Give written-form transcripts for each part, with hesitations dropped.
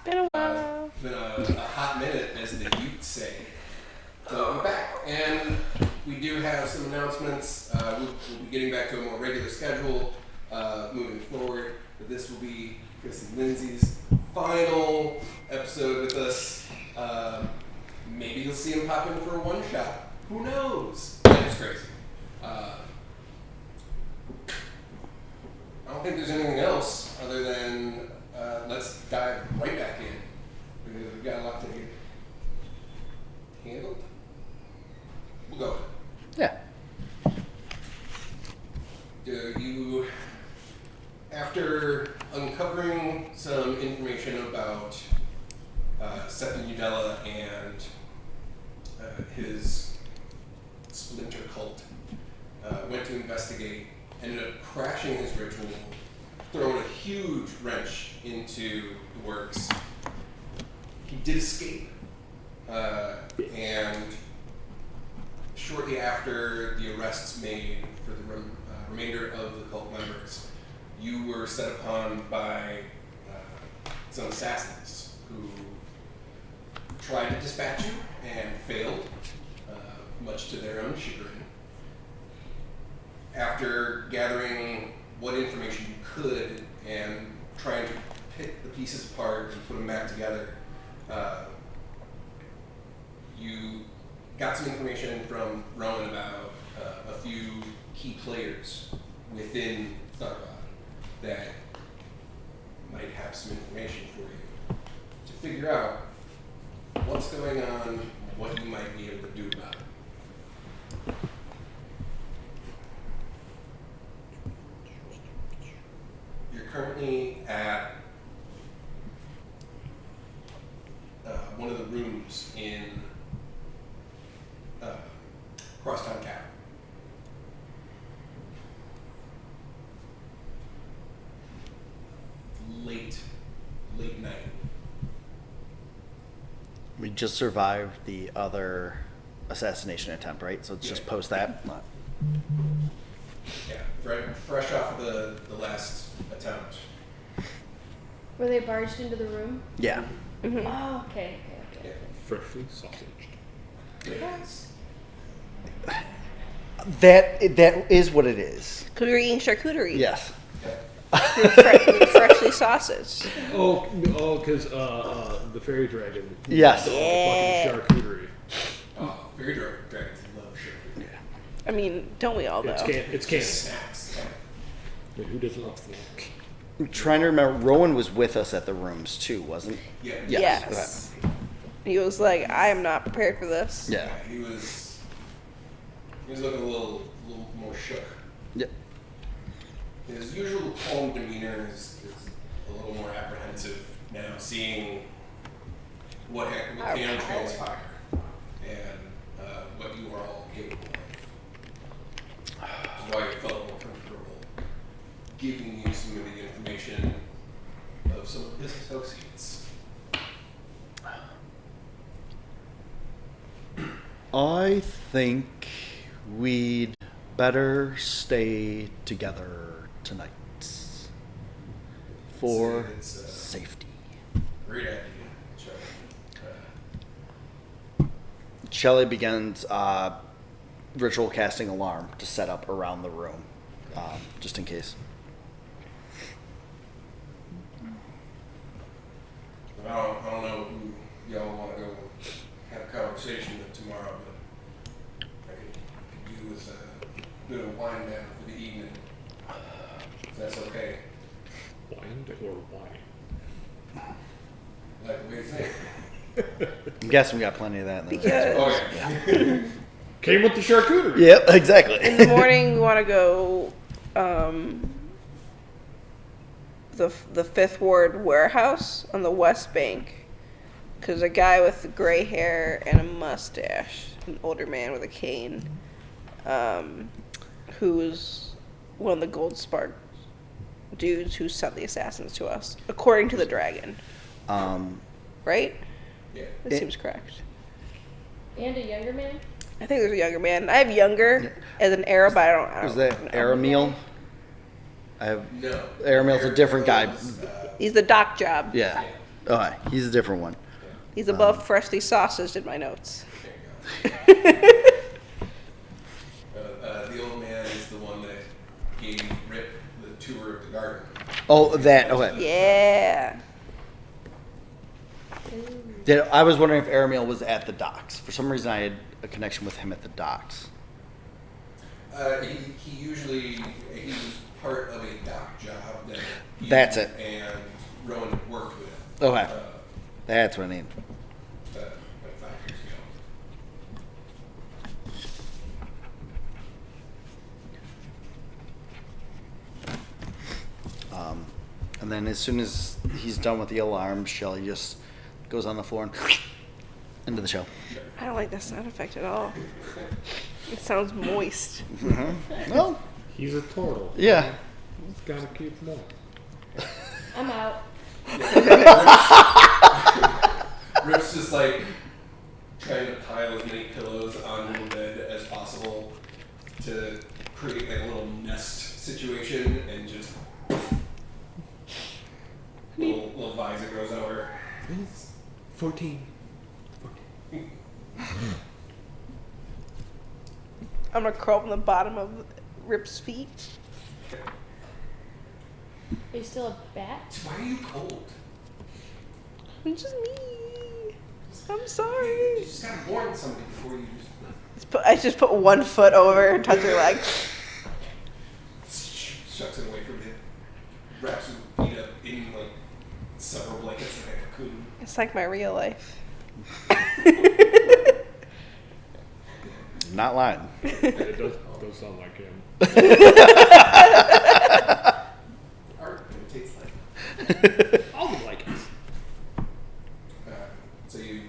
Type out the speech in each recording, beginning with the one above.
Been a while. It's been a hot minute, as the youth say. So we're back, and we do have some announcements. We'll be getting back to a more regular schedule moving forward. But this will be Chris and Lindsey's final episode with us. Maybe you'll see him pop in for a one-shot. Who knows? It's crazy. I don't think there's anything else other than let's dive right back in, because we've got a lot to get handled. We'll go. Yeah. You, after uncovering some information about Septon Udella and his splinter cult, went to investigate, ended up crashing his ritual, throwing a huge wrench into the works. He did escape, and shortly after the arrests made for the remainder of the cult members, you were set upon by some assassins who tried to dispatch you and failed, much to their own chagrin. After gathering what information you could and trying to pick the pieces apart and put them back together, you got some information from Rowan about a few key players within Tharbad that might have some information for you to figure out what's going on, what you might be able to do about it. You're currently at one of the rooms in Crosstown Tavern. Late night. We just survived the other assassination attempt, right? So it's just post that. Yeah, fresh off of the last attempt. Were they barged into the room? Yeah. Mm-hmm. Oh, okay. Yeah. Freshly sausaged. Yes. That is what it is. Because we were eating charcuterie. Yes. We were freshly sausaged. Because the fairy dragon. Yes. The fucking charcuterie. Oh, fairy dragons love charcuterie. Yeah. I mean, don't we all, though? It's canon. Snacks. Wait, who doesn't love snack? I'm trying to remember. Rowan was with us at the rooms too, wasn't he? Yeah. Yes. He was like, I am not prepared for this. Yeah. He was looking a little more shook. Yep. His usual calm demeanor is a little more apprehensive now, seeing what can transpire and what you are all capable of. Which is why I felt more comfortable giving you some of the information of some of his associates. I think we'd better stay together tonight for It's safety. Great idea, Charlie. Shelley begins ritual casting alarm to set up around the room, just in case. I don't know who y'all want to go have a conversation with tomorrow, but I could do with a bit of wind down for the evening, if that's okay. Wind or wine? Like the way you think. I'm guessing we got plenty of that. In the Because Oh yeah. Came with the charcuterie. Yep, exactly. in the morning, we want to go the Fifth Ward warehouse on the West Bank. Because a guy with gray hair and a mustache, an older man with a cane, who's one of the Gold Spark dudes who sent the assassins to us, according to the dragon. Right? Yeah. That seems correct. And a younger man? I think there's a younger man. I have younger as an Arab, but I don't Is that know. Aramil? I have No. Aramil's a different guy. Was, He's the doc job. Yeah. Oh, he's a different one. He's above freshly sausaged in my notes. There you go. The old man is the one that gave Rip the tour of the garden. Oh, that. Okay. Yeah. I was wondering if Aramil was at the docks. For some reason, I had a connection with him at the docks. He usually he was part of a dock job that he That's it. And Rowan worked with him. Okay. That's what I need. Like 5 years ago. And then as soon as he's done with the alarm, Shelly just goes on the floor and into the show. I don't like that sound effect at all. It sounds moist. Well, He's a turtle. yeah. He's gotta keep warm. I'm out. Rip's just like trying to pile as many pillows onto the bed as possible to create like a little nest situation, and just little visor goes over. 14. I'm gonna crawl from the bottom of Rip's feet. Are you still a bat? Why are you cold? It's just me. I'm You sorry. just gotta warn somebody before you I just put one foot over and touch her leg. just shucks it away from you. Wraps your feet up in like several blankets like a cocoon. It's like my real life. Not lying. It does sound like him. Art imitates life. I'll be like it. So you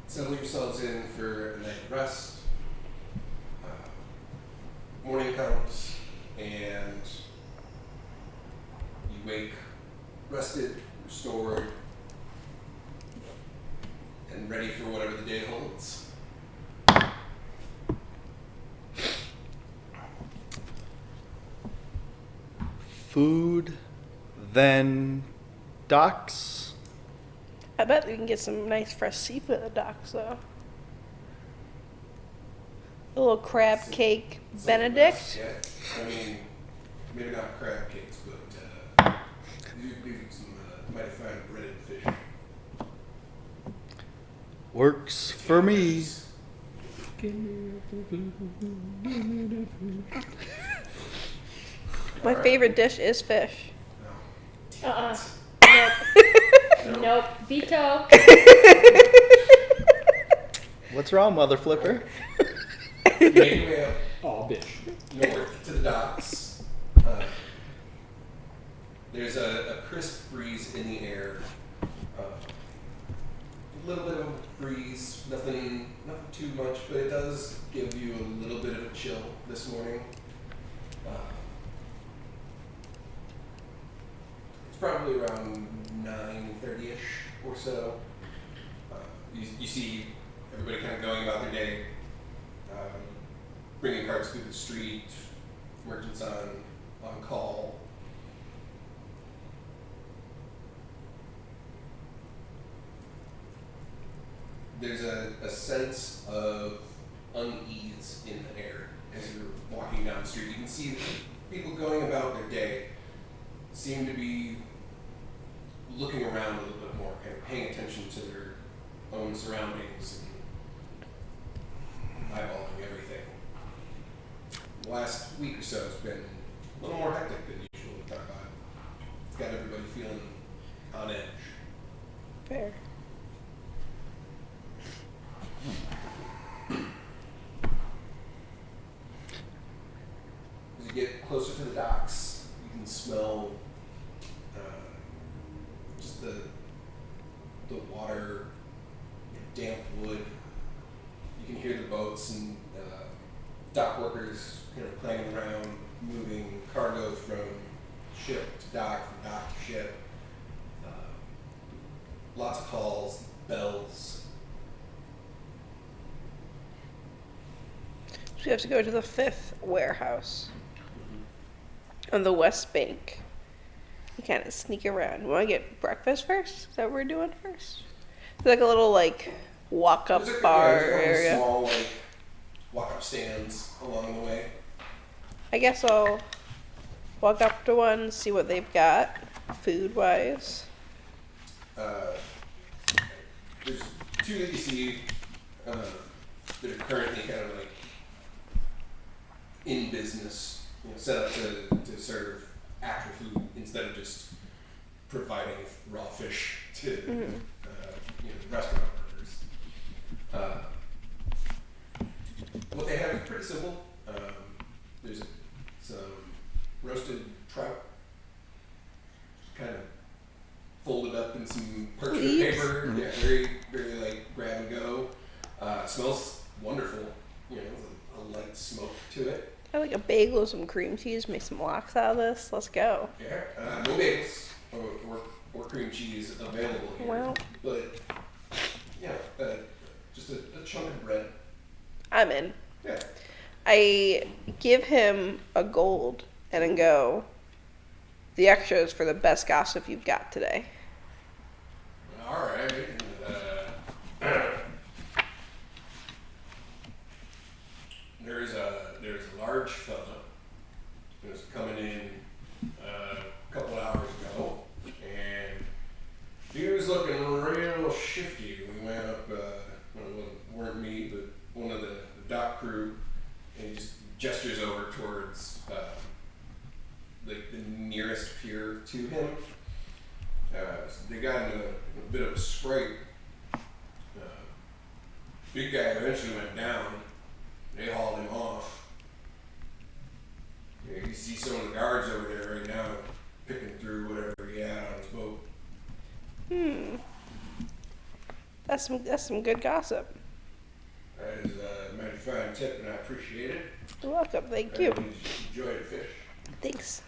settle yourselves in for a night of rest. Morning comes, and you wake rested, restored, and ready for whatever the day holds. Food, then docks. I bet we can get some nice fresh seafood at the docks, though. A little crab cake Benedict. Yeah, I mean, maybe not crab cakes, but you do some mighty fine breaded fish. Works for me. My favorite dish is fish. No. Nope. Nope. Veto. What's wrong, mother flipper? You make your way up Oh, bitch. north to the docks. There's a crisp breeze in the air. A little bit of a breeze, nothing too much, but it does give you a little bit of a chill this morning. It's probably around 9:30ish or so. You see everybody kind of going about their day, bringing carts through the street, merchants on call. There's a sense of unease in the air as you're walking down the street. You can see that people going about their day seem to be looking around a little bit more, kind of paying attention to their own surroundings and eyeballing everything. The last week or so has been a little more hectic than usual with Tharbad. It's got everybody feeling on edge. Fair. As you get closer to the docks, you can smell just the water, damp wood. You can hear the boats and dock workers clanging around, moving cargo from ship to dock, from dock to ship. Lots of calls, bells. So we have to go to the 5th warehouse on the West Bank. You kind of sneak around. You want to get breakfast first? Is that what we're doing first? It's like a little like walk-up There's bar there's a couple area. small like walk-up stands along the way. I guess I'll walk up to one, see what they've got, food-wise. There's two that you see that are currently kind of like in business, set up to serve actual food instead of just providing raw fish to restaurant workers. What they have is pretty simple. There's some roasted trout, kind of folded up in some parchment Leaves? paper. Yeah, very, very like grab and go. Smells wonderful. There's a light smoke to it. I like a bagel with some cream cheese. Make some lox out of this. Let's go. Yeah, no bagels or cream cheese available here. Well. But just a chunk of bread. I'm in. Yeah. I give him a gold and then go, the extra is for the best gossip you've got today. All right. There's a large fella who was coming in a couple hours ago, and he was looking real shifty. We went up, weren't me, but one of the dock crew, and he just gestures over towards like the nearest pier to him. So they got in a bit of a scrape. Big guy eventually went down. They hauled him off. You see some of the guards over there right now picking through whatever he had on his boat. That's some good gossip. That is a mighty fine tip, and I appreciate it. You're welcome. Thank you. Enjoy the fish. Thanks.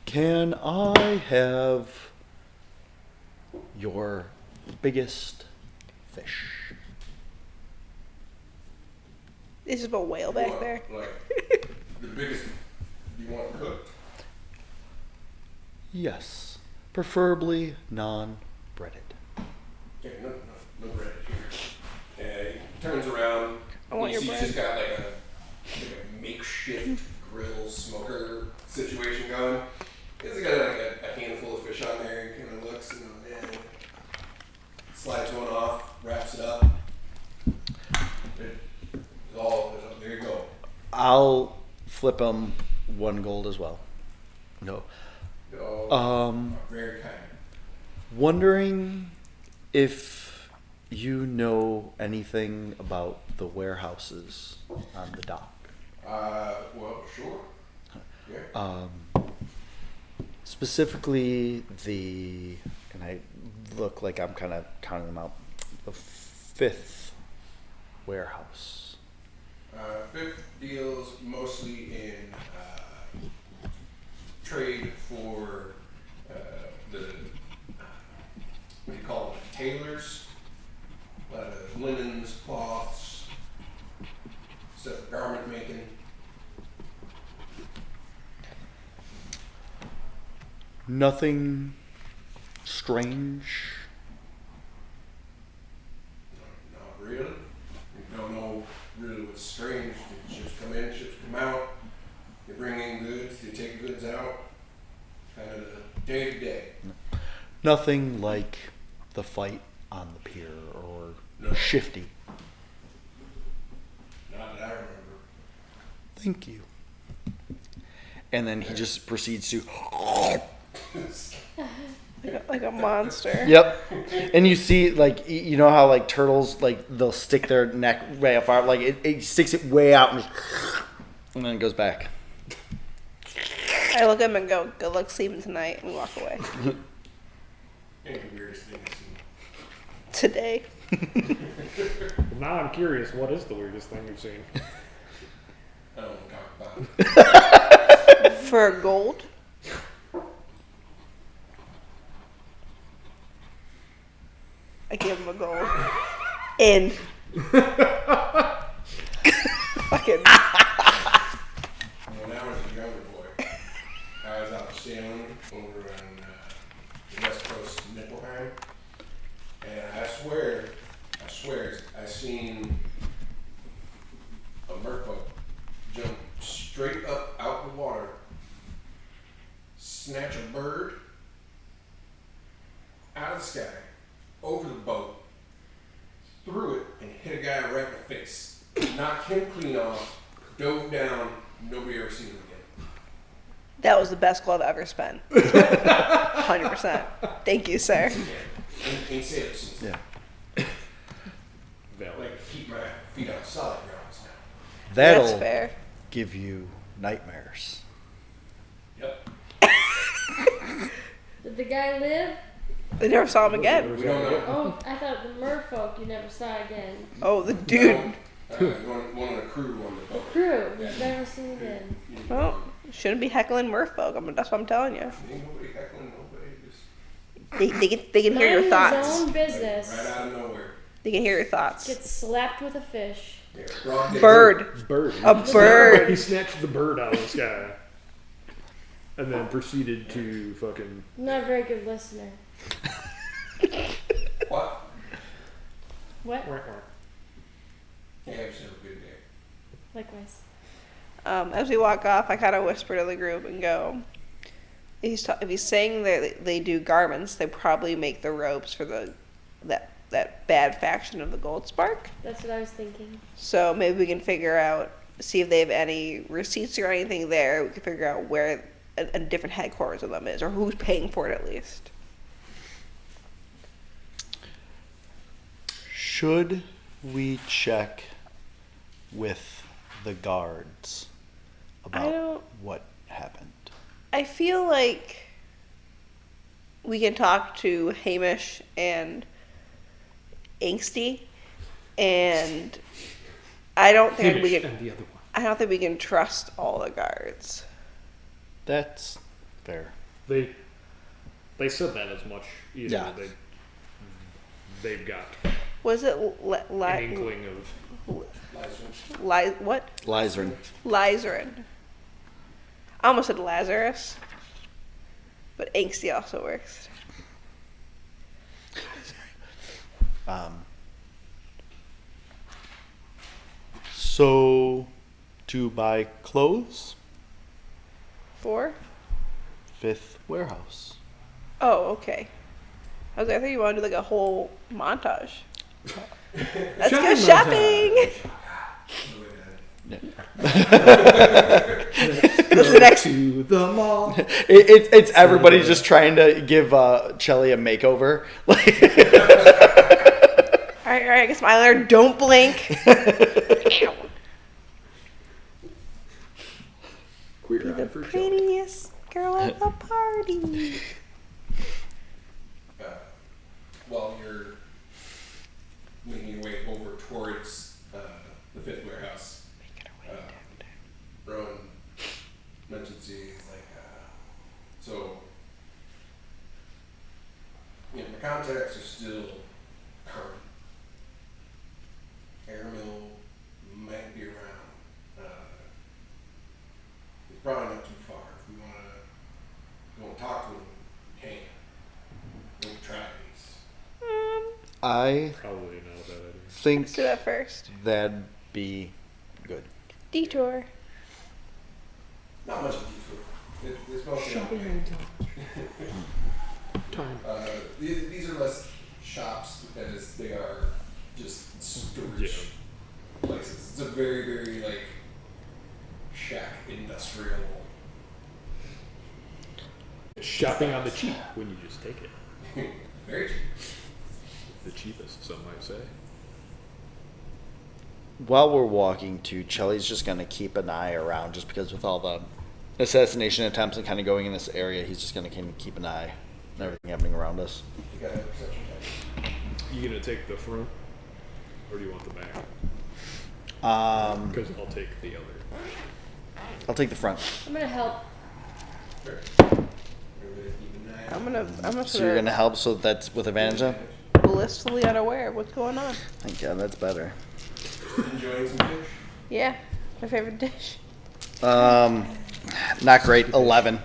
Can I have your biggest fish? Is there a whale back Well, there? Like the biggest. Do you want it cooked? Yes, preferably non-breaded. Okay, no bread here. And he turns around. I want you your see bread. he's just got like a makeshift grill smoker situation going. He's got like a handful of fish on there. He kind of looks and slides one off, wraps it up. There you go. I'll flip him one gold as well. No. Very kind. Wondering if you know anything about the warehouses on the dock. Well, sure. Yeah. Specifically and I look like I'm kind of counting them out, the 5th warehouse. Fifth deals mostly in trade for the what do you call them? Tailors, a lot of linens, cloths, stuff for garment making. Nothing strange. Not really. You don't know really what's strange. Ships come in, ships come out. They bring in goods, they take goods out. Kind of the day to day. Nothing like the fight on the pier or No. Shifty. Not that I remember. Thank you. And then he just proceeds to. Like a monster. Yep. And you see, like, you know how, like, turtles, like, they'll stick their neck way up far. Like, it sticks it way out and then it goes back. I look at him and go, good luck sleeping tonight, and walk away. Any weirdest thing I've seen. Today. Now I'm curious, what is the weirdest thing you've seen? I don't want to talk about it. For gold? I give him a gold. In. Fucking. When I was a younger boy, I was out sailing over on Niflheim. And I swear, I seen a merfolk jump straight up out the water, snatch a bird out of the sky, over the boat, threw it, and hit a guy right in the face. Knocked him clean off, dove down, nobody ever seen him again. That was the best gold I've ever spent. 100%. Thank you, sir. Ain't said it since. Yeah. Valid. Like, keep my feet on solid grounds now. That'll That's fair. give you nightmares. Yep. Did the guy live? They never saw him again. We don't know. Oh, I thought the merfolk you never saw again. Oh, the dude. One of the crew on the The boat. crew, you've never seen again. Well, shouldn't be heckling merfolk. That's what I'm telling you. Ain't nobody heckling nobody. Just They can hear your Mind his thoughts. own right business. out of nowhere. They can hear your thoughts. Gets slapped with a fish. Yeah, broad day. Bird. Bird. A bird. He snatched the bird out of the sky. And then proceeded to fucking. I'm not a very good listener. What? What? Yeah, just have a good day. Likewise. As we walk off, I kind of whisper to the group and go, if he's saying that they do garments, they probably make the robes for that bad faction of the Gold Spark. That's what I was thinking. So maybe we can see if they have any receipts or anything there. We can figure out where a different headquarters of them is, or who's paying for it at least. Should we check with the guards about don't- what happened? I feel like we can talk to Hamish and Angsty, and I don't think we can. And the other one. I don't think we can trust all the guards. That's fair. They said that as much. Either Yeah. they've got Was it an inkling of. what? Lyzern. Lizarin. I almost said Lazarus, but Angsty also works. So, to buy clothes, 4? fifth warehouse. Oh, okay. I was like, I think you want to do like a whole montage. Let's go shopping. That's the next. To the mall. It's everybody just trying to give Chelly a makeover. All right. I guess my eyeliner. Don't blink. Queer Be eye the for Shelly. prettiest girl at the party. While you're making your way over towards the fifth warehouse, Rowan mentions to you, he's like, so, you know, the contacts are still current. Airmill might be around. It's probably not too far. If we want to talk to him, we can. We'll try at least. I Probably not a bad idea. think Let's do that first. that'd be good. Detour. Not much of a detour. It's mostly on Time. these are less shops as they are just storage places. It's a very, very like shack industrial. Shopping on the cheap when you just take it. Very cheap. The cheapest, some might say. While we're walking to, Chelly's just going to keep an eye around just because with all the assassination attempts and kind of going in this area, he's just going to kind of keep an eye on everything happening around us. You gotta have a perception check. You gonna take the front, or do you want the back? Because I'll take the other. I'll take the front. I'm gonna help. Sure. Everybody keep an eye out. I'm gonna So you're going to help, so that's with advantage then? blissfully unaware of what's going on. Thank God, that's better. Enjoying some fish. Yeah, my favorite dish. Not great. 11.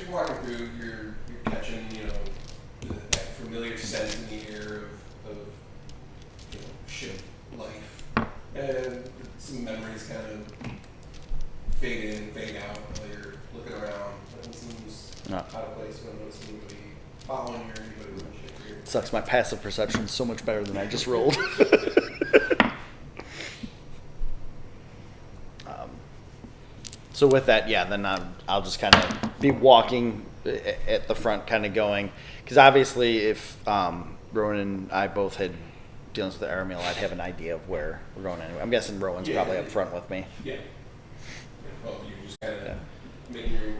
you're walking through, you're catching, that familiar scent in the air of ship life, and some memories kind of fade in, fade out while you're looking around. Nothing seems out of place. You don't notice anybody following you or anybody with shit here. Sucks. My passive perception is so much better than I just rolled. So with that, yeah, then I'll just kind of be walking at the front, kind of going, because obviously if Rowan and I both had dealings with the air meal, I'd have an idea of where we're going anyway. I'm guessing Rowan's probably up front with me. Yeah. Well, you're just kind of making your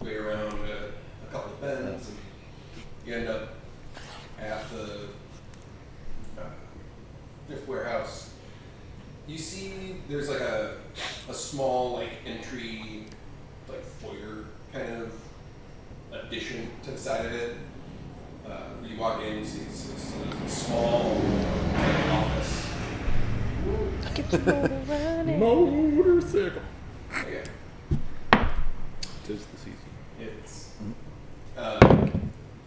way around a couple of bends, and you end up at the fifth warehouse. You see there's like a small like entry, like foyer kind of addition to the side of it. You walk in, you see it's a small office. Motorcycle. Yeah. Tis the season. It's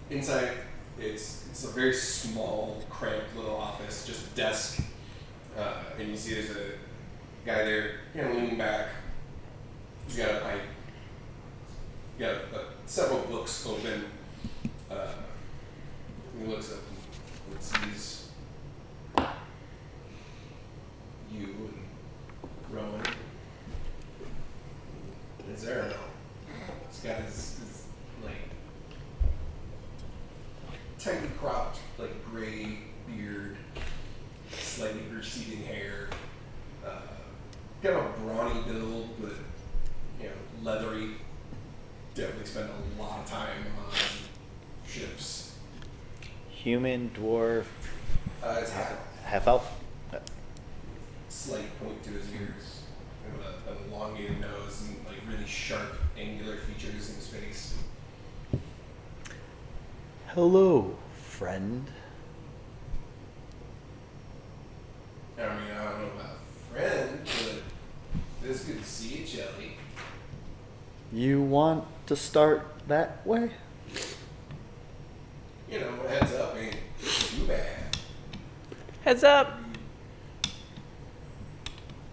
inside. It's a very small, cramped little office, just a desk, and you see there's a guy there, kind of leaning back. He's got a pipe. He's got several books open. He looks up and sees you and Rowan. And it's Aaron. He's got his like tightly cropped, like gray beard, slightly receding hair, kind of a brawny build, but leathery. Definitely spent a lot of time on ships. Human, dwarf, It's half elf. slight point to his ears, and an elongated nose, and like really sharp, angular features in his face. Hello, friend. I mean, I don't know about friend, but it's good to see you, Celli. You want to start that way? Heads up ain't too bad. Heads up.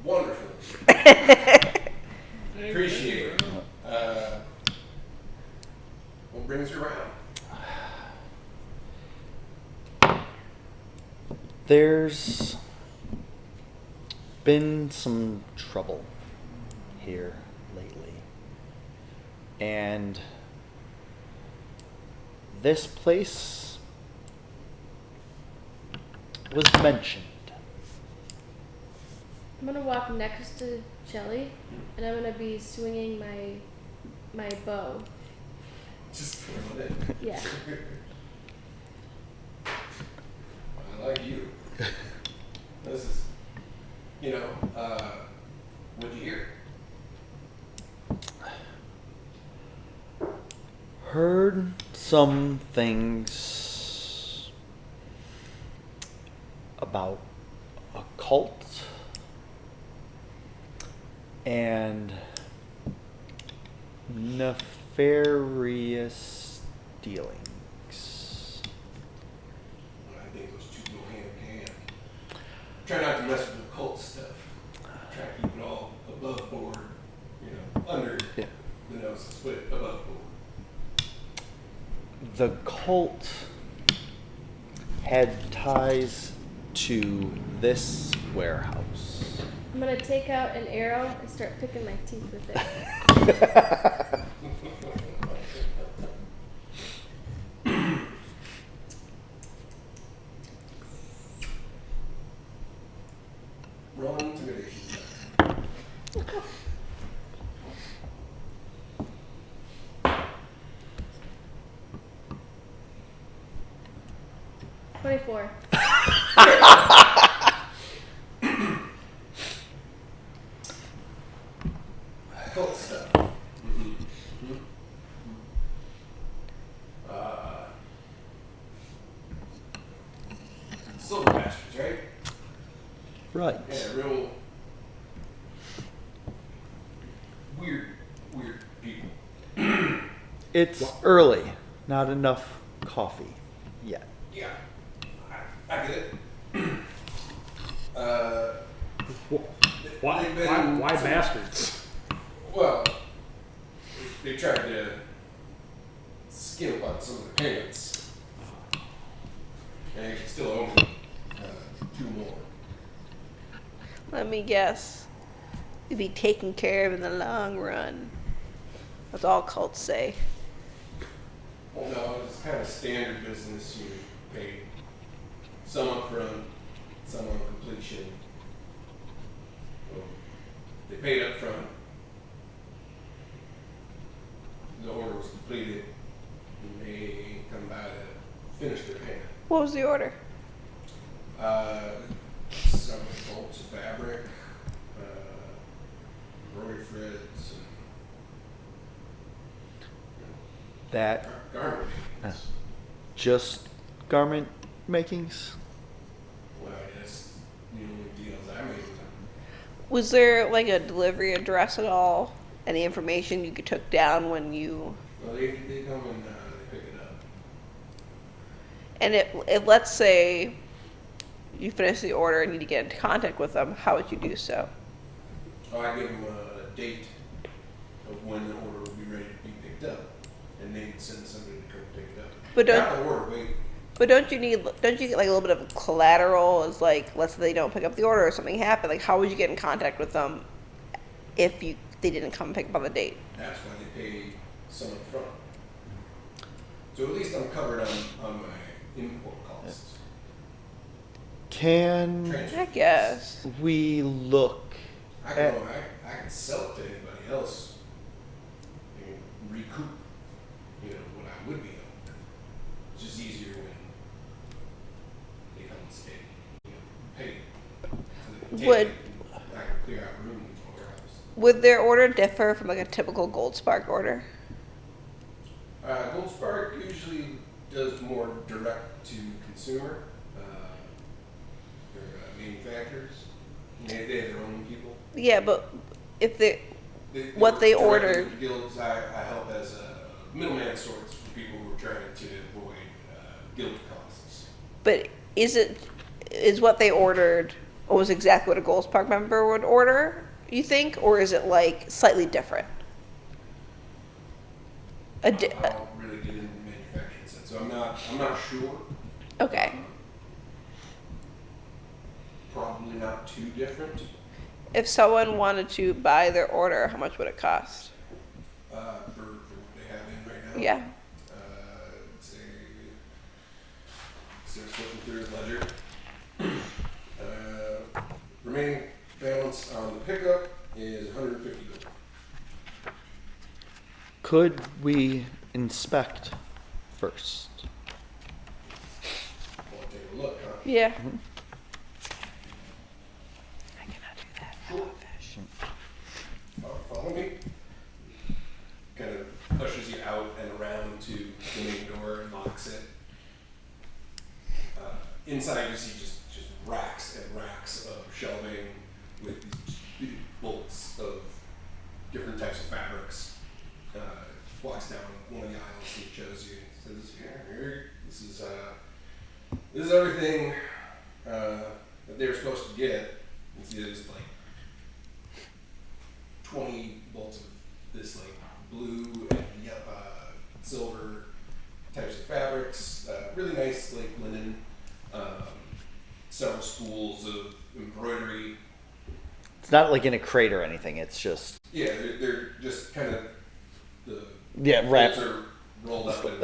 Wonderful. Appreciate it. What brings you around? There's been some trouble here lately. And this place was mentioned. I'm gonna walk next to Celli, and I'm gonna be swinging my bow. Just throwing it. Yeah. I like you. This is, what'd you hear? Heard some things about a cult and nefarious dealings. I think those two go hand in hand. Try not to mess with the cult stuff. Try to keep it all above board, under the noses, but above board. The cult had ties to this warehouse. I'm gonna take out an arrow and start picking my teeth with it. Roll intimidation. 24. Cult stuff. Silver bastards, right? Right. Yeah, real weird people. It's early. Not enough coffee yet. Yeah, I get it. Why they've been- bastards? Well, they tried to skim up on some of the payments. And you still owe me 2 more. Let me guess. You'd be taken care of in the long run. That's all cults say. Well, no, it's kind of standard business. You pay some up front, some on completion. Well, they paid up front. The order was completed, and they come by to finish their payment. What was the order? Some bolts of fabric, embroidery threads, That and garment makings. just garment makings? Well, I guess the only deals I made with them. Was there like a delivery address at all? Any information you took down when you? Well, they come and they pick it up. And if let's say you finish the order and need to get into contact with them, how would you do so? Oh, I give them a date of when the order will be ready to be picked up, and they'd send somebody to come pick it up. But don't- Not the order, wait. But don't you get like a little bit of collateral as like, let's say they don't pick up the order or something happened, like how would you get in contact with them if they didn't come pick up on the date? That's why they pay some up front. So at least I'm covered on my import costs. Can Transfer I fees. guess. we look I at can sell it to anybody else and recoup, what I would be owed. It's just easier when they come and stay, pay. So they can take Would- it, and I can clear out room in the warehouse. Would their order differ from like a typical Gold Spark order? Gold Spark usually does more direct to consumer. They're manufacturers. They have their own people. Yeah, but if they They What they directly ordered. with Guilds, I help as a middleman of sorts for people who are trying to avoid guild costs. but is what they ordered almost exactly what a Gold Spark member would order, you think, or is it like slightly different? I don't really get into the manufacturing sense, so I'm not sure. Okay. Probably not too different. If someone wanted to buy their order, how much would it cost? For what they have in right now. Yeah. Say, flipping through his ledger. Remaining balance on the pickup is 150 gold. could we inspect first? Want to take a look, huh? Yeah. Mm-hmm. I cannot do that. Sure. Fish. Follow me. Kind of pushes you out and around to the main door and locks it. Inside you see just racks and racks of shelving with these big bolts of different types of fabrics. Walks down one of the aisles and shows you. Says, "Here, this is everything that they were supposed to get." You see, there's like 20 bolts of this like blue and silver types of fabrics. Really nice like linen. Several spools of embroidery. It's not like in a crate or anything. It's just Yeah, they're just kind of the wrap. folds are rolled up and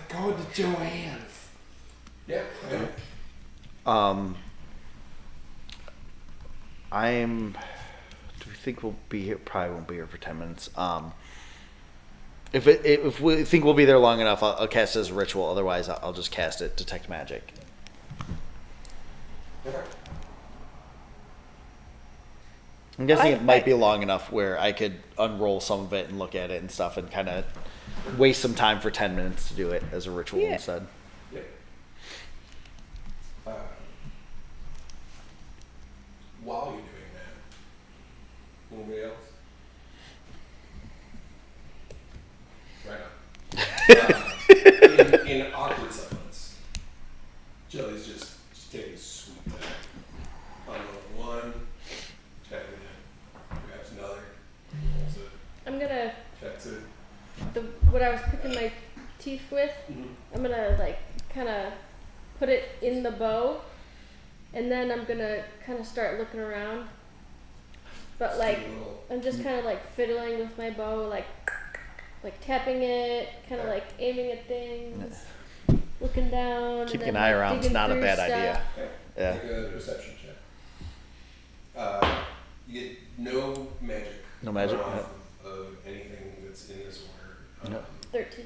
Go to Joanne's. yeah. Do we think we'll be here? Probably won't be here for 10 minutes. If we think we'll be there long enough, I'll cast it as a ritual. Otherwise, I'll just cast it, detect magic. Okay. I'm guessing it might be long enough where I could unroll some of it and look at it and stuff, and kind of waste some time for 10 minutes to do it as a ritual Yeah. instead. Yeah. While you're doing that, anybody else? Right on. In awkward silence, Jelly's just taking a sweet time. On one, checking it, grabs another, pulls it, I'm gonna checks it. what I was picking my teeth with. I'm gonna like kind of put it in the bow, and then I'm gonna kind of start looking around. But like I'm just kind of like fiddling with my bow, like tapping it, kind of like aiming at things, looking down. Keeping and then, an eye like, around is digging not a through bad stuff. idea. Okay. Yeah. Make a perception check. You get no magic. No magic, off yep. of anything that's in this order. Yep. 13.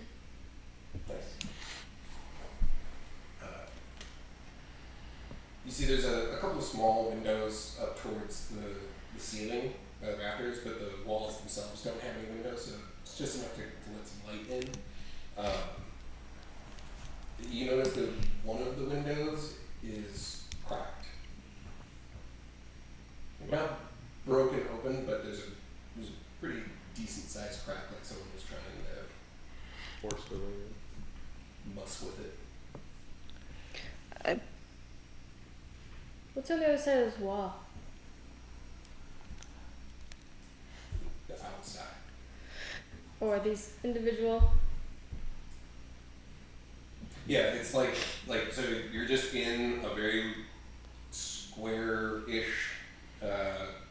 Nice. You see there's a couple of small windows up towards the ceiling, the rafters, but the walls themselves don't have any windows, so it's just enough to let some light in. You notice that one of the windows is cracked. Not broken open, but there's a pretty decent sized crack, like someone was trying to Forced it away. muss with it. What's on the other side of this wall? The outside. Or are these individual? Yeah, it's like so you're just in a very square-ish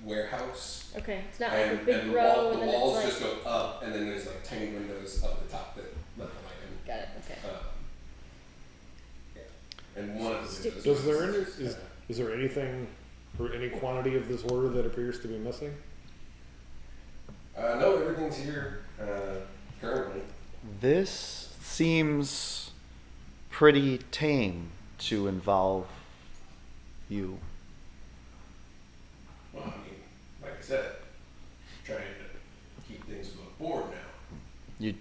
warehouse. Okay, it's not like a And, big and row, the and then walls it's just like. go up, and then there's like tiny windows up at the top that let the light in. Got it. Okay. Yeah. And one of the windows. Does there is, is there anything or any quantity of this order that appears to be missing? no, everything's here currently. This seems pretty tame to involve you. Well, I mean, like I said, trying to keep things above board now. You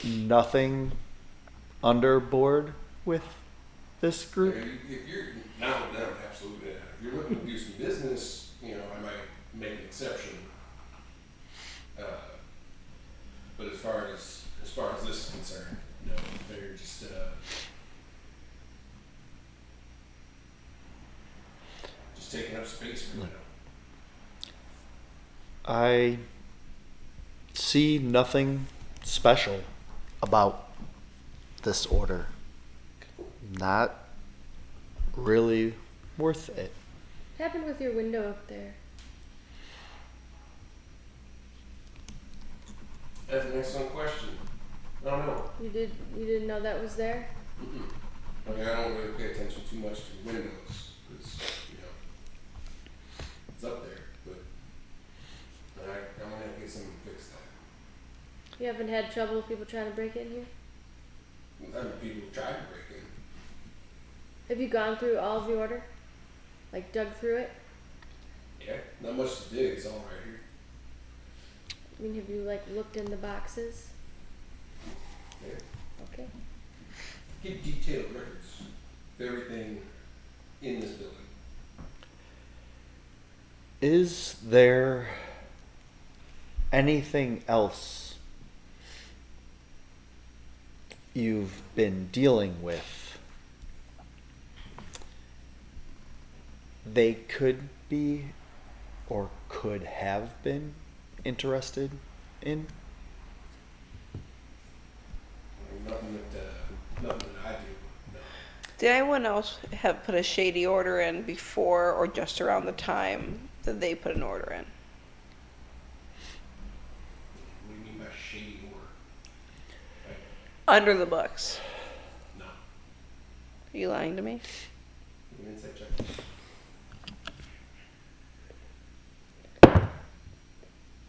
nothing under board with this group? If you're now, absolutely not. If you're looking to do some business, I might make an exception. But as far as this is concerned, no, they're just taking up space for now. I see nothing special about this order. Not really worth it. What happened with your window up there? That's an excellent question. I don't know. You didn't know that was there? I mean, I don't really pay attention too much to windows because it's up there. But I'm gonna have to get something fixed. You haven't had trouble with people trying to break in here? I mean, people try to break in. Have you gone through all of the order? Like dug through it? Yeah, not much to dig. It's all right here. I mean, have you like looked in the boxes? Yeah. Okay. Keep detailed records of everything in this building. Is there anything else you've been dealing with? They could be or could have been interested in? Nothing that I do. No. Did anyone else have put a shady order in before or just around the time that they put an order in? What do you mean by shady order? Like, Under the books. no. Are you lying to me? Give me an insight check.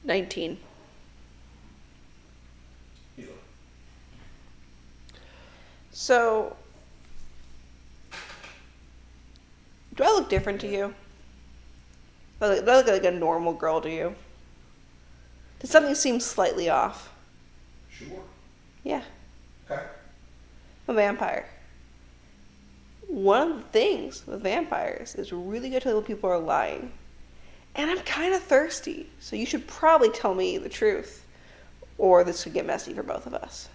19. He's like, So, do I look different to you? Do I look like a normal girl to you? Does something seem slightly off? sure. Yeah, Okay. I'm a vampire. One of the things with vampires is really good to tell when people are lying. And I'm kind of thirsty, so you should probably tell me the truth, or this could get messy for both of us.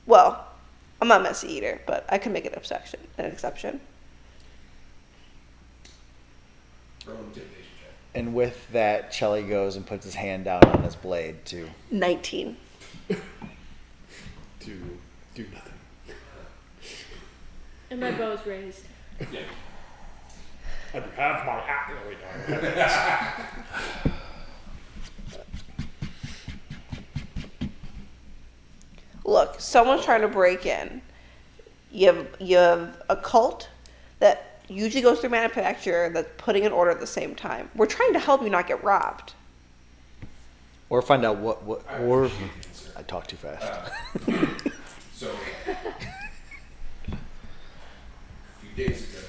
Well, I'm not a messy eater, but I could make an exception. Roll intimidation check. And with that, Chelly goes and puts his hand down on his blade to 19. To do nothing. And my bow's raised. Yeah. I do have my hat. No, wait, no. Look, someone's trying to break in. You have a cult that usually goes through manufacture that's putting an order at the same time. We're trying to help you not get robbed. or find out what I or appreciate the answer. I talk too fast. So, a few days ago,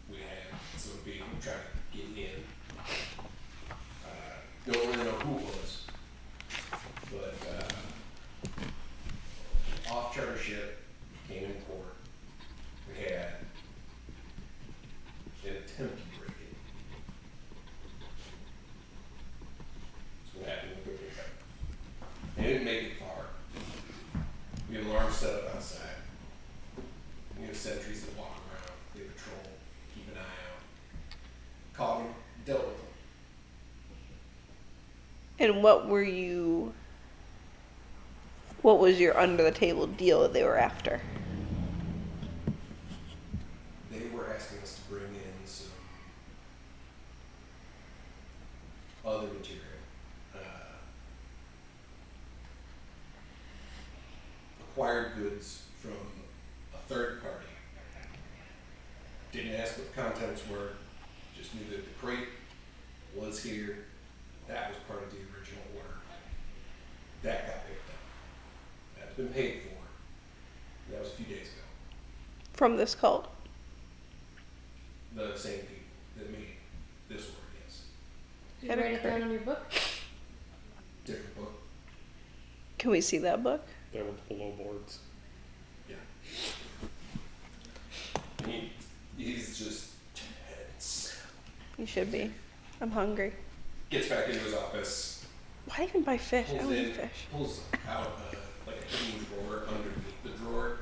we had some people try to get in. Don't really know who it was, but off-charter ship came in port. We had an attempt to break in. So what happened with the They didn't make it far. We have alarms set up outside. We have sentries that walk around. They patrol, keep an eye out. Caught them, dealt with them. And what was your under the table deal that they were after? They were asking us to bring in some other material. Acquired goods from a third party. Didn't ask what the contents were, just knew that the crate was here. That was part of the original order. That got picked up. That's been paid for. That was a few days ago. From this cult? The same people that made this order, yes. Did you write it down in your book? Different book. Can we see that book? That one's below boards. Yeah. He's just tense. You should be. I'm hungry. Gets back into his office, Why even buy fish? I pulls don't in, eat fish. pulls out like a hidden drawer underneath the drawer.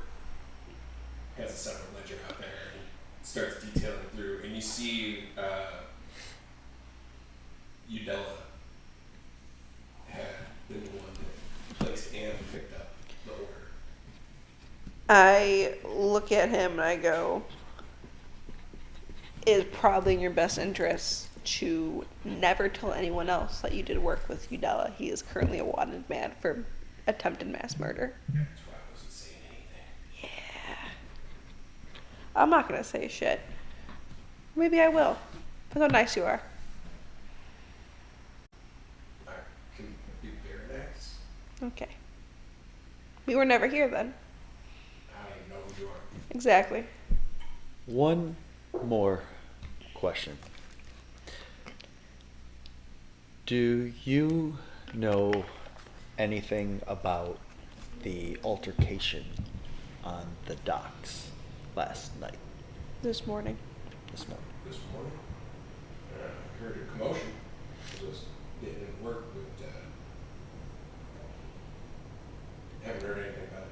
Has a separate ledger out there and starts detailing through. And you see Udella had been the one that placed and picked up the order. I look at him and I go, it is probably in your best interest to never tell anyone else that you did work with Udella. He is currently a wanted man for attempted mass murder. That's why I wasn't saying anything. Yeah. I'm not gonna say shit. Maybe I will. Depends how nice you are. I can be very nice. Okay. We were never here then. I don't even know who you are. Exactly. One more question. Do you know anything about the altercation on the docks last night? This morning. This morning. This morning, I heard a commotion. I was getting into work, but haven't heard anything about it.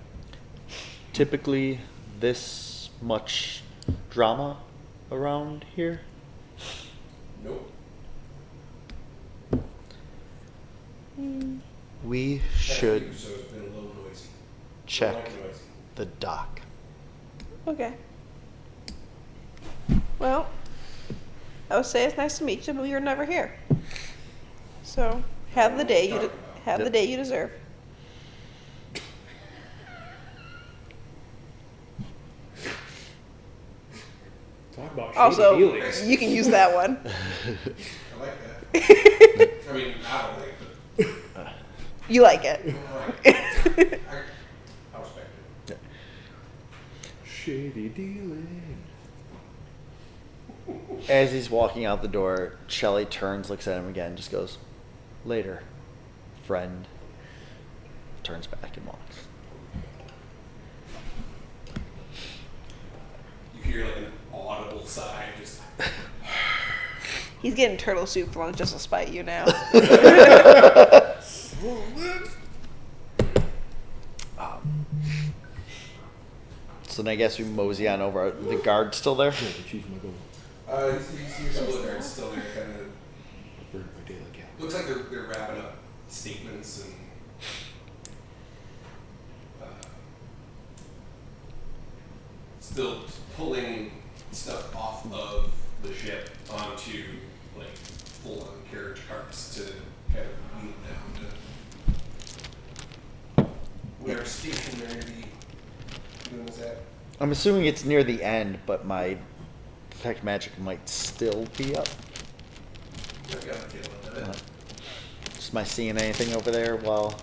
Typically, this much drama around here? Nope. We Past should week or so it's been a little noisy. check Like noisy. the dock. Okay. Well, I would say it's nice to meet you, but we were never here. So have the day you have the day you deserve. Talk about shady Also, dealings. you can use that one. I like that. I mean, I don't like it, but You like it. I respect it. Shady dealing. As he's walking out the door, Shelley turns, looks at him again, just goes, "Later, friend." Turns back and walks. You hear like an audible sigh, just He's getting turtle soup for lunch just to spite you now. So then I guess we mosey on over. Are the guard's still there? Yeah, the chief Michael. You see a couple of guards still there, kind of. Burned my daily count. Looks like they're wrapping up statements and still pulling stuff off of the ship onto like full-on carriage carts to kind of wheel down to whatever station they're going to be doing this at. I'm assuming it's near the end, but my detect magic might still be up. Might be on the tail end of it. Just am I seeing anything over there while...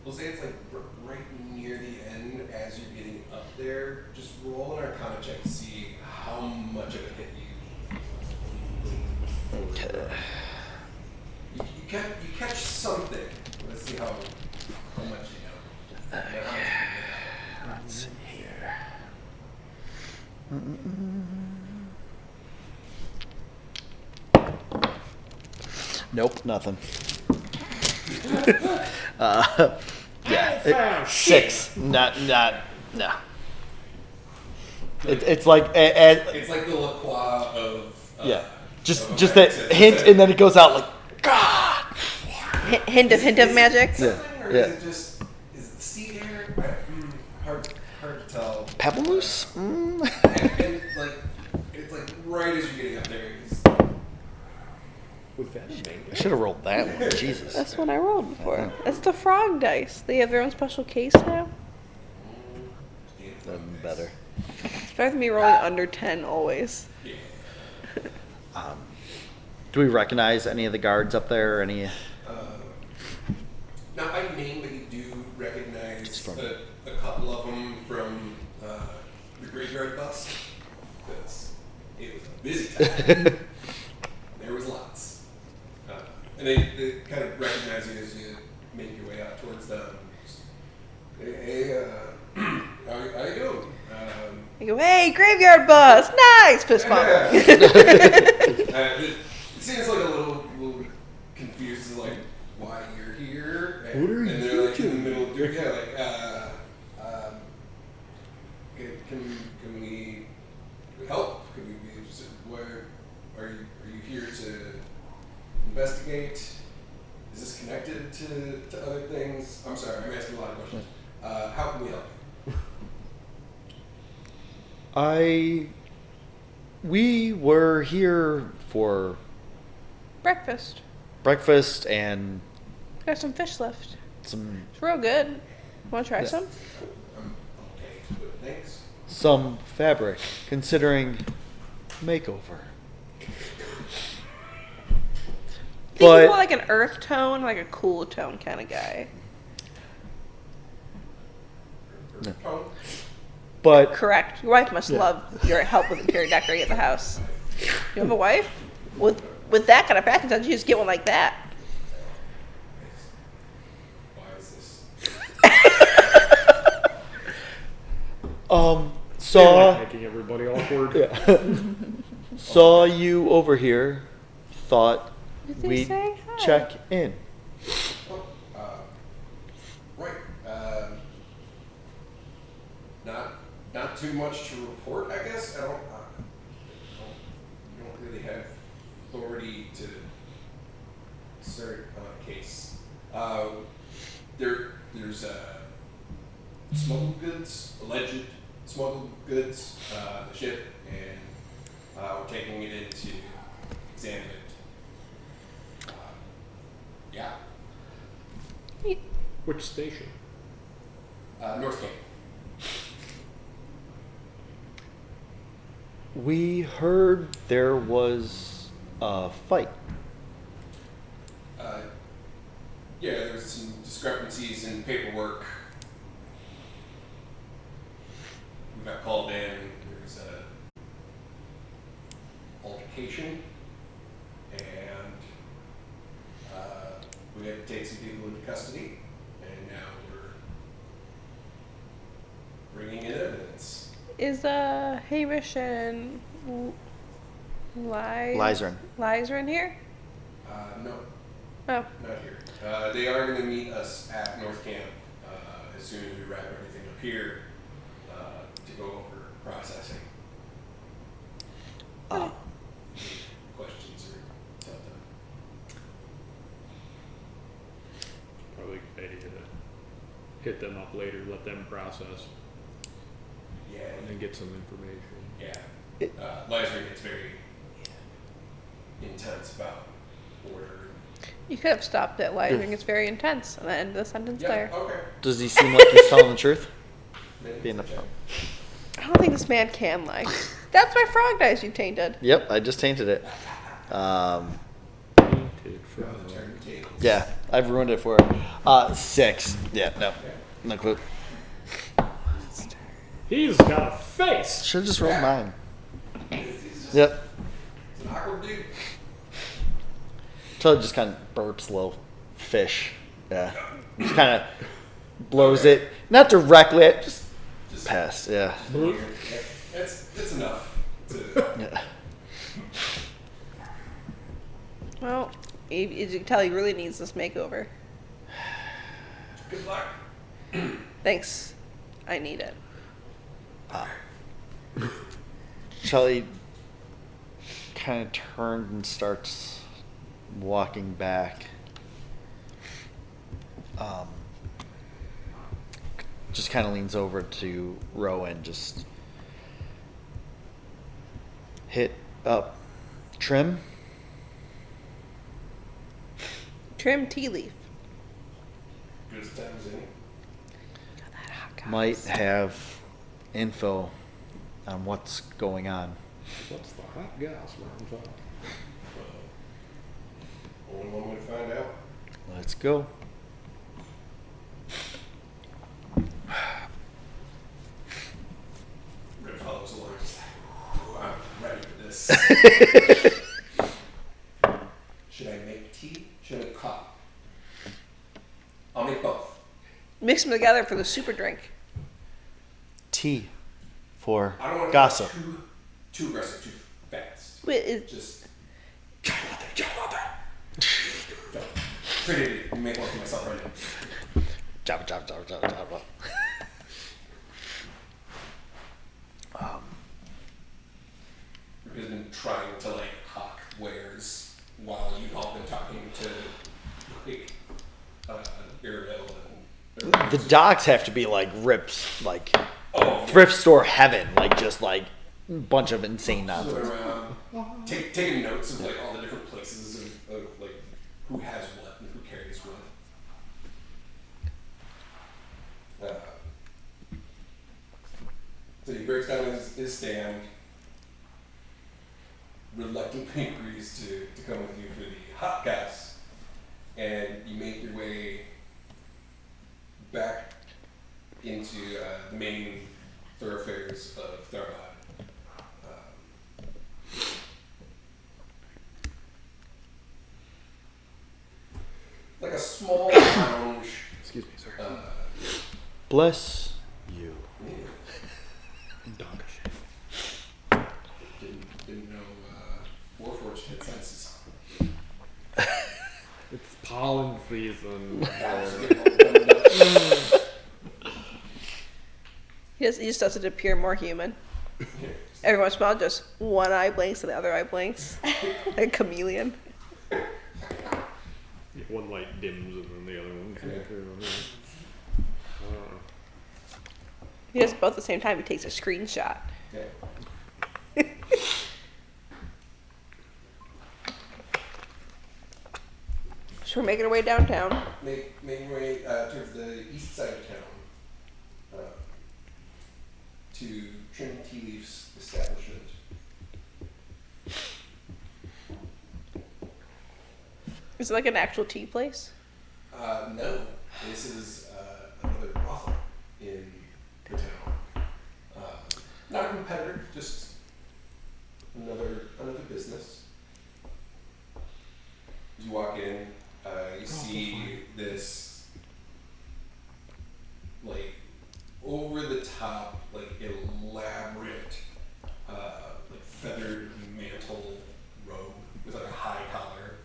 We'll say it's like right near the end as you're getting up there. Just roll an Arcana check to see how much of a hit you catch something. Let's see how much you know. How much you get out. Let's see here. Nope, nothing. Yeah, 6. No. It's like It's like the La Croix of yeah, just of that America. hint, and then it goes out like God. Hint of magic. Yeah. Or Yeah. is it just is it the sea air? Hard to tell. Pebble mousse. And like it's like right as you're getting up there. Was that a mango? I should have rolled that one. Jesus. That's what I rolled before. That's the frog dice. They have their own special case now. That'd be better. It's better than me rolling under 10 always. Yeah. Do we recognize any of the guards up there? Or any? Not by name, but you do recognize Just from- a couple of them from the graveyard bus. Because it was a busy time. There was lots. And they kind of recognize you as you make your way out towards them. Hey, how you doing? I go, hey, graveyard bus, nice, fist bump. It seems like a little confused, as like why you're here. And, What are and you they're like in the doing? middle of doing can we help? Can we be interested? Where are you here to investigate? Is this connected to other things? I'm sorry, I'm asking a lot of questions. How can we help? We were here for Breakfast. breakfast and Got some fish left. some It's real good. Want to try Yeah. some? I'm okay, but thanks. fabric, considering makeover. I think But- he's more like an earth tone, like a cool tone kind of guy. Oh, But Correct. Your wife must Yeah. love your help with interior decorating at the house. You have a wife? With that kind of package, don't you just get one like that? why is this? saw Making everybody awkward. saw you over here. Thought Did they we'd say hi? check in. Oh, right. Not too much to report, I guess. I don't really have authority to start on a case. There's smuggled goods, alleged smuggled goods, the ship, and we're taking it in to examine it. Yeah, Which station? North Cape. We heard there was a fight. Yeah, there's some discrepancies in paperwork. We got called in. There's a altercation, and we had to take some people into custody, and now we're bringing in evidence. Is Hamish and Liza Lizarin. in here? No, Oh, not here. They are going to meet us at North Camp as soon as we wrap everything up here to go over processing. Any questions or something? Probably a good idea to hit them up later, let them process, Yeah. and then get some information. Yeah. Lizer gets very intense about order. you could have stopped it. Why? I think it's very intense. And the end of the sentence Yeah. there. Okay. Does he seem like he's telling the truth? Maybe Being a- check. I don't think this man can lie. That's my frog dice you tainted. Yep, I just tainted it. Painted from Turn tables. Yeah, I've ruined it for her. 6. Yeah, no clue. He's got a face. Should have just rolled 9. He's just Yep. he's an awkward dude. So it just kind of burps little fish. Yeah. Just kind of blows it. Not directly, just Just past. Yeah. weird. Yeah. It's enough to. Yeah. Well, as you can tell, he really needs this makeover. Good luck. Thanks. I need it. Shelly kind of turns and starts walking back. Just kind of leans over to Rowan, just hit up trim. Trim tea leaf. Good as time as any. That hot goss. Might have info on what's going on. What's the hot gas on top? Only one way to find out. Let's go. We're gonna follow us along. Just like, I'm ready for this. Should I make tea? Should I make coffee? I'll make both. Mix them together for the super drink. Tea for I don't want to gossip. go too aggressive, too fast. Wait, it, Just. Pretty idiot. You make one for myself right now. Jabba, jabba, jabba, jabba, jabba. We've been trying to like hawk wares while you've all been talking to like Irville and The docks have to be like rips, like oh, thrift store heaven, like just like a bunch of insane yeah. nonsense. Around, taking notes of like all the different places of like who has what and who carries what. So he breaks down his stand, reluctantly agrees to come with you for the hot gas, and you make your way back into the main thoroughfares of Tharbad. Like a small lounge. Excuse me, sir. Bless you. Didn't know Warforged had senses. It's pollen season. he just does it to appear more human. Every once in a while, just one eye blinks and the other eye blinks. Like a chameleon. One light dims and then the other one. He does both at the same time. He takes a screenshot. Yeah. So we're making our way downtown. Making your way towards the east side of town to Trim Tea Leaf's establishment. Is it like an actual tea place? No, this is another brothel in the town. Not a competitor, just another business. As you walk in, you see this like over the top, like elaborate, like feathered mantle robe with like a high collar,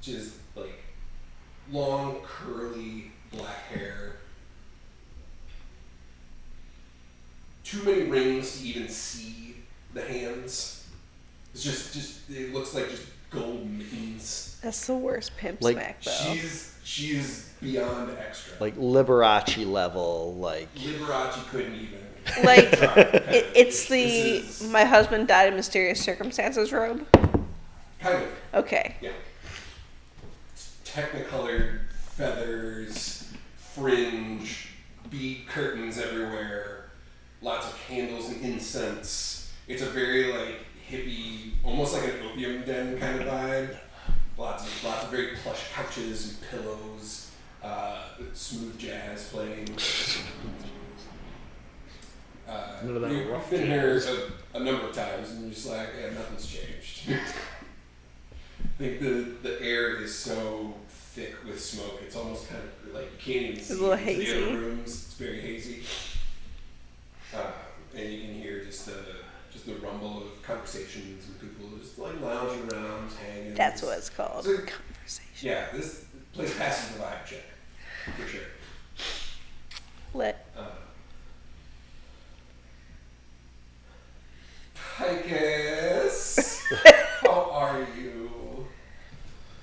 just like long, curly, black hair. Too many rings to even see the hands. It's just it looks like just gold mittens. That's the worst pimp Like, smack, though. She's beyond extra. Like Liberace level, like. Liberace couldn't even. Like, try. it's This the is- my husband died in mysterious circumstances robe. kind of. Okay. Yeah. Technicolored feathers, fringe, bead curtains everywhere, lots of candles and incense. It's a very like hippie, almost like an opium den kind of vibe. Lots of very plush couches and pillows, smooth jazz playing. None of that We've rough been here jazz. a number of times, and you're just like, yeah, nothing's changed. I think the air is so thick with smoke, it's almost kind of like you can't even see a little into the hazy. other rooms. It's very hazy, and you can hear just the rumble of conversations and people just like lounging around, hanging. That's what it's called. So- Conversation. Yeah, this place passes the vibe check for sure. Lit. Picus, how are you?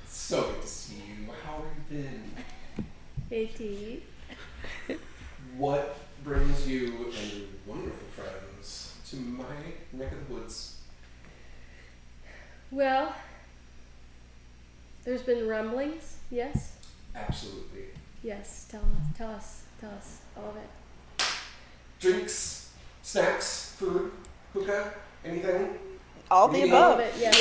So good to see you. How have you been? AT. What brings you and your wonderful friends to my neck of the woods? Well, there's been rumblings. Yes. Absolutely. Yes. Tell us all of it. Drinks, snacks, food, hookah, anything? All the Meaning- above. All of it, yes.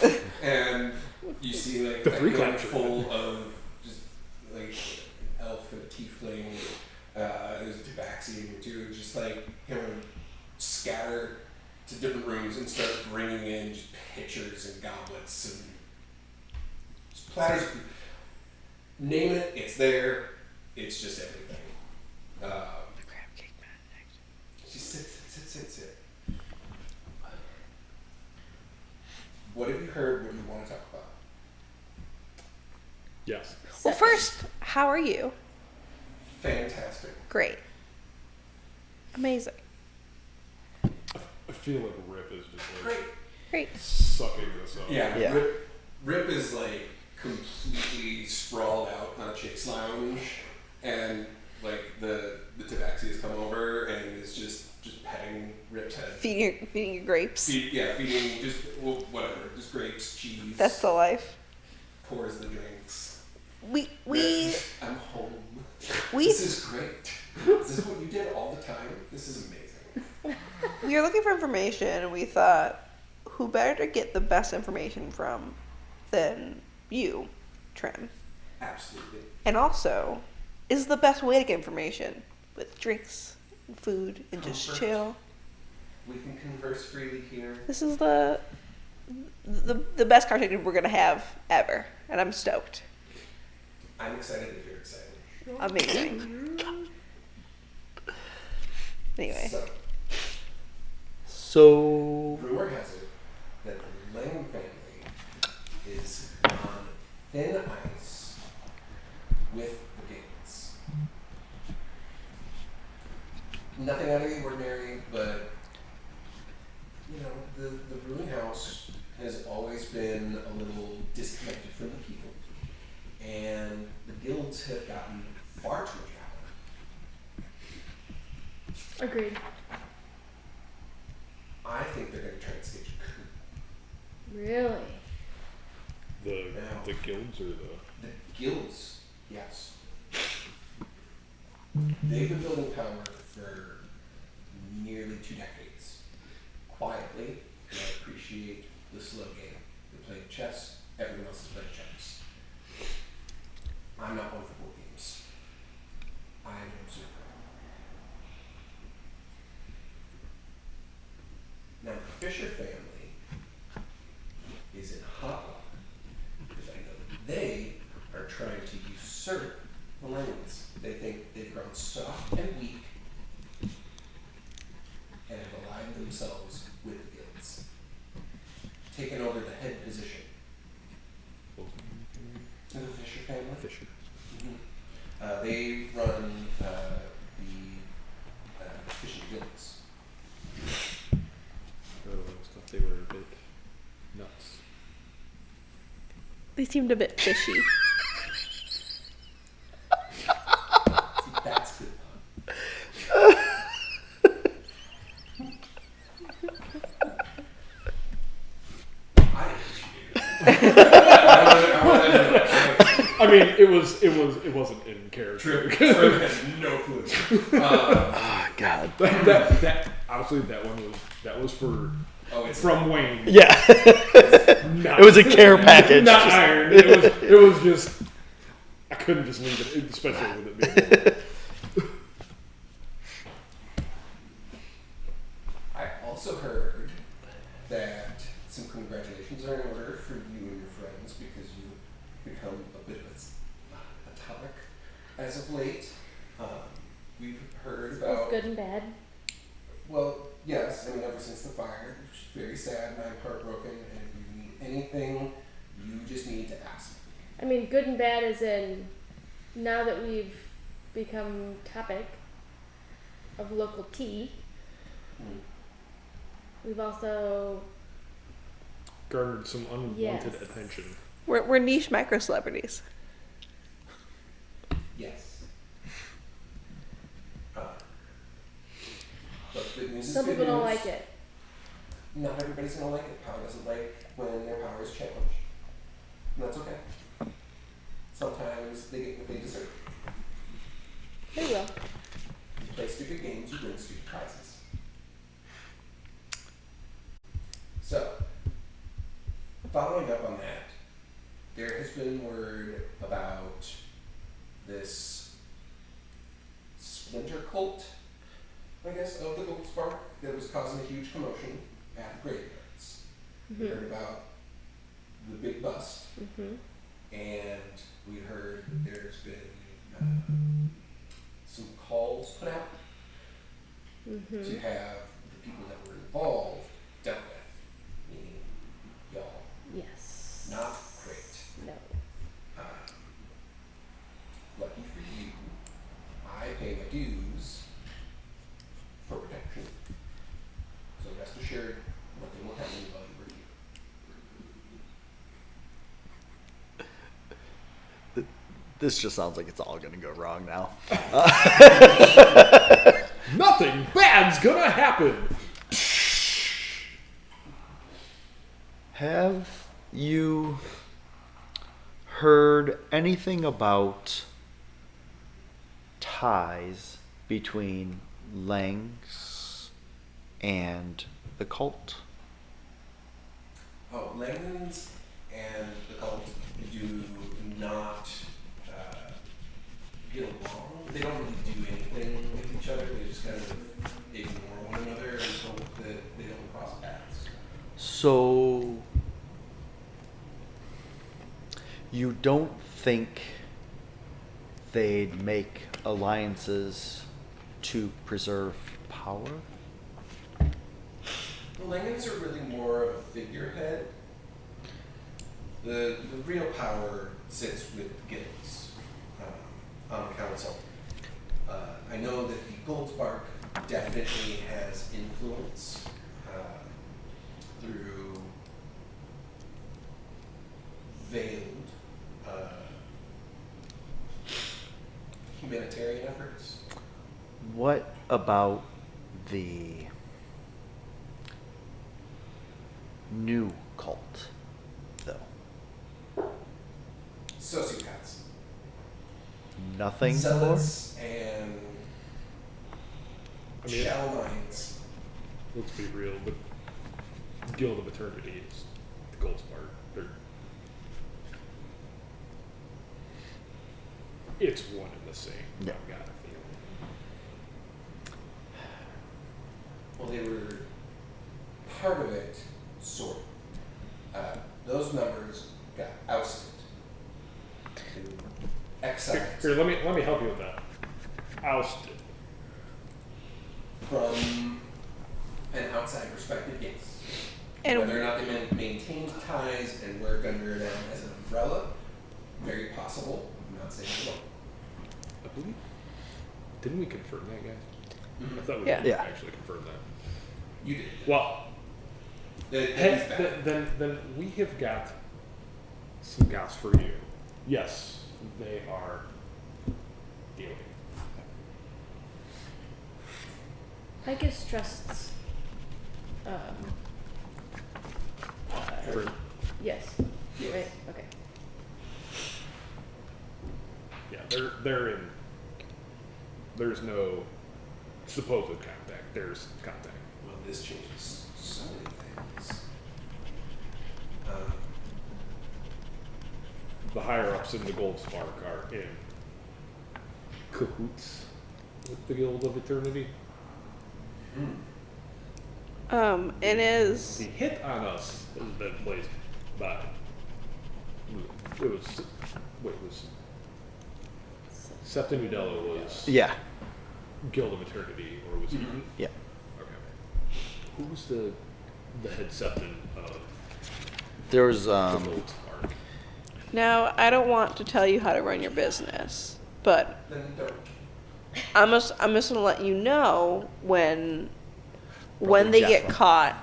Yes. And you see like The a free handful of just like an elf and a tiefling. There's a tabaxi too, just like kind of scatter to different rooms and start bringing in just pitchers and goblets and just platters of food. Name it, it's there. It's just everything. Crab cake man. Just sit. What have you heard? What do you want to talk about? Yes. Well, first, how are you? Fantastic. Great. Amazing. I feel like Rip is just like Great. Great. sucking this up. Yeah. Yeah. Rip is like completely sprawled out on a chick's lounge, and like the tabaxi has come over and is just petting Rip's head. Feeding your grapes. Feeding just whatever, just grapes, cheese. That's the life. Pours the drinks. We I'm home. we This is great. Is this what you did all the time? This is amazing. we were looking for information, and we thought, who better to get the best information from than you, Trim? Absolutely. And also, is the best way to get information with drinks and food and just Comfort. chill. We can converse freely here. This is the best conversation we're gonna have ever, and I'm stoked. I'm excited that you're excited. Amazing. Anyway, So. Rumor has it that the Lang family is on thin ice with the Gates. Nothing out of the ordinary, but you know, the ruling house has always been a little disconnected from the people, and the guilds have gotten far too much power. Agreed. I think they're going to try and stage a coup. Really. The guilds or the The guilds, yes. They've been building power for nearly 2 decades. Quietly, and I appreciate the slow game. They played chess, everyone else has played chess. I'm not one for board games. I am an observer. Now, the Fisher family is in hot water because I know that they are trying to usurp the lands. They think they've grown soft and weak and have aligned themselves with the guilds, taken over the head position. They run the fishing guilds. Oh, I thought they were a bit nuts. They seemed a bit fishy. See, that's good. I appreciate it. I mean, it wasn't in character. Trip has no clue. Oh God. that honestly, that was for It's from Wayne. Yeah. Not, It was a care package. not Just- iron. It was just I couldn't just leave it, especially with it being. I also heard that some congratulations are in order for you and your friends because you've become a bit of a topic as of late. We've heard Both about. good and bad. Well, yes, I mean, ever since the fire, it's very sad and I'm heartbroken. And if you need anything, you just need to ask. I mean, good and bad is in now that we've become topic of local tea. We've also Garnered some unwanted Yes. attention. We're niche micro celebrities. Yes. But good news is some good people don't news. like it. Not everybody's gonna like it. Power doesn't like when their power is challenged. And that's okay. Sometimes they get what they deserve. They will. You play stupid games, you win stupid prizes. So, following up on that, there has been word about this splinter cult, I guess, of the Gold Spark that was causing a huge commotion at the graveyards. We heard about the big bust, and we heard there's been some calls put out to have the people that were involved dealt with, meaning y'all. Yes. Not great. No. Lucky for you, I pay my dues for protection. So rest assured, nothing will happen while you were here. This just sounds like it's all gonna go wrong now. Nothing bad's gonna happen. Have you heard anything about ties between Langs and the cult? Oh, Langdons and the cult do not get along. They don't really do anything with each other. They just kind of ignore one another and hope that they don't cross paths. So you don't think they'd make alliances to preserve power? The Langdons are really more of a figurehead. The real power sits with guilds on the council. I know that the Goldspark definitely has influence through veiled humanitarian efforts. What about the new cult, though? Sociopaths. Nothing more? Zealots and I mean, shallow minds. let's be real. The Guild of Eternity is the Gold Spark. It's one and the same. Yeah. I've got a feeling. Well, they were part of it, sort of. Those members got ousted. They were exiled Here, let me help you with that. Ousted. from an outside perspective, yes. And Whether or not they maintained ties and work under them as an umbrella, very possible. I'm not saying no. I believe. Didn't we confirm that, guys? I thought we Yeah. did Yeah. actually confirm that. You did. Well, He's back. then we have got some Goss for you. Yes, they are dealing. Picus trusts. For, Yes. Yes. Right. Okay. yeah, they're in. There's no supposed contact. There's contact. Well, this changes so many things. The higher ups in the Gold Spark are in cahoots with the Guild of Eternity. It is. The hit on us has been placed by. It was. Wait, was. Septon Udella was Yeah. Guild of Eternity, or was he? Yeah. Okay. Who was the head Septon of There was the Gold Spark? Now, I don't want to tell you how to run your business, but Then don't. I'm just gonna let you know when Brother they get Jethro. caught,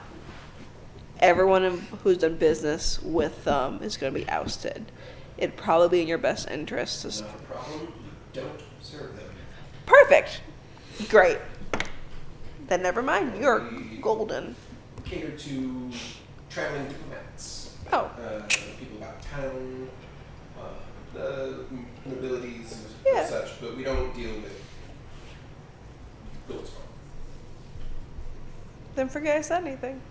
everyone who's done business with them is gonna be ousted. It'd probably be in your best interest to. Not a problem. Don't serve them. Perfect. Great. Then never mind. You're golden. Cater to traveling diplomats. Oh. People about town, the nobilities and Yeah. such, but we don't deal with Gold Spark. Then forget I said anything.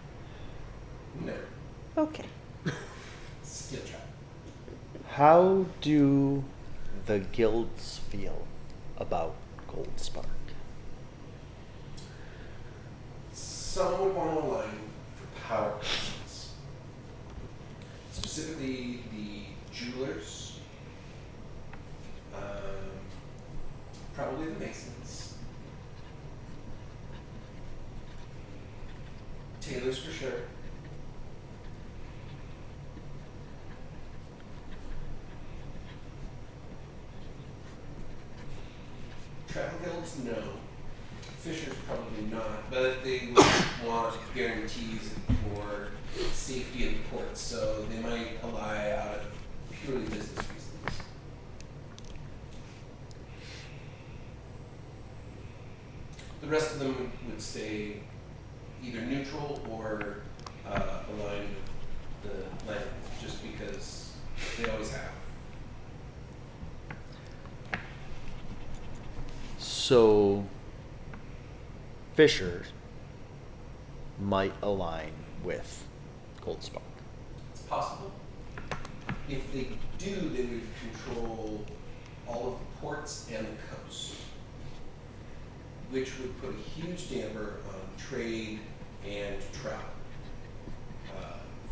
No. Okay. Steel trap. How do the guilds feel about Gold Spark? Some would want to align for power reasons. Specifically, the jewelers, probably the masons, tailors for sure. Travel guilds, no. Fishers, probably not, but they would want guarantees for safety in the port, so they might ally out of purely business reasons. The rest of them would stay either neutral or aligned with the land, just because they always have. So, fishers might align with Gold Spark. It's possible. If they do, they would control all of the ports and the coast, which would put a huge damper on trade and travel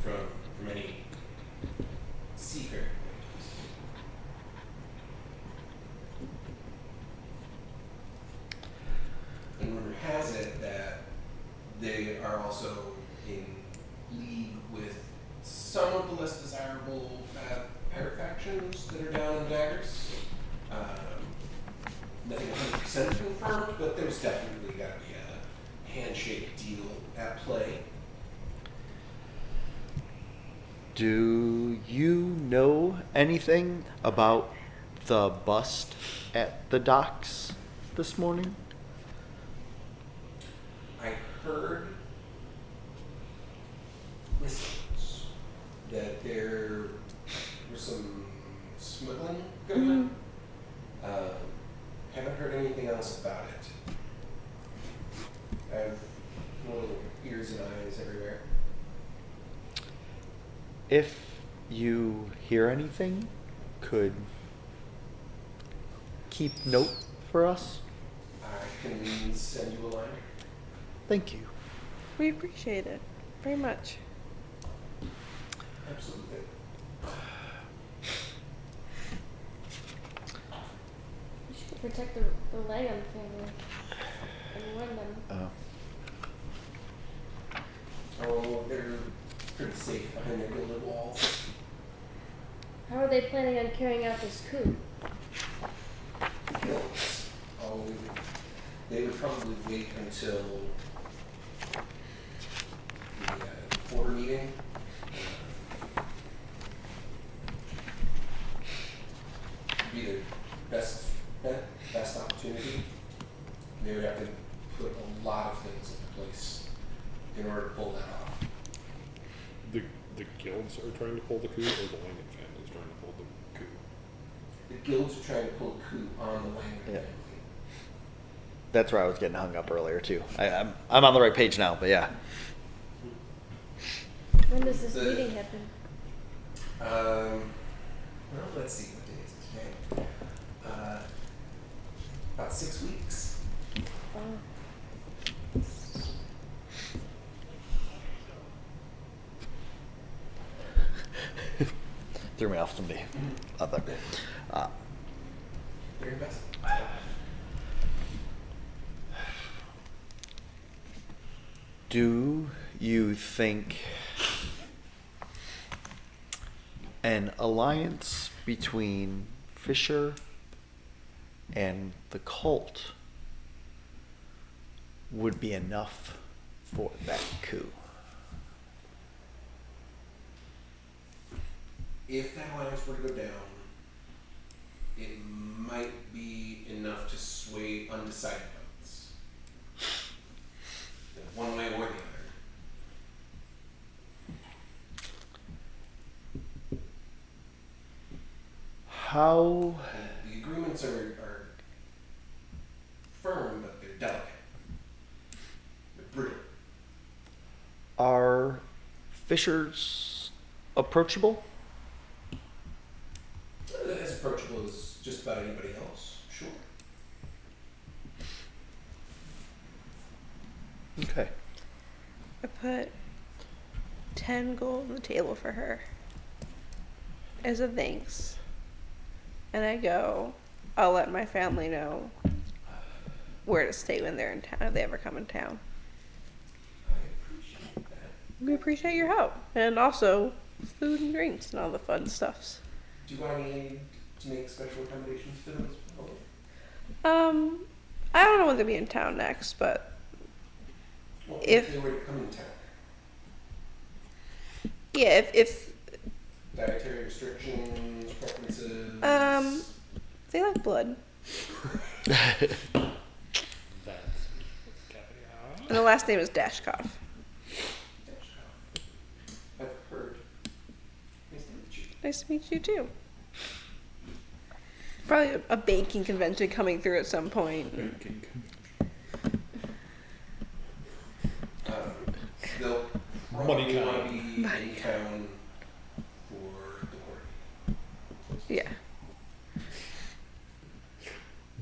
from any seafaring voyages. And rumor has it that they are also in league with some of the less desirable pirate factions that are down in Daggers. Nothing 100% confirmed, but there's definitely got to be a handshake deal at play. Do you know anything about the bust at the docks this morning? I heard whispers that there was some smuggling going on. Haven't heard anything else about it. I have little ears and eyes everywhere. If you hear anything, could keep note for us? I can send you a line. Thank you. We appreciate it very much. Absolutely. You should protect the Langham family and warn them. Oh, they're pretty safe behind their gilded walls. How are they planning on carrying out this coup? Guilt. They would probably wait until the quarter meeting. Be their best bet, best opportunity. They would have to put a lot of things into place in order to pull that off. The guilds are trying to pull the coup, or the Langan family is trying to pull the coup? The guilds are trying to pull a coup on the Langland Yeah. family. That's where I was getting hung up earlier too. I'm on the right page now, but yeah. When does this The- meeting happen? Well, let's see, what day is it today? About 6 weeks. Oh. Threw me off somebody out there. Very best. Do you think an alliance between Fisher and the cult would be enough for that coup? If that alliance were to go down, it might be enough to sway undecided votes. One way or the other. How And the agreements are firm, but they're delicate. They're brittle. are Fishers approachable? As approachable as just about anybody else, sure. Okay. I put 10 gold on the table for her as a thanks. And I go, I'll let my family know where to stay when they're in town, if they ever come in town. I appreciate that. We appreciate your help. And also, food and drinks and all the fun stuffs. Do I need to make special accommodations for those people? I don't know when they'll be in town next, but Well, If- they were to come in town, yeah, if dietary restrictions, preferences. they like blood. That's caviar. And the last name is Dashkov. I've heard. Nice to meet you. Nice to meet you too. Probably a banking convention coming through at some point. They'll Money probably want con. to be in town for the party. Yeah.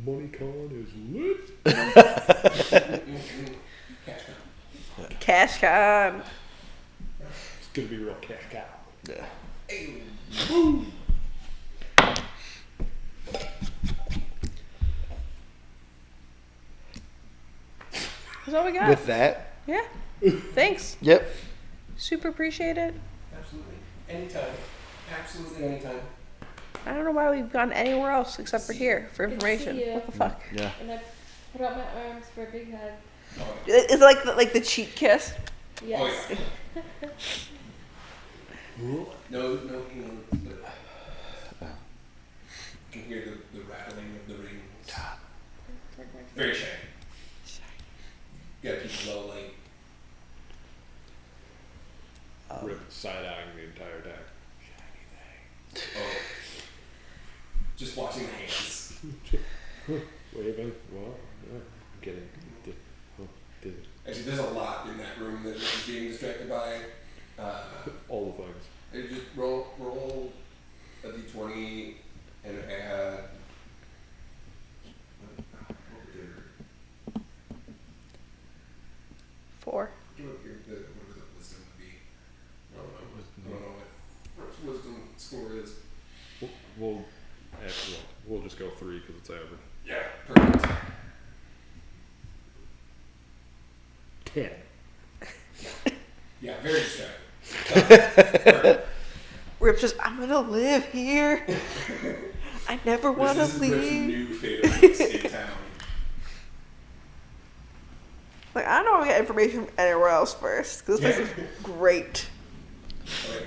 MoneyCon is lit. Cash cow. Cash con. It's gonna be real cash cow. Yeah. Hey, That's all we got. With that, Yeah. Thanks. yep. Super appreciate it. absolutely. Anytime. Absolutely anytime. I don't know why we've gone anywhere else except for here for Good to see information. ya. What the fuck? Yeah. And I put out my arms for a big hug. Oh, Is it like the cheek kiss? Yes. Oh, yeah. No humans, but you can hear the rattling of the rings. Very shiny. Gotta keep it low light. Rip side-eyeing the entire deck. Oh. Just watching the hands. Waving. Well, yeah. Getting. Dizzy. Actually, there's a lot in that room that is being distracted by. All the things. It just roll a d20 and add. What would your 4. whatever the wisdom would be? I don't know what wisdom score is. We'll just go 3 because it's average. Yeah, perfect. 10. Yeah, very distracted. Rip says, I'm gonna live here. I never want to This is Rip's leave. new favorite in town. Like, I don't want to get information from anywhere else first, because this place is great. Okay.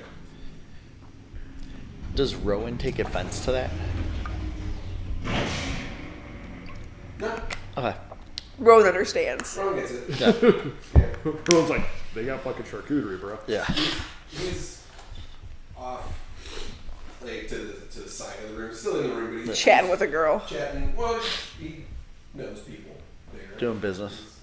Does Rowan take offense to that? No, Okay. Rowan understands. Ron gets it. Yeah. Yeah. Everyone's like, they got fucking charcuterie, bro. Yeah. He's off, like to the side of the room, still in the room, but he's Chatting with a girl. chatting. Well, he knows people there. Doing business.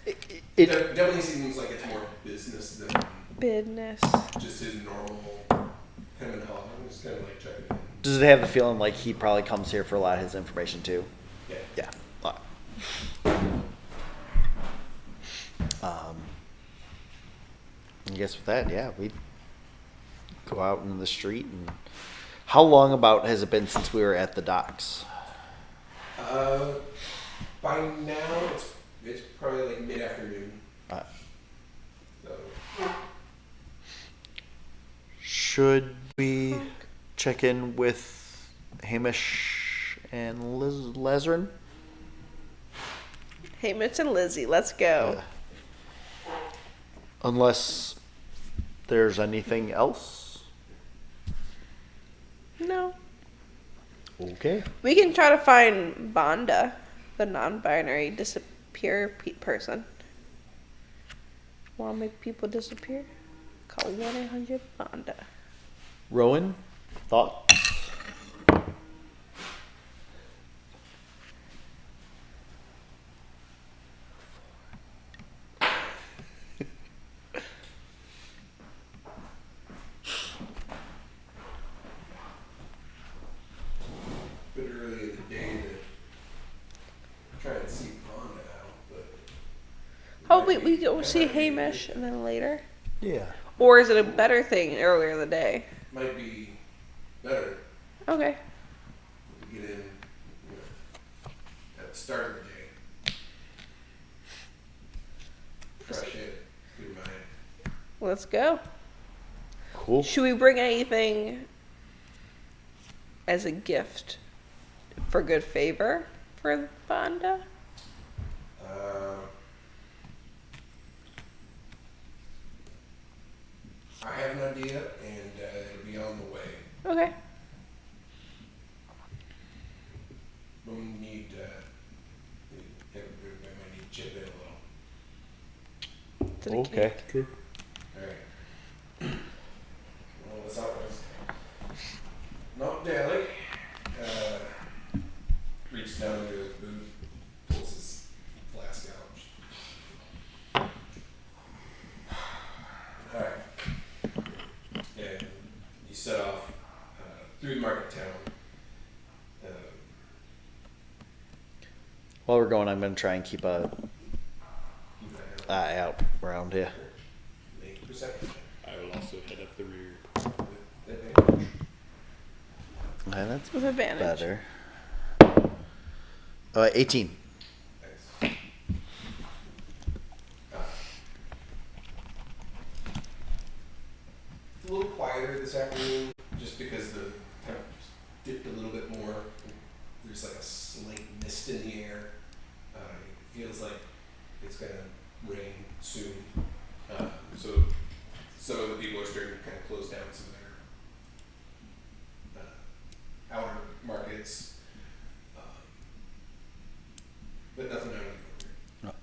It It, definitely seems like it's more business than Business. just his normal kind of hog. Just kind of like checking in. does it have the feeling like he probably comes here for a lot of his information too? Yeah. Yeah. Alright. I guess with that, yeah, we go out into the street. And how long about has it been since we were at the docks? By now it's probably like mid-afternoon. Uh, So should we check in with Hamish and Lazarin? Hey, Mitch and Lizzie, let's go. Yeah. Unless there's anything else. No. Okay. We can try to find Vonda, the non-binary person. Want to make people disappear? Call 1-800-BONDA. Rowan, thoughts? bit early in the day to try and see Vonda out, but Oh, we go see Hamish and then later? Yeah. Or is it a better thing earlier in the day? might be better Okay. to get in, at the start of the day. Fresh hit, good mind. Let's go. Cool. Should we bring anything as a gift for good favor for Vonda? I have an idea, and it'll be on the way. Okay. We'll need, everybody might need to chip in a little. To the Okay. cake. True. Alright. Well, what's up was not Daly. Reaches down into his boot, pulls his flask out. Alright. And you set off through the market town. While we're going, I'm going to try and keep a Keep an eye out around here. Make a perception check. I will also head up the rear. With advantage. Okay, that's With advantage. better. 18. Nice. It's a little quieter this afternoon, just because the temperature's dipped a little bit more. There's like a slight mist in the air. It feels like it's gonna rain soon. So some of the people are starting to kind of close down some of their outer markets. But nothing out of the ordinary.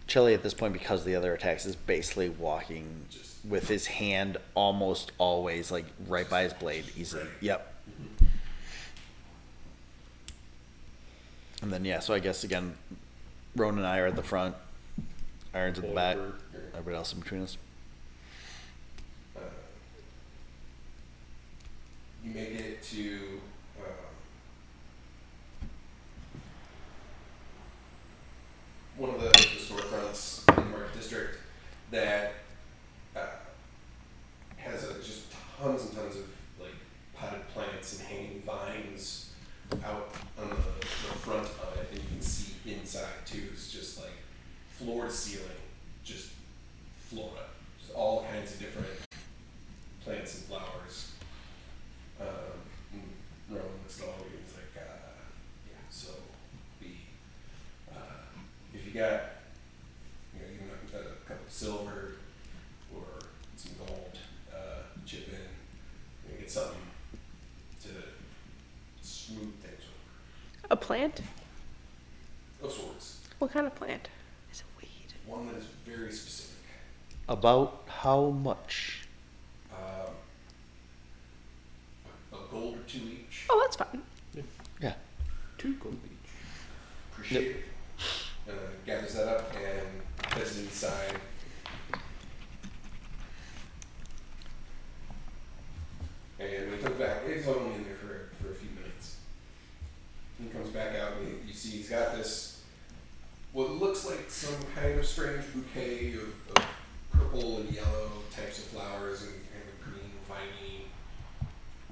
Chelly at this point, because of the other attacks, is basically walking Just with his hand almost always like right by his blade. He's Right. Yep. And then yeah, so I guess again, Ronan and I are at the front, Iron's at the back, Over. everybody else in between us. You make it to one of the storefronts in the Market District that has just tons and tons of like potted plants and hanging vines out on the front of it, and you can see inside too. It's just like floor to ceiling, just flora, just all kinds of different plants and flowers. Rowan looks at all of you and is like, yeah, so be you got, even a couple of silver or some gold, chip in, get something to smooth things over. A plant? Of sorts. What kind of plant? Is it weed? One that is very specific. About how much? A gold or two each. Oh, that's fine. Yeah. 2 gold each. Appreciate it. Gathers that up and heads inside. And when he comes back, he's only in there for a few minutes. He comes back out and you see he's got this, what looks like some kind of strange bouquet of purple and yellow types of flowers and kind of green, viney,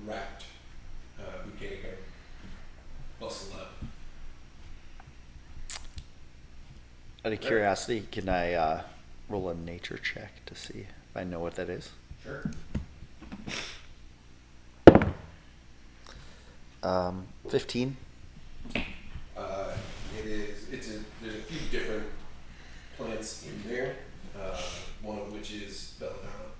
wrapped bouquet kind of bustled up. Out of curiosity, can I roll a nature check to see if I know what that is? Sure. 15. There's a few different plants in there, one of which is belladonna,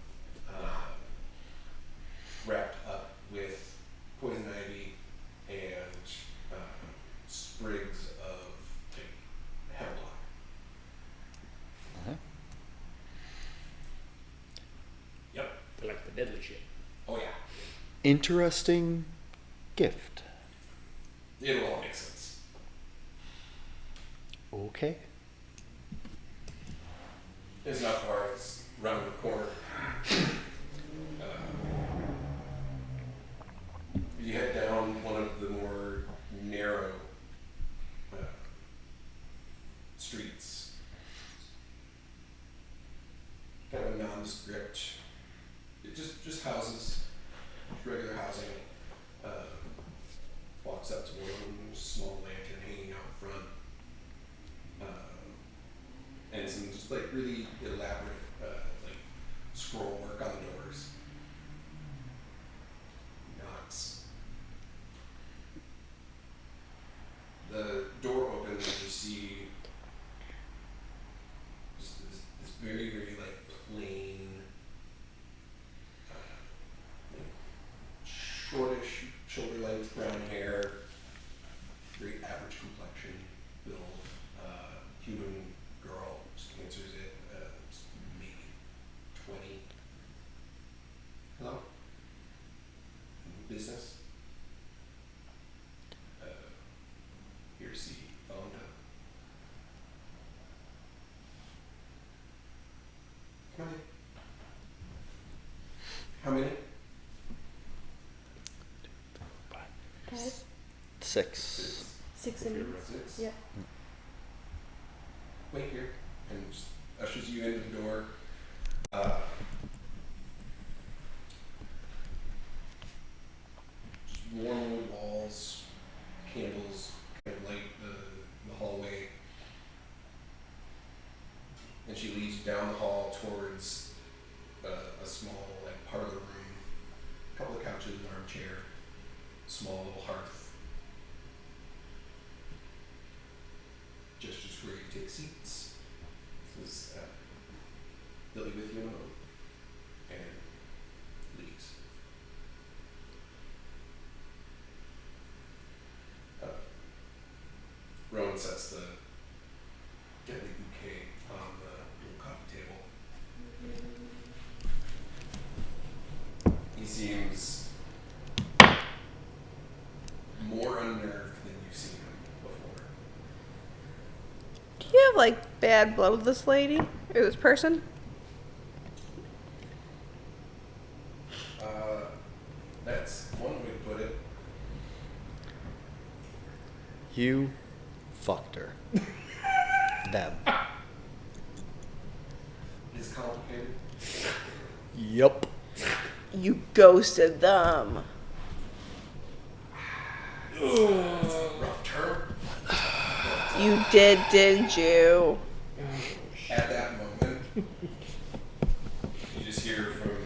wrapped up with poison ivy and sprigs of hemlock. Uh-huh. Yep. They're like the deadly shit. Oh yeah. Interesting gift. It'll all make sense. Okay. It's not far. It's around the corner. You head down one of the more narrow streets. Kind of a nondescript. Just houses, regular housing. Walks up to one of them, small lantern hanging out front. And some just like really elaborate like scroll work on the doors. Knocks. The door opens and you see just this very, very like plain, shortish, shoulder length brown hair, very average complexion, build, human girl, just answers it, maybe 20. Hello? Business? Here to see Fonda. Come on in. How many? 5, 6. 6 and Six. yeah. Wait here, and just ushers you into the door. Just warm wood walls, candles kind of light the hallway. And she leads you down the hall towards a small like parlor room, a couple of couches, an armchair, small little hearth. Gestures for you to take seats. Says, they'll be with you in a moment. And leaves. Rowan sets the deadly bouquet on the little coffee table. He seems more unnerved than you've seen him before. Do you have like bad blood with this lady or this person? That's one way to put it. You fucked her. Them. It's complicated. Yup. You ghosted them. It's a rough term. You did, didn't you? At that moment, you just hear from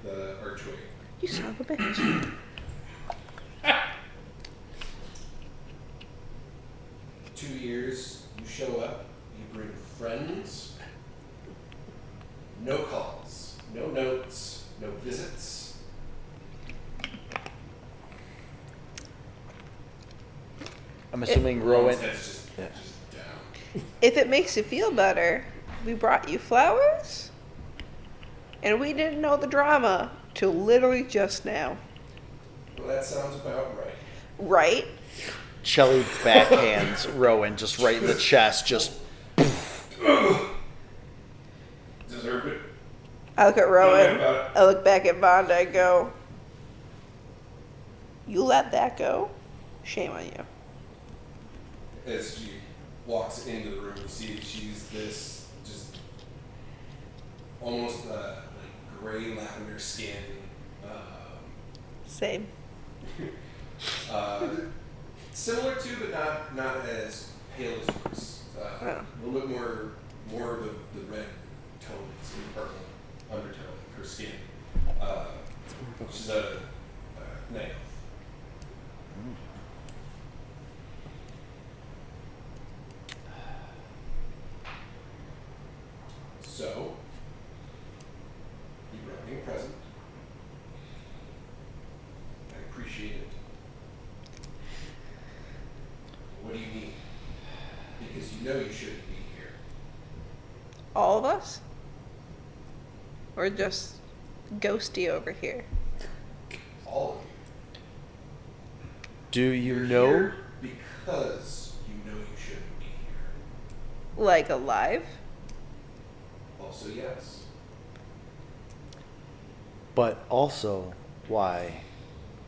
the archway. You son of a bitch. 2 years, you show up, you bring friends, no calls, no notes, no visits. I'm assuming Rowan. That's Yeah. just down. If it makes you feel better, we brought you flowers, and we didn't know the drama till literally just now. Well, that sounds about right. Right? Shelly backhands Rowan just right in the chest. Just Deserve it. I look at Don't Rowan. worry about it. I look back at Vonda and go, "You let that go? Shame on you." As she walks into the room, you see she's this just almost like gray lavender skin. Same. Similar to, but not as pale as yours. Oh. A little bit more of the red tones and purple undertone of her skin. She's a nail. So, you brought me a present. I appreciate it. What do you need? Because you know you shouldn't be here. All of us? Or just Ghosty over here? All of you. do you You're know? here because you know you shouldn't be here. Like alive? Also, yes. But also why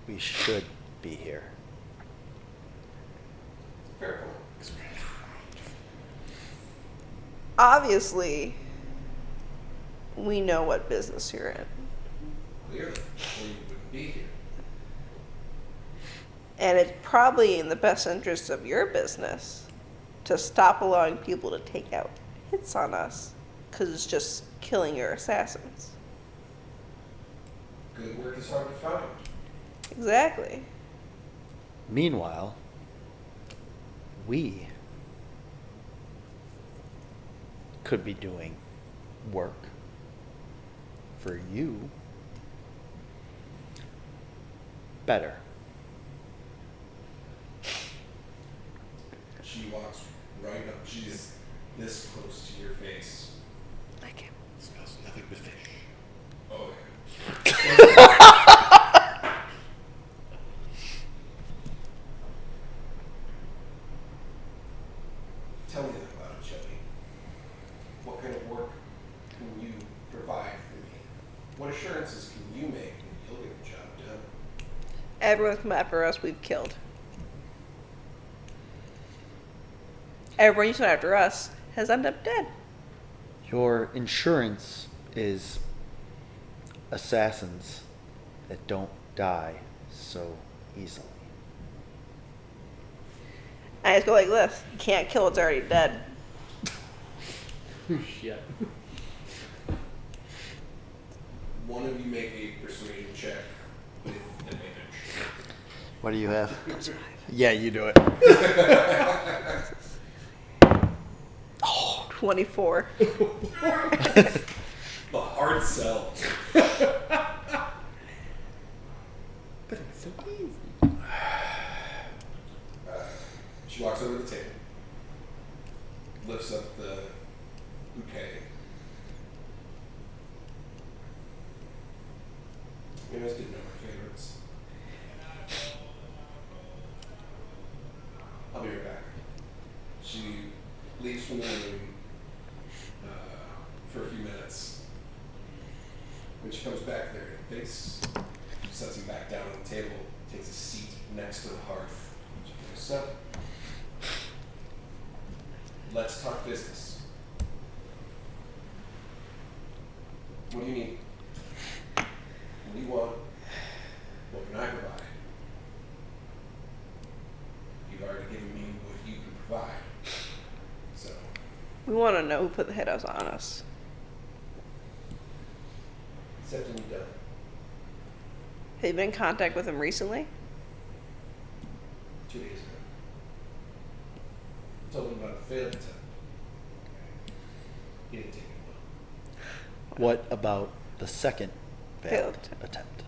we should be here. Fair point. Obviously, we know what business you're in. Clearly, or you wouldn't be here. And it's probably in the best interest of your business to stop allowing people to take out hits on us, because it's just killing your assassins. Good work is hard to find. Exactly. Meanwhile, we could be doing work for you better. She walks right up. She's this close to your face. Like him. Smells nothing but fish. Oh, yeah. Tell me about it, Shelly. What kind of work can you provide for me? What assurances can you make that you'll get the job done? Everyone's come after us, we've killed. Everyone who's come after us has ended up dead. Your insurance is assassins that don't die so easily. I just go like this. You can't kill what's already dead. Shit. One of you make a persuasion check with advantage. What do you have? Yeah, you do it. 24. The hard sell. But it's so easy. She walks over to the table, lifts up the bouquet. You guys didn't know my favorites. I'll be right back. She leaves from the room for a few minutes. When she comes back there in face, she sets him back down on the table, takes a seat next to the hearth. She goes, so, let's talk business. What do you need? What do you want? What can I provide? You've already given me what you can provide. So, We want to know who put the hit outs on us. except when you're done. Have you been in contact with him recently? 2 days ago. Told him about the failed attempt. He didn't take it well. What about the second failed Failed. attempt?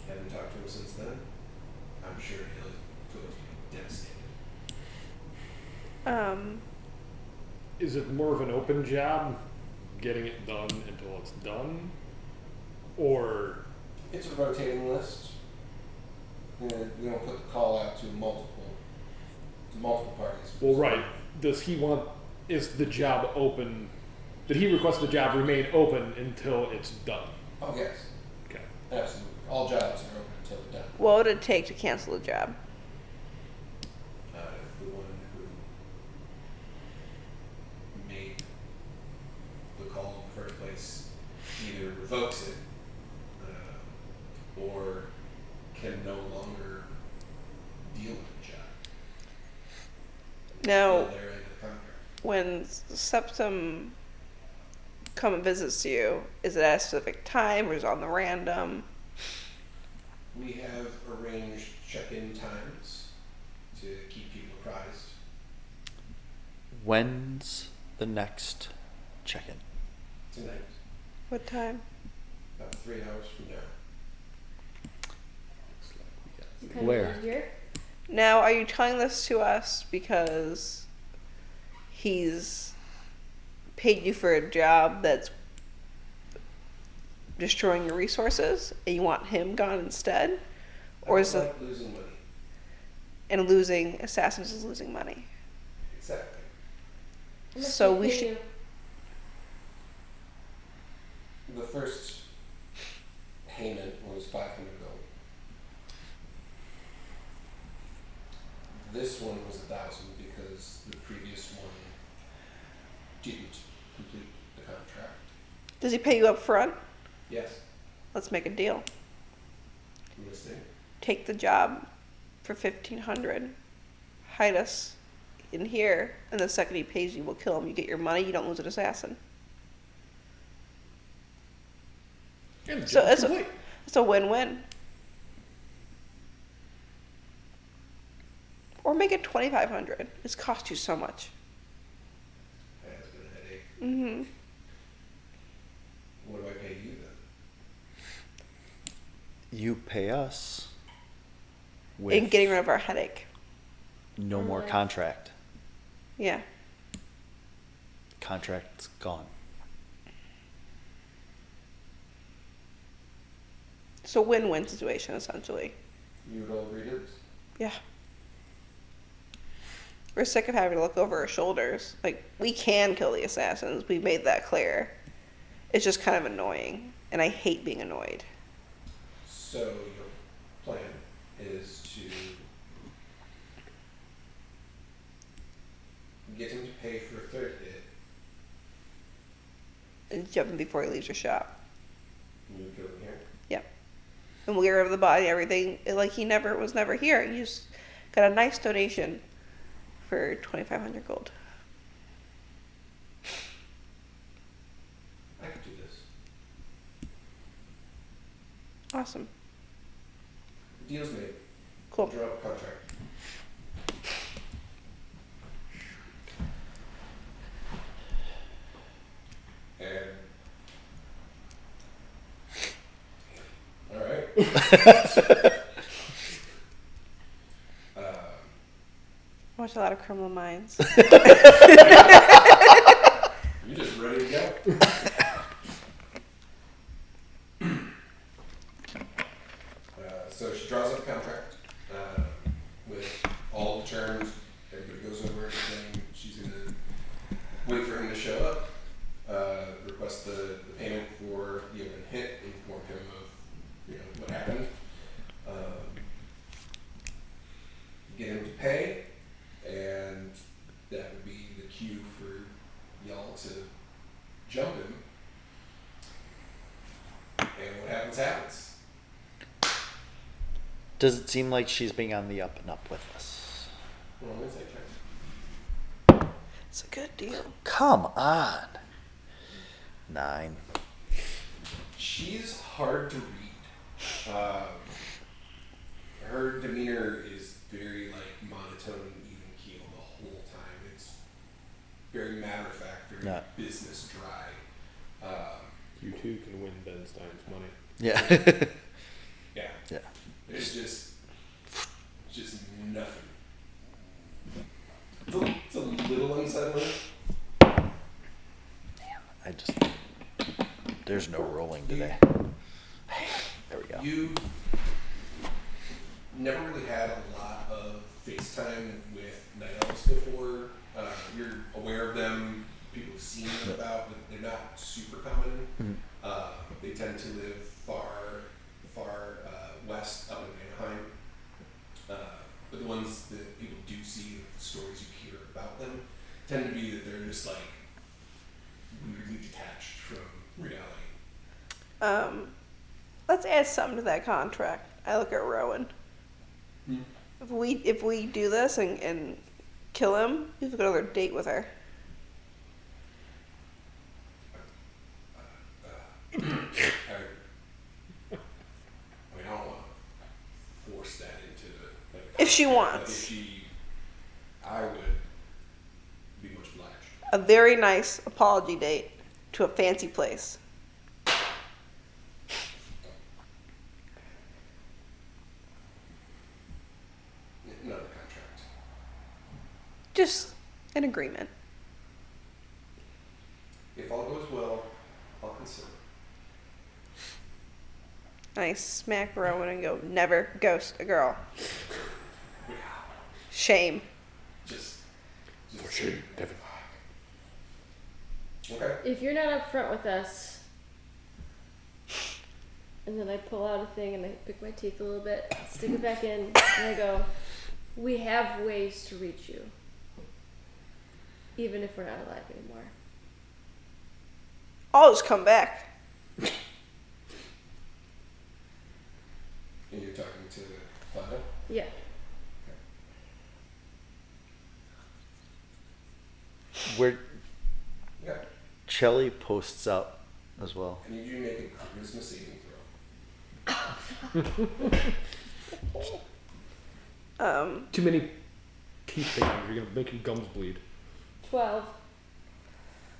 Haven't talked to him since then. I'm sure he'll feel devastated. Is it more of an open job, getting it done until it's done? Or, It's a rotating list. We don't put the call out to multiple parties. well, right, does he want, is the job open, did he request the job remain open until it's done? Oh, yes. Okay. Absolutely. All jobs are open until they're done. What would it take to cancel the job? The one who made the call in the first place either revokes it or can no longer deal with the job. Now, Till their end of the contract. when Septum come and visits you, is it at a specific time or is it on the random? We have arranged check-in times to keep people apprised. When's the next check-in? Tonight, What time? about 3 hours from now. You kind Where? of live here. Now, are you telling this to us because he's paid you for a job that's destroying your resources and you want him gone instead? Or is I it, don't like losing money. and losing assassins is losing money? Exactly. How much So do they we pay should- you? The first payment was 500 gold. This one was 1,000 because the previous one didn't complete the contract. Does he pay you up front? Yes, Let's make a deal. I'm listening. Take the job for 1,500. Hide us in here, and the second he pays you, we'll kill him. You get your money. You don't lose an assassin. And the So job's it's complete. It's a win-win. Or make it 2,500. It's cost you so much. That has been a headache. Mm-hmm. What do I pay you then? You pay us with And getting rid of our headache. no more Alright. contract. Yeah. Contract's gone. It's a win-win situation, essentially. You would all agree to this? Yeah. We're sick of having to look over our shoulders. Like, we can kill the assassins. We made that clear. It's just kind of annoying. And I hate being annoyed. So your plan is to get him to pay for a third hit, And jump him before he leaves your shop. and you kill him here. Yep. And we'll get rid of the body, everything. Like, he was never here. You just got a nice donation for 2,500 gold. I could do this. Awesome. Deal's made. Cool. Draw up a contract. And all right. I watch a lot of Criminal Minds. You're just ready to go. So she draws up a contract with all the terms. Everybody goes over everything. She's gonna wait for him to show up, request the payment for the open hit, inform him of what happened, get him to pay, and that would be the cue for y'all to jump him. And what happens happens. Does it seem like she's being on the up and up with us? Well, I'm gonna say check. It's a good deal. Come on. 9. She's hard to read. Her demeanor is very monotone, even keel the whole time. It's very matter of fact, very very No. business dry. You too can win Ben Stein's money. Yeah. Yeah. Yeah. There's just nothing. It's a little unsettling. There's no rolling today. There we go. You never really had a lot of FaceTime with night elves before. You're aware of them. People have seen them about, but they're not super common. They tend to live far west, up in Anaheim. But the ones that people do see, the stories you hear about them, tend to be that they're just like weirdly detached from reality. Let's add something to that contract. I look at Rowan. If we do this and kill him, we have to go on another date with her. I mean, I don't want to force that into the. If she contract, but wants. I would be much obliged. A very nice apology date to a fancy place. Another contract. Just an agreement. If all goes well, I'll consider. I smack Rowan and go, never ghost a girl. Yeah. Shame. Just. For shame, Devin. Okay. If you're not upfront with us, and then I pull out a thing and I pick my teeth a little bit, stick it back in, and I go, we have ways to reach you, even if we're not alive anymore. I'll just come back. And you're talking to Tharbad? Yeah. Where Yeah. Celli posts up as well. I need you to make a charisma saving throw. Too many teeth things. You're gonna make your gums bleed. 12.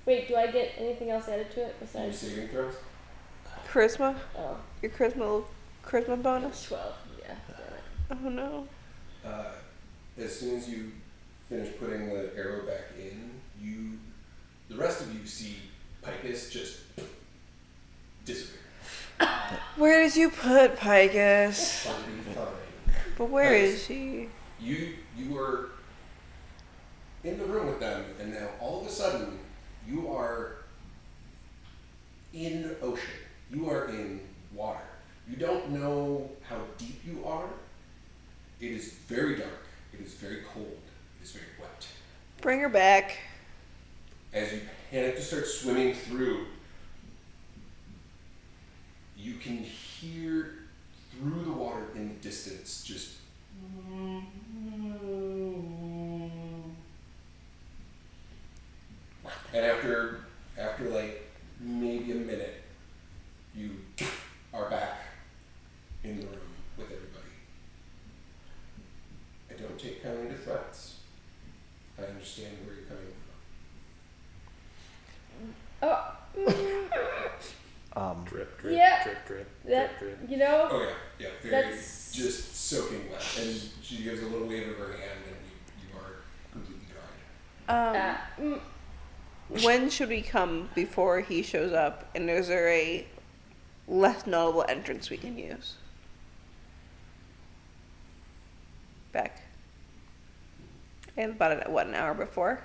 Wait, do I get anything else added to it Your besides? saving throws? Charisma? Oh, Your charisma bonus? 12. Yeah. Damn it. Oh no. As soon as you finish putting the arrow back in, the rest of you see Picus just disappear. Where did you put Picus? Fine, fine. But where Nice. is she? You were in the room with them, and now all of a sudden you are in ocean. You are in water. You don't know how deep you are. It is very dark. It is very cold. It is very wet. Bring her back. As you panic to start swimming through, you can hear through the water in the distance just. And after like maybe a minute, you are back in the room with everybody. I don't take kindly to threats. I understand where you're coming from. Oh, Drip, drip, Yeah. drip, drip, that, drip, drip. you know, Oh yeah, very That's- just soaking wet. And she gives a little wave of her hand, and you are completely dried. When should we come before he shows up? And is there a less notable entrance we can use? Back. And about an hour before?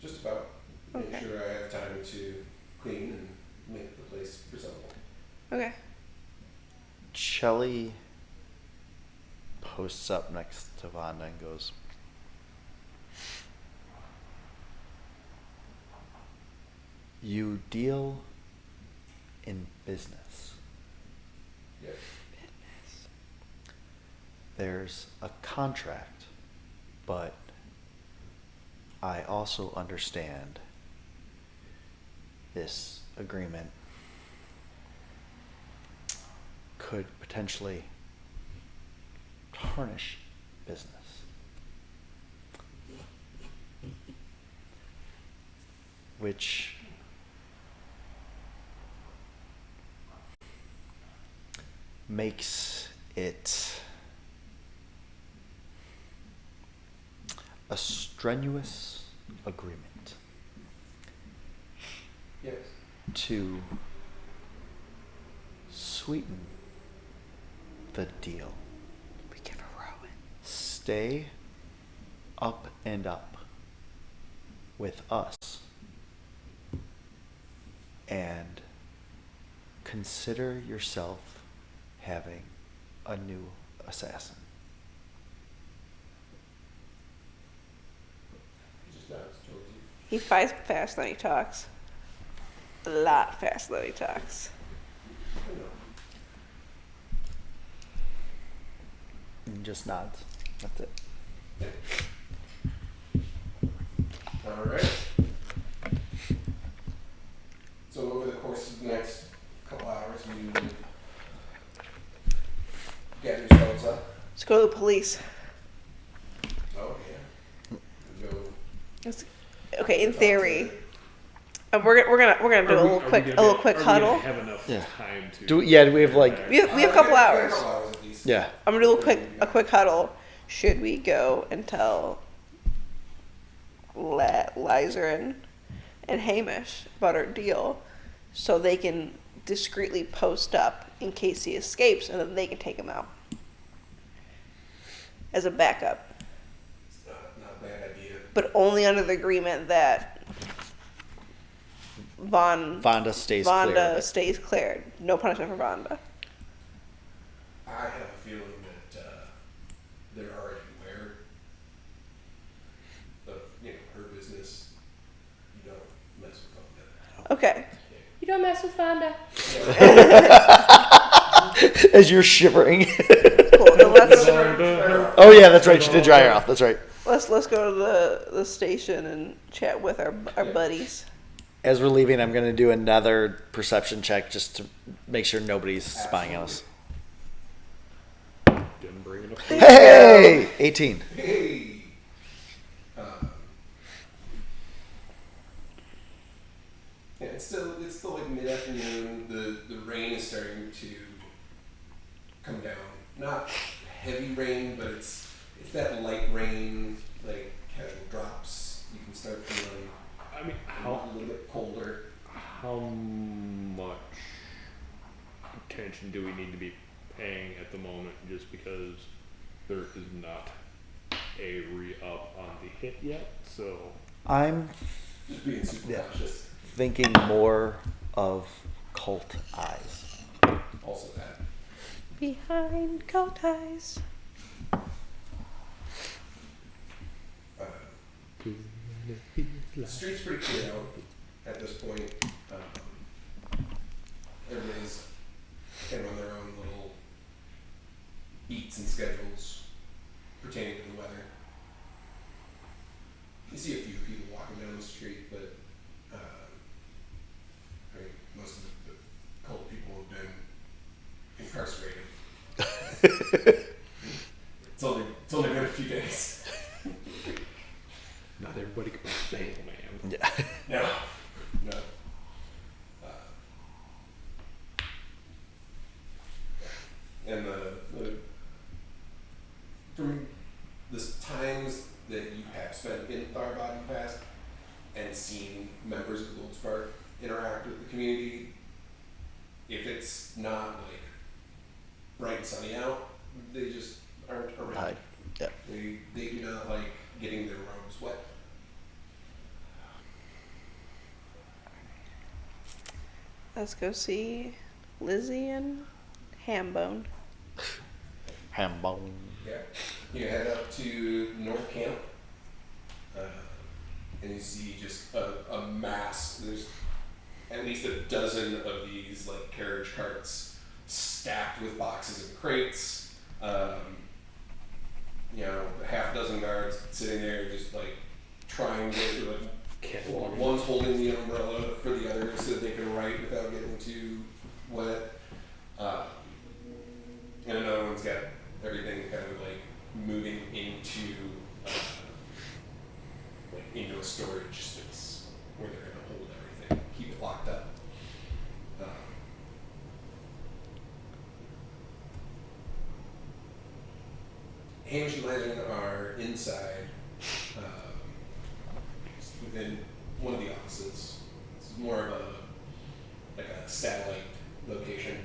Just about. Make Okay. sure I have time to clean and make the place presentable. Okay. Celli posts up next to Vonda and goes, "You deal in business. Yes. There's a contract, but I also understand this agreement could potentially tarnish business. which makes it a strenuous agreement Yes. to sweeten the deal. We give a Rowan. Stay up and up with us and consider yourself having a new assassin. He just nods towards you. He fights faster than he talks. A lot faster than he talks. I know. And just nods. That's it. All right. So over the course of the next couple hours, you get yourselves up. Let's go to the police. Oh yeah. You go. Let's- okay, in theory, we're gonna do a little quick huddle. Have enough Yeah. time to Do we have like We have a couple hours. A couple hours at least. yeah. I'm gonna do a quick huddle. Should we go and tell Lizer and Hamish about our deal, so they can discreetly post up in case he escapes, and then they can take him out as a backup, It's not a bad idea. but only under the agreement that Vonda stays clear. of it. stays cleared. No punishment for Vonda. I have a feeling that they're already aware of her business. You don't mess with them. Okay. You don't mess with Fonda. As you're shivering. Cool. Then let's Oh yeah, that's right. She did dry her off. That's right. let's go to the station and chat with our buddies. As we're leaving, I'm going to do another perception check just to make sure nobody's spying on us. Didn't bring enough. Hey, 18. Hey. Yeah, it's still like mid-afternoon. The rain is starting to come down. Not heavy rain, but it's that light rain, like casual drops. You can start feeling I mean, a little bit colder. how much attention do we need to be paying at the moment? Just because there is not a re-up on the hit yet, so I'm Just being super cautious. thinking more of cult eyes. Also that. Behind cold eyes. The street's pretty clear out at this point. Everybody's kind of on their own little beats and schedules pertaining to the weather. You see a few people walking down the street, but I mean, most of the cult people have been incarcerated. It's only been a few days. not everybody can be bail, man. Yeah. No. And from the times that you have spent in Tharbad in the past and seen members of the Goldspar interact with the community, if it's not like bright and sunny out, they just aren't around. Hide. Yeah. They do not like getting their robes wet. Let's go see Lizzie and Hambone. Hambone. Yeah. You head up to North Camp, and you see just a mass. There's at least a dozen of these like carriage carts stacked with boxes and crates. A half dozen guards sitting there just like trying to like, one's holding the umbrella for the other so that they can write without getting too wet. And another one's got everything kind of like moving into into a storage space where they're going to hold Hamish and Landon are inside, within one of the offices. It's more of a satellite location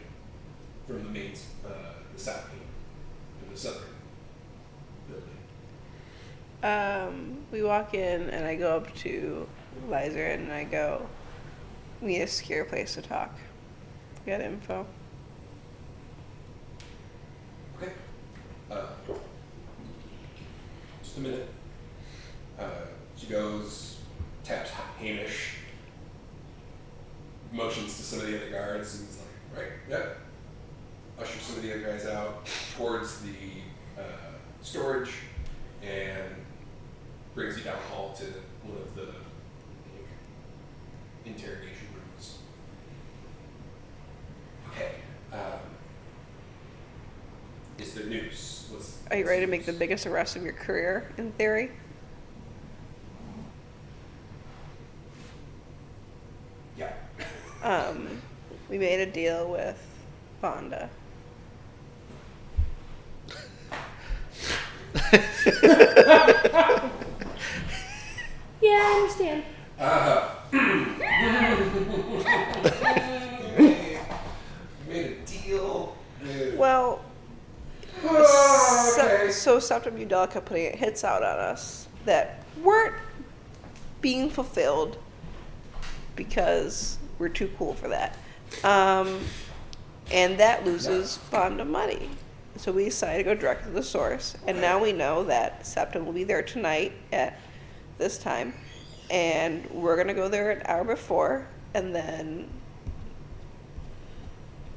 from the main, the south wing, from the southern building. We walk in and I go up to Liza and I go, we need a secure place to talk. Got info? Okay. Just a minute. She goes, taps Hamish, motions to some of the other guards, and he's like, right, yep. Ushers some of the other guys out towards the storage and brings you down the hall to one of the interrogation rooms. Okay. Is there news? Are you ready to make the biggest arrest of your career, in theory? Yeah. We made a deal with Fonda. Yeah, I understand. Made a deal with. Well, Okay. so Septum Udell kept putting hits out on us that weren't being fulfilled because we're too cool for that. And that loses Fonda money. So we decided to go direct to the source. And now we know that Septum will be there tonight at this time. And we're going to go there an hour before. And then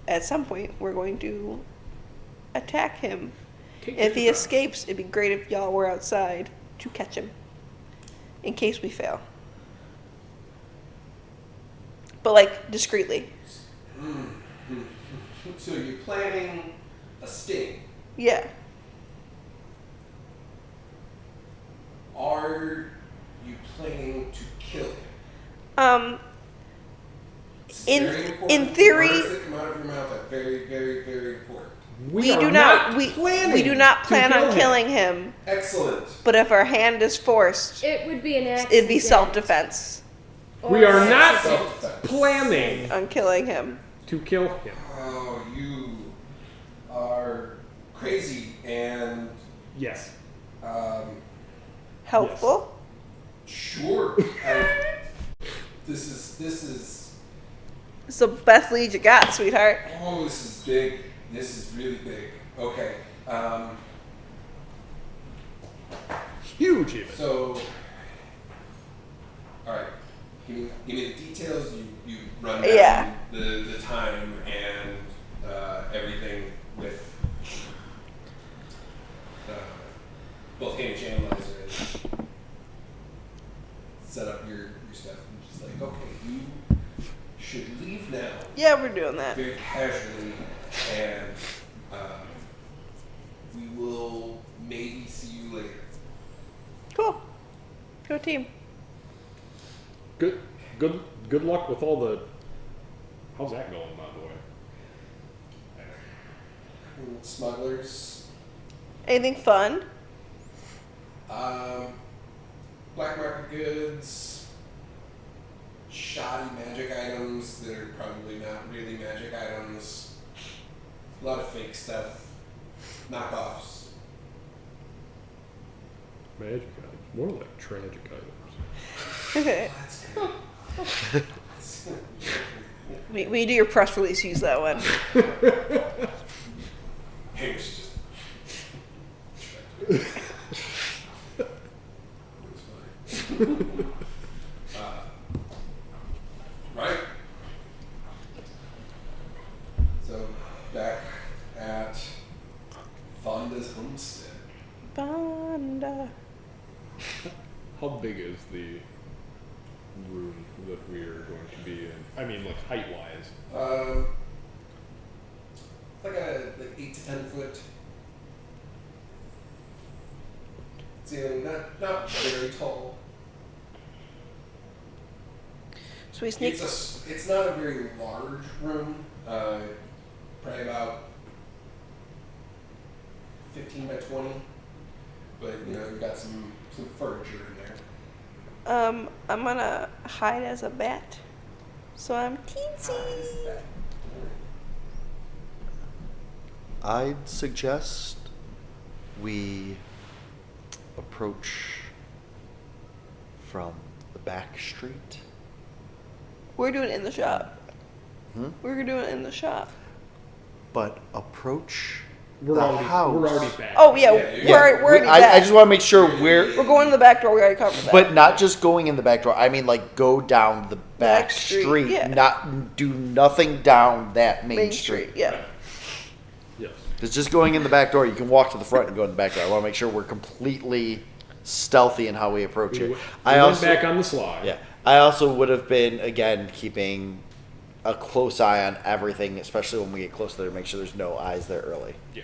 at some point, we're going to attack him. If he escapes, it'd be great if y'all were outside to catch him. In case we fail. But, like, discreetly. So you're planning a sting. Yeah. Are you planning to kill him? It's very important. In theory, words that come out of your mouth are very, very, very important. we do not plan on killing him. Excellent. But if our hand is forced, It would be an accident. it'd be self-defense We are not Self-defense. planning on killing him. to kill him. Oh, you are crazy and Yes. Helpful? sure. This is. It's the best lead you got, sweetheart. Oh, this is big. This is really big. Okay. Huge even. So, all right. Give me the details. You run down Yeah. the time and everything with both Hamish and Liza. And set up your stuff. And she's like, okay, you should leave now. Yeah, we're doing that. Very casually, and we will maybe see you later. Cool. Go team. Good luck with all the. How's that going, by the way? Smugglers, Anything fun? black market goods, shoddy magic items that are probably not really magic items, a lot of fake stuff, knockoffs. Magic items. More like tragic items. That's good. When you do your press release, use that one. Hamish just. Right. So back at Fonda's homestead. Fonda. How big is the room that we are going to be in? I mean, like height wise. Like 8 to 10 foot ceiling, not very tall. So we sneak. It's not a very large room. Probably about 15 by 20. but you know, we've got some furniture in there. I'm gonna hide as a bat, so I'm teensy. I'd suggest we approach from the back street. We're doing it in the shop. Hmm? We're doing it in the shop. But approach We're the already house. we're already back. Oh yeah, Yeah, we're already back. I just want to make sure we're We're going to the back door. We already covered that. but not just going in the back door. I mean, like, go down the back street, street. yeah. Not do nothing down that main street. Yeah. Yes. It's just going in the back door. You can walk to the front and go in the back door. I want to make sure we're completely stealthy in how we approach it. We I went also, back on the slide. yeah, I also would have been again keeping a close eye on everything, especially when we get close there. Make sure there's no eyes there early. Yeah.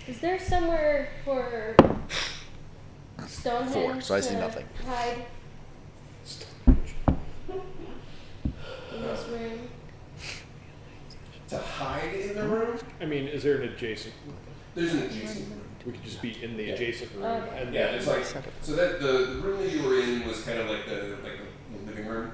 Is there somewhere for Stonehenge 4, so I see to nothing. hide in this room? To hide in the room, I mean, is there an adjacent? there's an adjacent room. We could just be in the Yeah. adjacent room, Okay. and Yeah, then it's like so that the room that you were in was kind of like the living room,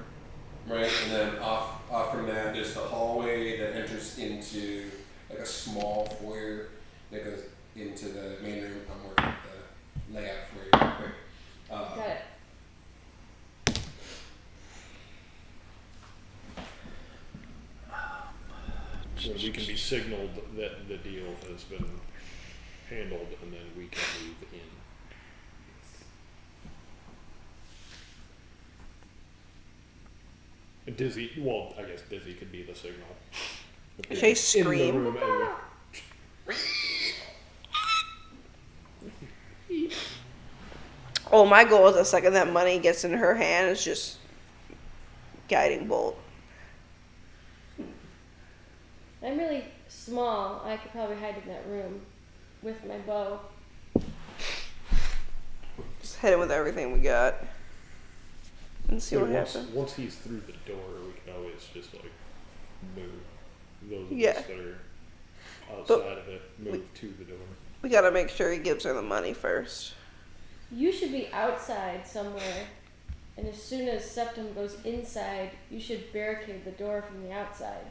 right? And then off from that, there's the hallway that enters into like a small foyer that goes into the main room. I'm working at the layout for you real quick. Got it. so we can be signaled that the deal has been handled, and then we can move in. And Dizzy, well, I guess Dizzy could be the signal. Should I In scream? the room, and Oh, my goal is the second that money gets in her hand is just guiding bolt. I'm really small. I could probably hide in that room with my bow. Just hit it with everything we got. And see so what once, happens. once he's through the door, we can always just like move those of Yeah. us that are outside of it, move to the door. We gotta make sure he gives her the money first. You should be outside somewhere, and as soon as Septum goes inside, you should barricade the door from the outside.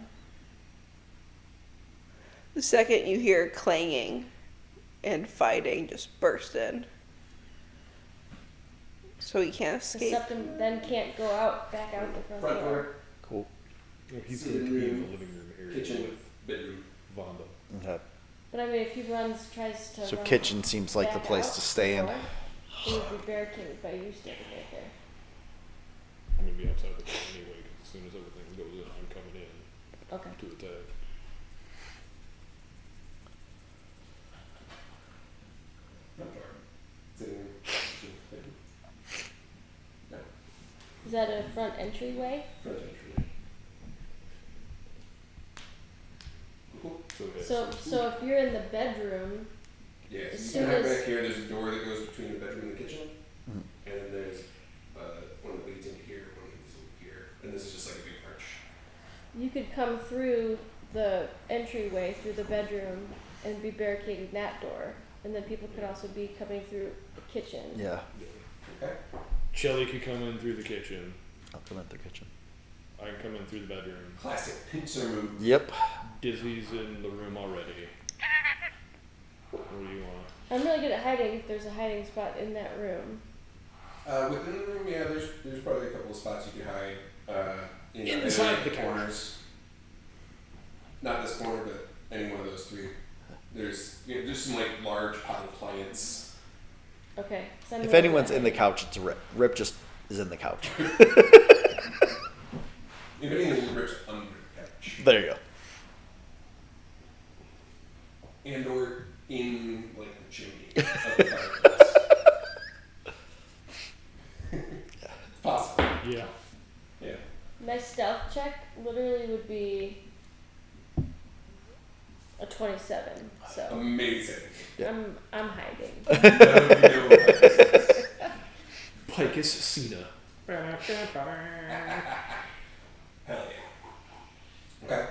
The second you hear clanging and fighting, just burst in. So he can't The escape. Septum then can't go back out the front Front door. door, Cool. Well, he's Sitting going to be in room, the living room area kitchen, with bedroom. Vonda. Okay. But I mean, if he tries to So run kitchen seems like the back place out to stay the in. door, he would be barricaded by you standing right there. I'm going to be outside the door anyway, because as soon as everything goes in, I'm coming in Okay. to attack. Front door. Sitting room, kitchen, bedroom. No, Is that a front entryway? front entry. Cool. So if you're in the bedroom, Yeah, As so you soon can have as- back here, there's a door that goes between the bedroom and the kitchen. Mhm. And then there's one that leads into here, one that leads into here. And this is just like a big arch. you could come through the entryway through the bedroom and be barricading that door, and then people could also be coming through the kitchen. Yeah. Okay? Shelly could come in through the kitchen. I'll come into the kitchen. I can come in through the bedroom. Classic pincer move. Yep. Dizzy's in the room already. What do you want? I'm really good at hiding if there's a hiding spot in that room. Within the room, yeah, there's probably a couple of spots you could hide. Inside the corners. Not this corner, but any one of those three. There's some like large potted plants. Okay. 'cause I'm If really anyone's good at in the hiding. couch, it's Rip. Rip just is in the couch. If anything, rips under the couch. There you go. And or in like the chimney of the fireplace. Possible. Yeah. Yeah. My stealth check literally would be a 27. So Amazing. Yeah. I'm hiding. No. Picus Cena. Hell yeah. Okay.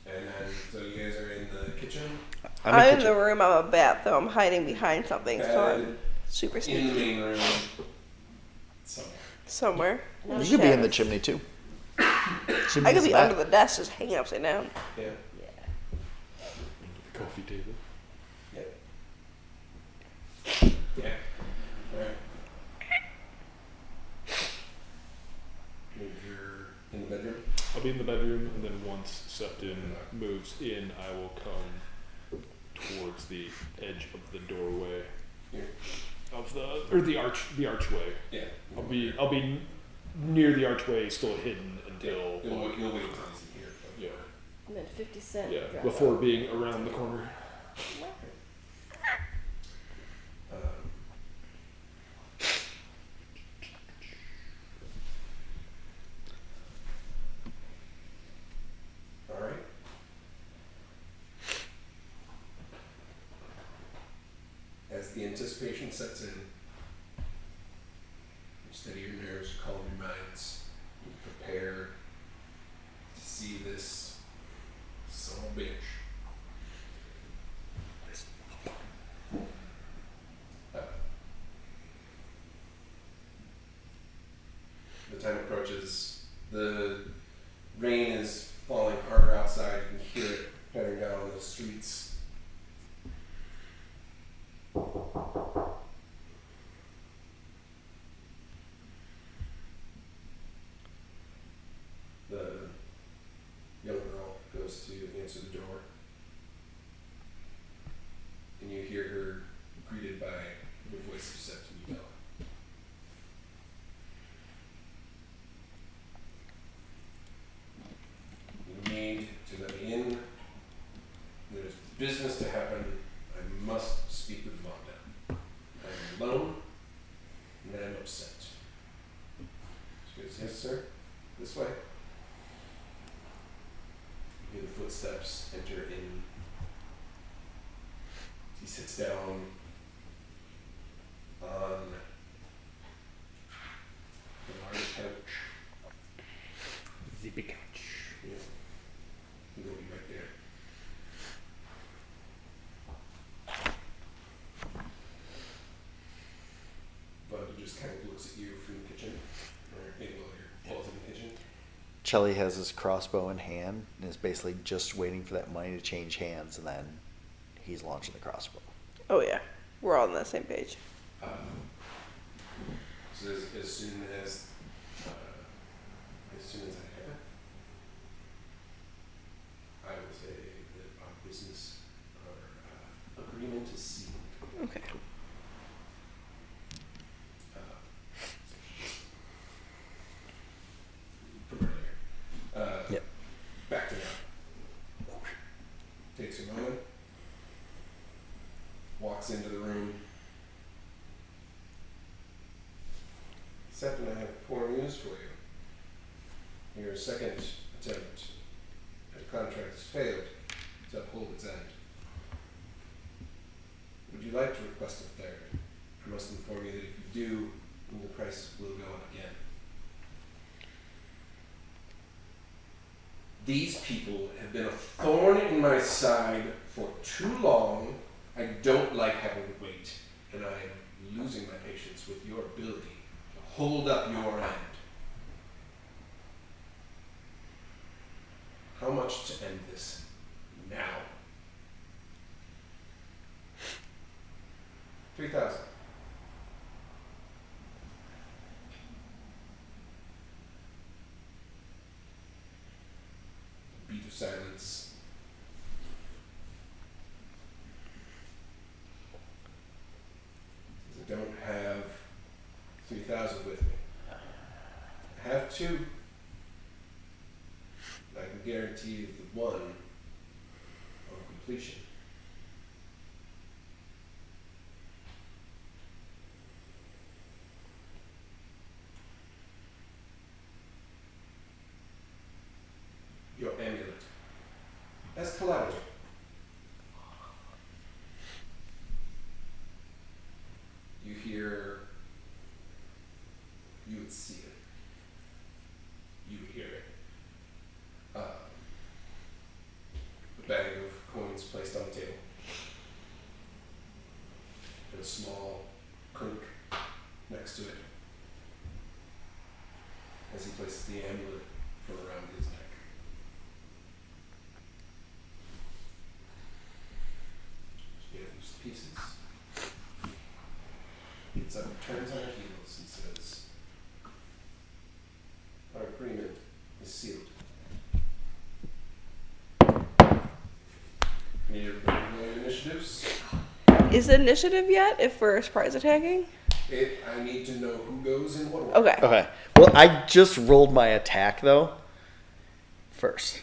And then, so you guys are in the kitchen? I I'm I'm in kitchen. the room. I'm a bat, though. I'm hiding behind something, so Bed I'm super in the sneaky. main room. Somewhere. Somewhere. No You could be in the shadows. chimney too. I could be under the desk, just hanging upside down. Yeah. The coffee table. Yep. Yeah. Alright. You're in the bedroom? I'll be in the bedroom, and then once Septon moves in, I will come towards the edge of the doorway Here. of the archway. Yeah. I'll be near the archway, still hidden until You'll wait until he's here. yeah, And then 50 Cent. yeah, drop before out. being around the corner. Alright. As the anticipation sets in, you steady your nerves, calm your minds, you prepare to see this son of a bitch. The time approaches, the rain is falling harder outside, you can hear it bearing down on the streets. The young girl goes to answer the door, and you hear her greeted by the voice of Septon Bell. You need to let me in. There's business to happen. I must speak with Vonda. I'm alone, and I'm upset. She goes, yes, sir. This way. You hear the footsteps enter in. He sits down on the large couch. The big couch. Yeah. He'll be right there. Bud just kind of looks at you from the kitchen, or maybe while you're both in the kitchen. Chelly has his crossbow in hand and is basically just waiting for that money to change hands, and then he's launching the crossbow. Oh, yeah. We're all on the same page. So as soon as I have it, I will say that our business, our agreement is sealed. Okay. From earlier. Yep. Back to now. Takes a moment. Walks into the room. Septon, I have poor news for you. Your second attempt at a contract has failed to uphold its end. Would you like to request a third? I must inform you that if you do, then the price will go up again. These people have been a thorn in my side for too long. I don't like having to wait, and I am losing my patience with your ability to hold up your end. How much to end this now? 3,000. Beat of silence. I don't have 3,000 with me. I have 2. I can guarantee you the one on completion. Your amulet. As collateral. You hear, you would see it. You would hear it. A bag of coins placed a small clink next to it as he places the amulet from around his neck. He gathers the pieces. Gets up, turns on her heels, and says, "Our agreement is sealed. Need everybody to roll your initiatives. Is it initiative yet if we're surprise attacking? I need to know who goes in what order. Okay. Okay. Well, I just rolled my attack though. First,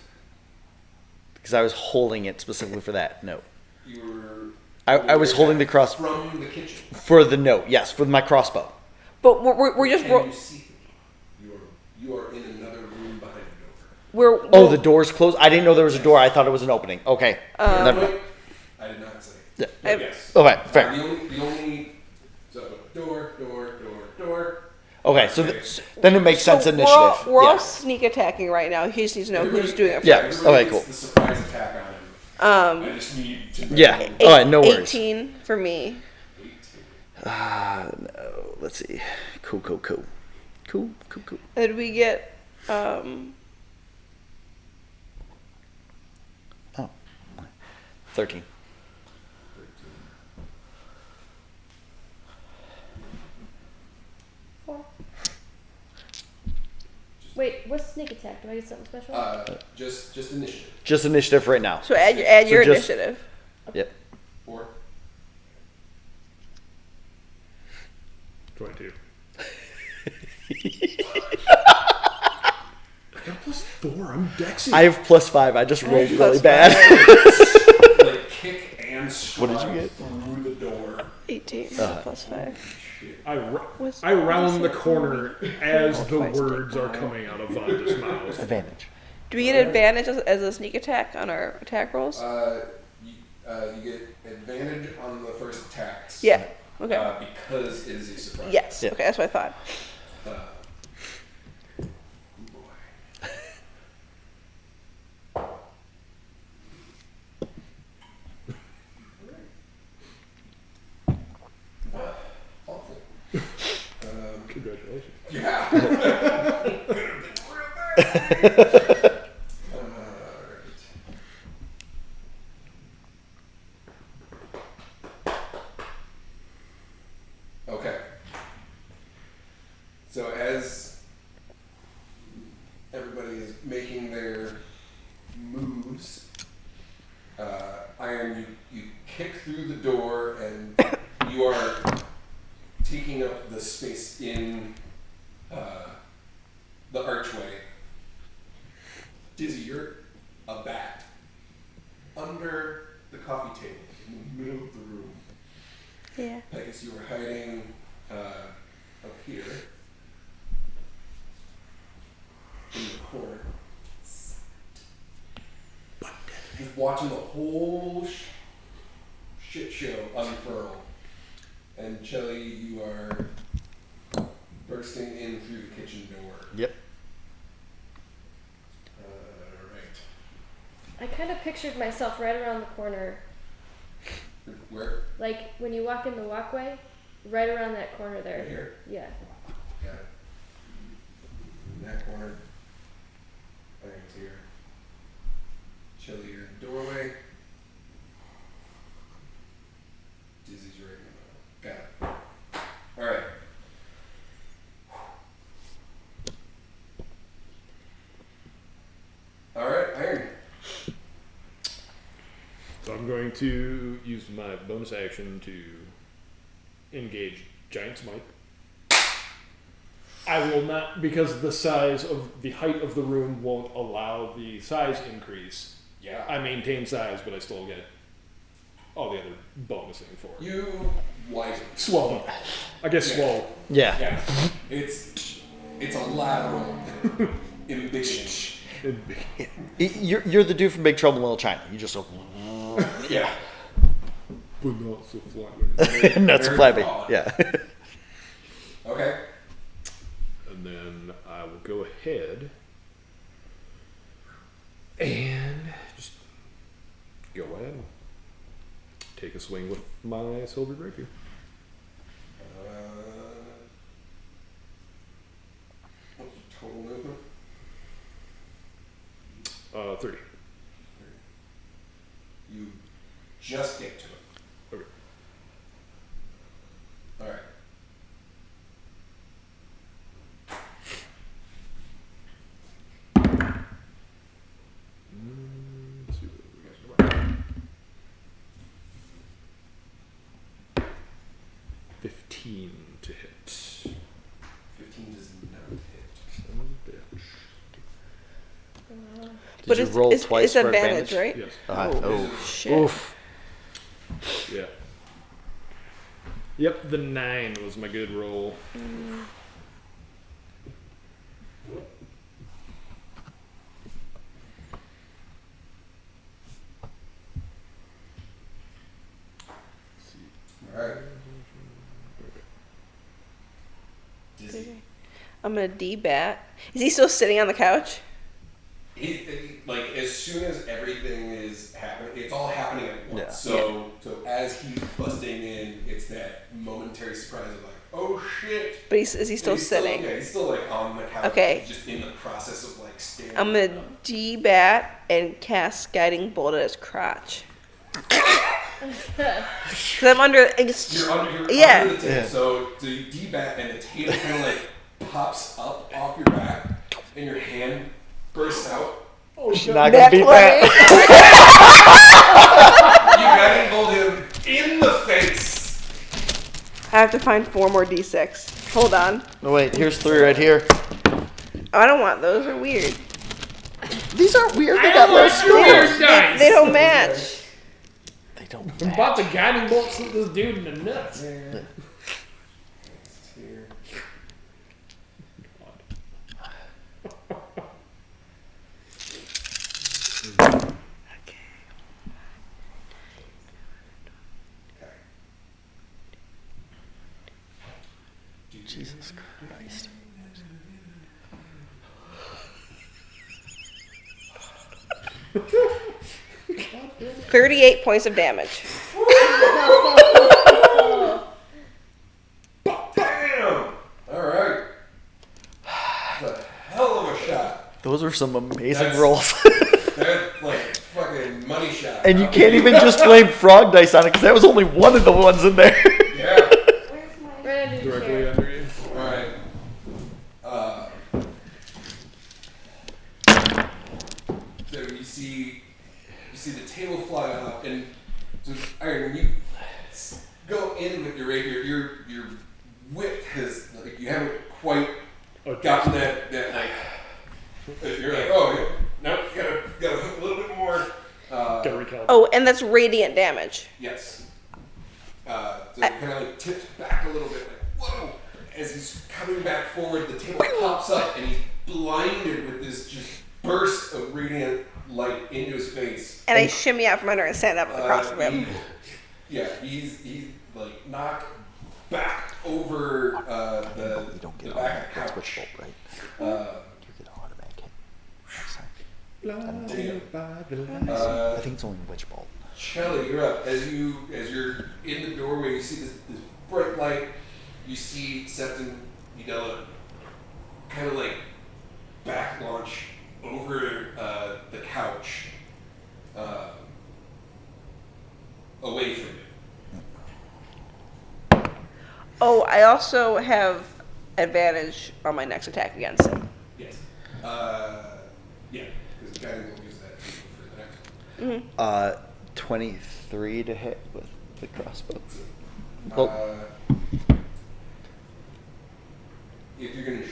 because I was holding it specifically for that note. You were. I was holding the cross from the kitchen. for the note. Yes, for my crossbow. But we're just Can you see them? You are in another room behind the door. Oh, the door's closed. I didn't know there was a door. I thought it was an opening. Okay. Never mind. I did not say. Yeah. But yes. Okay. Fair. The only. So door. Okay. So then it makes sense. Initiative. We're all Yeah. sneak attacking right now. He just needs to know who's doing it first. Yeah. Everybody Okay, gets cool. The surprise attack on him. I just need to. Yeah. All right. No worries. 18 for me. No. Let's see. Cool. Did we get Oh. 13. Four. Wait, what's sneak attack? Do I get something special? Just initiative. Just initiative right now. so add your just- initiative. Yep. 4. 22. I got +4. I'm Dexy. I have +5. I just rolled really +5. bad. Like kick and stride What did you get? through the door. 18 plus 5. I round the corner as the words are coming out of Vonda's mouth. Advantage. Do we get advantage as a sneak attack on our attack rolls? You get advantage on the first attacks. Yeah. Okay. Because it is a surprise. Yes. Yeah. Okay, that's what I thought. Awful. Congratulations. Yeah. Could have been real bad. Okay. So as everybody is making their moves, Iron, you kick through the door and you are taking up the space in the archway. Dizzy, you're a bat under the coffee table in the middle of the room. Yeah. Pegasus, you were hiding up here in the corner. Just watching the whole shit show unfurl. And Celli, you are bursting in through the kitchen door. Yep. Right. I kind of pictured myself right around the corner. Where? Like when you walk in the walkway, right around that corner there. Right here? Yeah. Got it. In that corner. Iron's here. Celli, you're in the doorway. Dizzy's right in the middle. Got it. Alright. Alright, Iron. So I'm going to use my bonus action to engage Giant Smite. I will not, because the size of the height of the room won't allow the size increase. Yeah. I maintain size, but I still get all the other bonusing for it. You widen. Swallow. I guess Yeah. swallow. Yeah. Yeah. It's a lateral embiggening. You're the dude from Big Trouble in Little China. You just Yeah. But not so flat. nuts Very flabby. broad. Yeah. Okay. And then I will go ahead and just go ahead and take a swing with my silver rapier. 30. You just get to it. Okay. All right. Let's see what we got. 15 to hit. 15 does not hit. Son of a bitch. Did But you it's, roll it's, twice it's for advantage, right? Yes. Oh, Shit. oof. Yeah. Yep, the 9 was my good roll. All right. Dizzy. I'm gonna D-bat. Is he still sitting on the couch? Like as soon as everything is happening, it's all happening at once. Yeah. So as he's busting in, it's that momentary surprise of like, oh shit. But is he still He's sitting? Yeah, he's still like on the couch. Okay. He's just in the process of like standing. I'm gonna D-bat and cast Guiding Bolt at his crotch. Cause I'm under. You're under Yeah. the table. Yeah. So you D-bat and the table kind of like pops up off your back and your hand bursts out. Oh, shit. Not Net gonna beat 20. that. You guiding bolt him in the face. I have to find 4 more D6. Hold on. No, wait, here's 3 right here. Oh, I don't want those. They're weird. These aren't weird. They got low scores. They don't match. They don't I'm about to guiding bolt shoot this dude in the nuts. Jesus Christ. $38 points of damage. Damn! Alright. That's a hell of a shot. Those are some amazing That's- rolls. That's like fucking money shot. And you can't even just blame frog dice on it because that was only one of the ones in there. Yeah. Right under the Directly chair. under you. Alright. So you see the table fly up, and so Iron, when you go in with your rapier, your whip has like you haven't quite gotten that like you're like, oh yeah, no, gotta hook a little bit more. Gotta recalibrate. Oh, and that's radiant damage. Yes. So it kind of like tips back a little bit, like whoa. As he's coming back forward, the table pops up, and he's blinded with this just burst of radiant light into his face. And I shimmy out from under and stand up across the room. He's like knocked back over the back of the couch. right? Uh, You get an automatic hit. damn. I think it's only witch bolt. Shelly, you're up. As you're in the doorway, you see this bright light. You see Septon Udella kind of like back launch over the couch, away from you. Oh, I also have advantage on my next attack against him. Yes. Yeah, because the guy will use that for the next one. 23 to hit with the crossbow. If you're gonna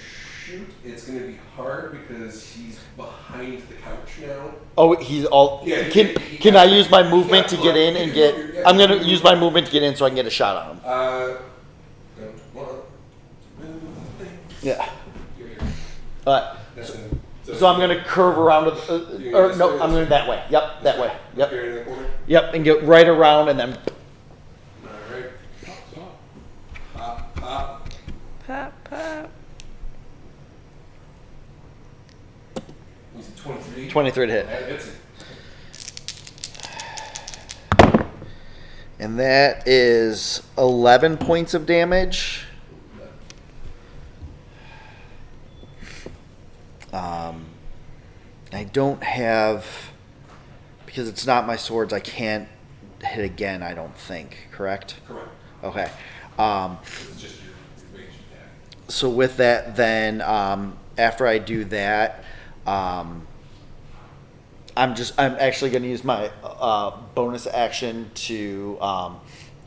shoot, it's gonna be hard because he's behind the couch now. Oh, he's all. Yeah, he Can I can't- use my he movement to can't get look. in and get? Yeah, I'm gonna you- use my movement to get in so I can get a shot on him. Don't want to move things. Yeah. You're here. Alright. That's So I'm gonna curve around, or no, I'm going that way. Yep, that way. Yep, Here in the corner. yep, and get right around and then. Alright. Pop, pop. Pop, pop. Was it 23? 23 to hit. That hits it. And that is 11 points of damage. I don't have, because it's not my swords, I can't hit again, I don't think, correct? Correct. Okay. It's just your ranged attack. So with that, then, after I do that, I'm actually going to use my bonus action to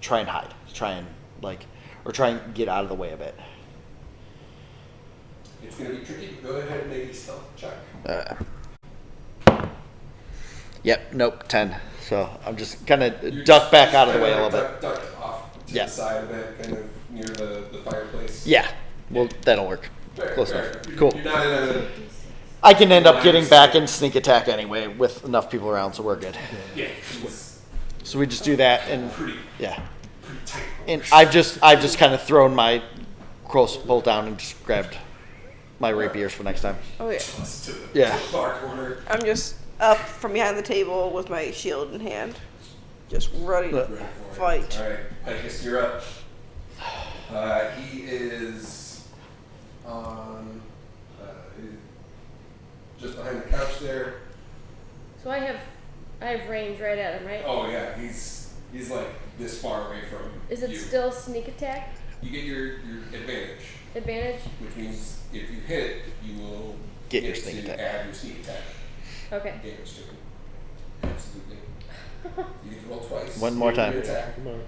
try and hide, try and get out of the way a bit. It's going to be tricky, but go ahead and make a stealth check. Yep, nope, 10. So I'm just kind of duck back out of the way a little bit. Duck off to the side of it, kind of near the fireplace. Yeah, well, that'll work. Fair, Close fair. enough. Cool. You're not in a... I can end up getting back and sneak attack anyway with enough people around, so we're good. Yeah, it's So we just do that, and pretty yeah. tight. And I've just kind of thrown my crossbow down and just grabbed my rapiers for next time. Oh yeah. To the Yeah. far corner. I'm just up from behind the table with my shield in hand, just ready to Ready for it. fight. All right, Picus, you're up. He is on just behind the couch there. So I have range right at him, right? Oh yeah, he's like this far away from Is it you. still sneak attack You get your advantage, advantage? which means if you hit, you will Get your sneak to attack. add your sneak attack Okay. damage to him. Absolutely. You get to roll twice. One more Your time. attack. Come on.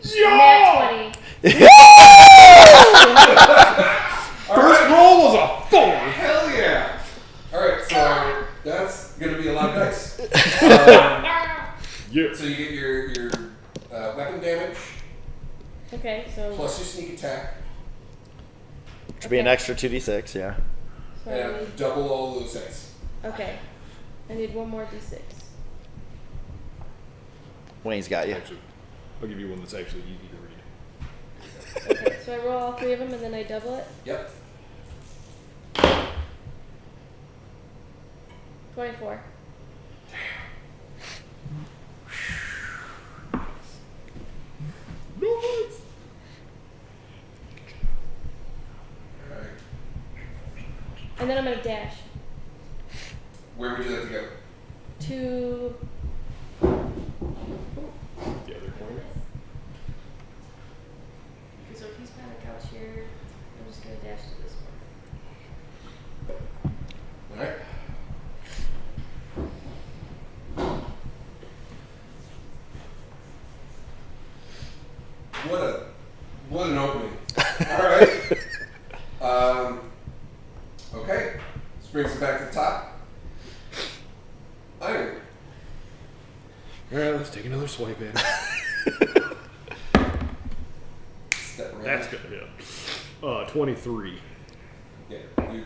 Nat 20. First roll was a 4. Hell yeah! Alright, so that's gonna be a lot of dice. Yeah. So you get your weapon damage Okay, so. plus your sneak attack Which would be an extra 2d6, yeah. So I and need, double all those dice. okay. I need one more d6. Wayne's got you. Actually, I'll give you one that's actually easy to read. Okay, so I roll all 3 of them and then I double it. Yep. 24. Alright. And then I'm gonna dash Where would you like to go? to. The other corner. Okay, so if he's behind the couch here, I'm just gonna dash to this one. Alright. What an opening. Alright. Okay. This brings us back to the top. Iron. Alright, let's take another swipe at it. Step around. That's good, yeah. 23. Yeah, I'm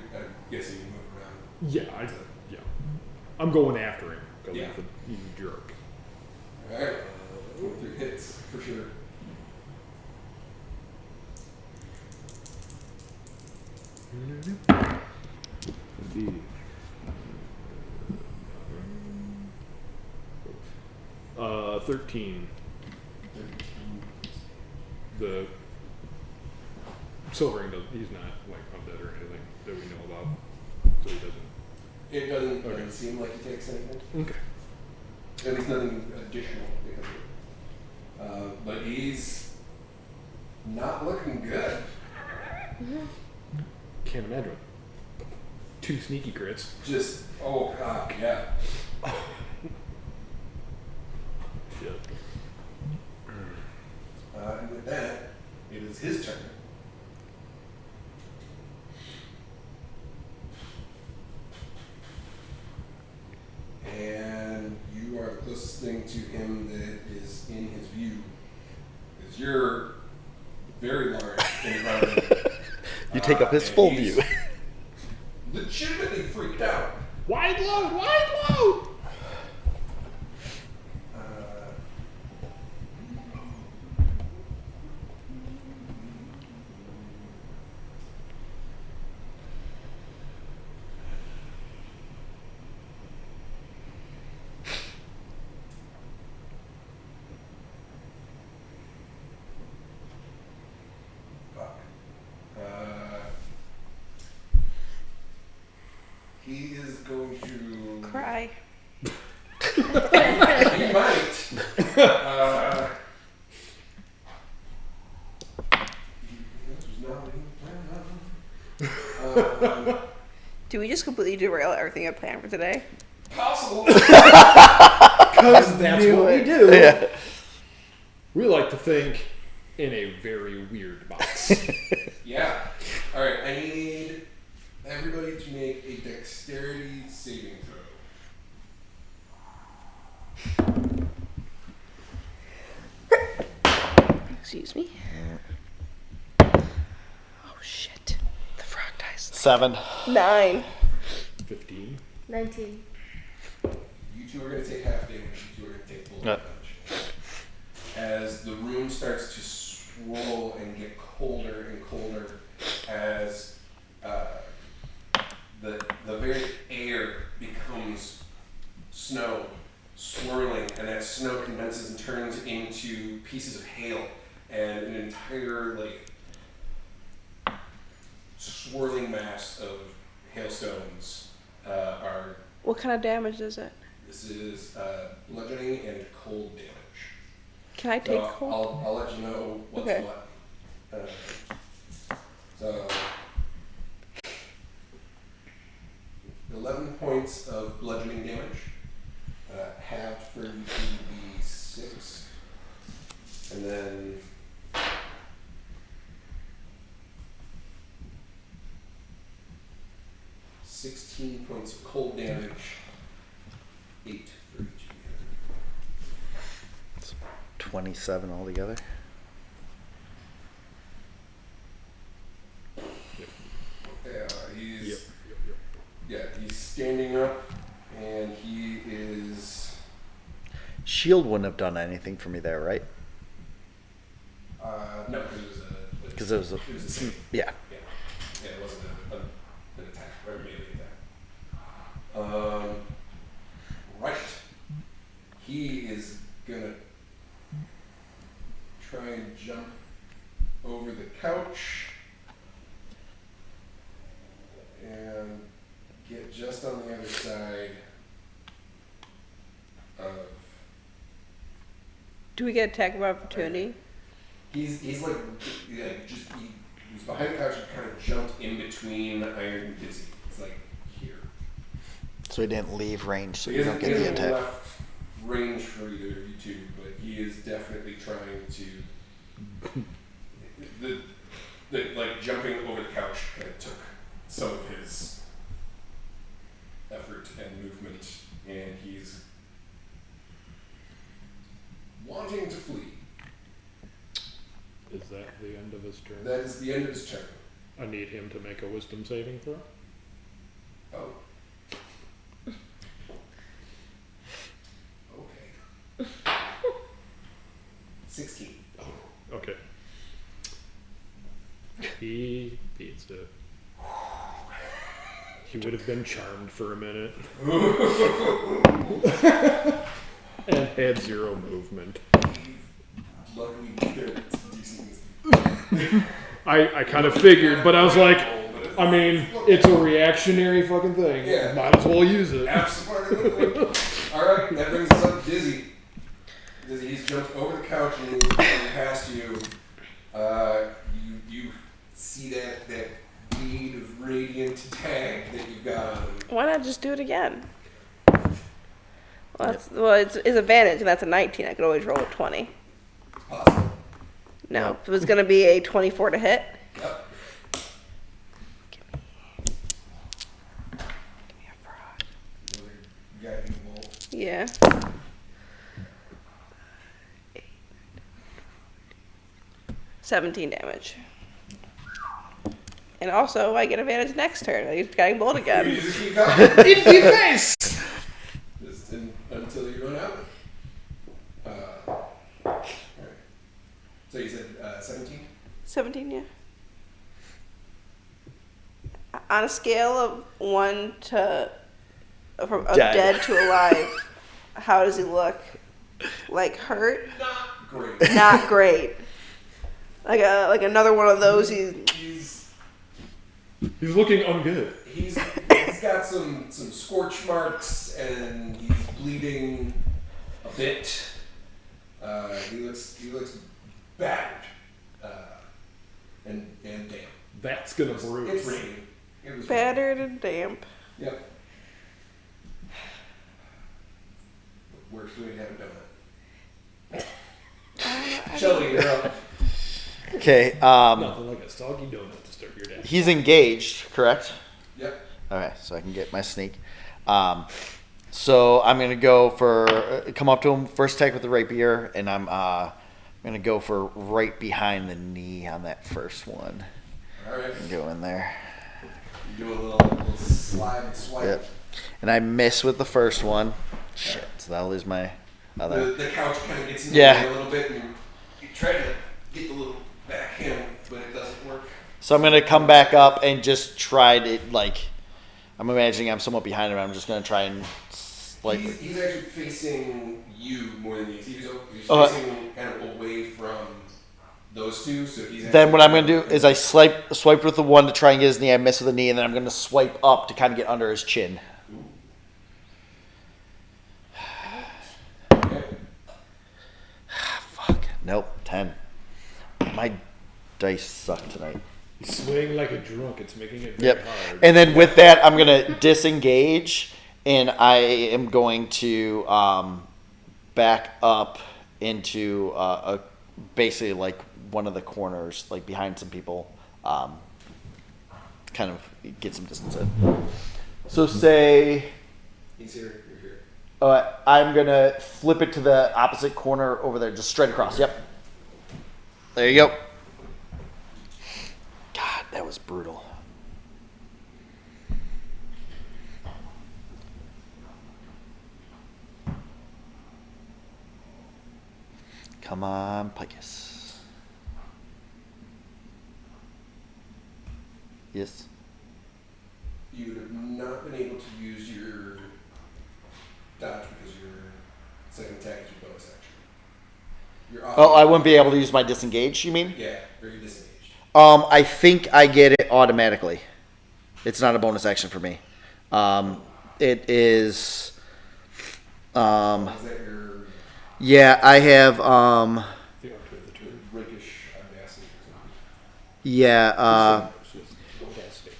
guessing you move around. Yeah, yeah. I'm going after him. Because Yeah. he's a jerk. Alright. 23 hits, for sure. Indeed. 13. The Silvering he's not like undead or anything that we know about. So he doesn't. It doesn't Okay. seem like he takes anything. Okay. At least nothing additional because of it. But he's not looking good. Can't imagine. 2 sneaky crits. Just, oh god, yeah. Shit. And with that, it is his turn. And you are the closest thing to him that is in his view. Because you're very large in front of him. You take up his And full he's view. legitimately freaked out. Wide load! Wide load! Do we just completely derail everything I planned for today? Possible. Because that's what we do. Yeah. We like to think in a very weird box. Yeah. All right. I need everybody to make a dexterity saving throw. Excuse me. Oh shit! The frog dice. 7. 9. 15. 19. You two are going to take half damage. You two are going to take full Yeah. damage. As the room starts to swirl and get colder and colder, as the very air becomes snow, swirling, and that snow condenses and turns into pieces of hail, and an entire swirling mass of hailstones are. What kind of damage is it? This is bludgeoning and cold damage. Can I take So cold? I'll let you know what's Okay. what. So 11 points of bludgeoning damage, halved for you to be 6, and then 16 points of cold damage, 8 for each of you. 27 altogether. Yeah, he's Yep. yeah, he's standing up, and he is Shield wouldn't have done anything for me there, right? no, because it was a Because it was a. it was a save. Yeah. Yeah, it wasn't an attack or a melee attack. Right. He is gonna try and jump over the couch and get just on the other side of. Do we get attack of opportunity? He's just he was behind the couch and kind of jumped in between Iron and Dizzy. It's like here. So he didn't leave range, so He you don't isn't get the in attack. left range for either of you two, but he is definitely trying to. The jumping over the couch kind of took some of his effort and movement, and he's wanting to flee. Is that the end of his turn? That is the end of his turn. I need him to make a wisdom saving throw. Oh. Okay. 16. Okay. He beats it. He would have been charmed for a minute. And had 0 movement. Luckily, it's decent. I kind of figured, but I was like, I mean, it's a reactionary fucking thing. Yeah. Might as well use it. Absolutely. Alright, that brings us up to Dizzy. Dizzy, he's jumped over the couch and moved past you. You see that bead of radiant tag that you've got on him. Why not just do it again? Well, it's advantage, and that's a 19. I could always roll a 20. Possible. No, if it was going to be a 24 to hit. Yep. Give me a frog. Another guiding bolt. Yeah. 17 damage. And also, I get advantage next turn. I get guiding bolt You again. just keep going. In your face! Just until you run out. Alright. So you said 17? 17, yeah. On a scale of 1 to from dead to alive, how does he look? Like hurt? Not great. Not great. Like another one of those. He's He's looking ungood. he's got some scorch marks and he's bleeding a bit. He looks battered and damp. That's gonna bruise. It's raining. It was Battered and damp. Yep. Worst way to have a donut. Shelly, you're up. Okay. Nothing like a soggy donut to start your day. He's engaged, correct? Yep. Okay, so I can get my sneak. So I'm gonna go for come up to him, first attack with the rapier, and I'm gonna go for right behind the knee on that first one. All right. And go in there. You do a little slide and swipe. Yep. And I miss with the first one. Shit. So that'll lose my other. The couch kind of gets in the Yeah. way a little bit, and you try to get the little backhand, but it doesn't work. So I'm gonna come back up and just try to I'm imagining I'm somewhat behind him. I'm just gonna try and He's actually facing you more than you. He's facing kind of away from those two. So he's. Then what I'm gonna do is I swipe with the one to try and get his knee. I miss with the knee, and then I'm gonna swipe up to kind of get under his chin. Okay. Fuck. Nope. 10. My dice suck tonight. You swing like a drunk. It's making it very Yep. hard. And then with that, I'm gonna disengage, and I am going to back up into basically like one of the corners, like behind some people, kind of get some distance in. So say He's here. You're here. I'm gonna flip it to the opposite corner over there, just straight across. Yep. There you go. God, that was brutal. Come on, Picus. Yes. You would have not been able to use your dodge because your second attack is your bonus action. Your Oh, I wouldn't be able to use my disengage, you mean? Yeah, or you're disengaged. I think I get it automatically. It's not a bonus action for me. It is. Is that your Yeah, I have. The Octo of the turn. rakish audacity or something? Yeah. Fantastic.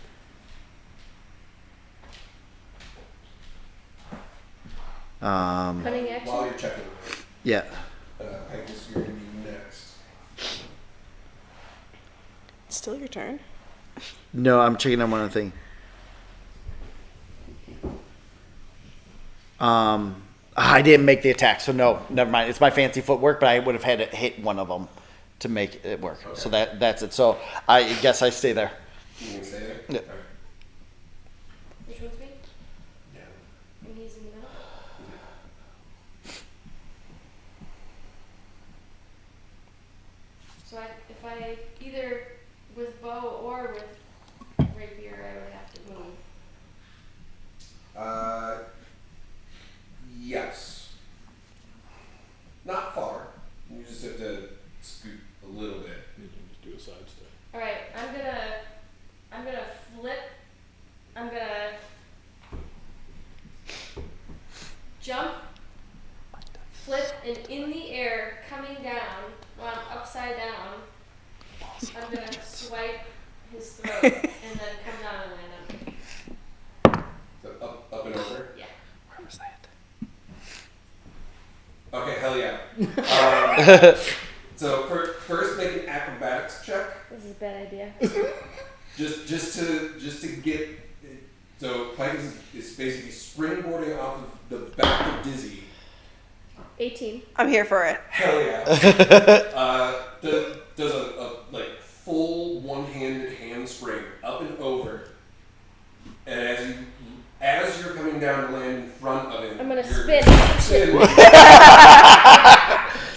Cunning action. While you're checking, Yeah. Picus, you're going to be next. It's still your turn. No, I'm checking on one other thing. I didn't make the attack, so no, never mind. It's my fancy footwork, but I would have had to hit one of them to make it work. Okay. So that's it. So I guess I stay there. You can stay there? Yeah. Okay. Which one's me? Yeah. And he's in the middle. So if I either with bow or with rapier, I would have to move. Yes. Not far. You just have to scoot a little bit. You can just do a side step. All right, I'm gonna flip. I'm gonna jump, flip, and in the air, coming down while I'm upside down, I'm gonna swipe his throat and then come down and land on him. So up and over. Yeah. Where was that? Okay, hell yeah. So first make an acrobatics check. This is a bad idea. Just to get. So Pike is basically springboarding off of the back of Dizzy. 18. I'm here for it. Hell yeah. Does a like full one-handed handspring up and over, and as you're coming down to land in front of him, I'm gonna you're- spin.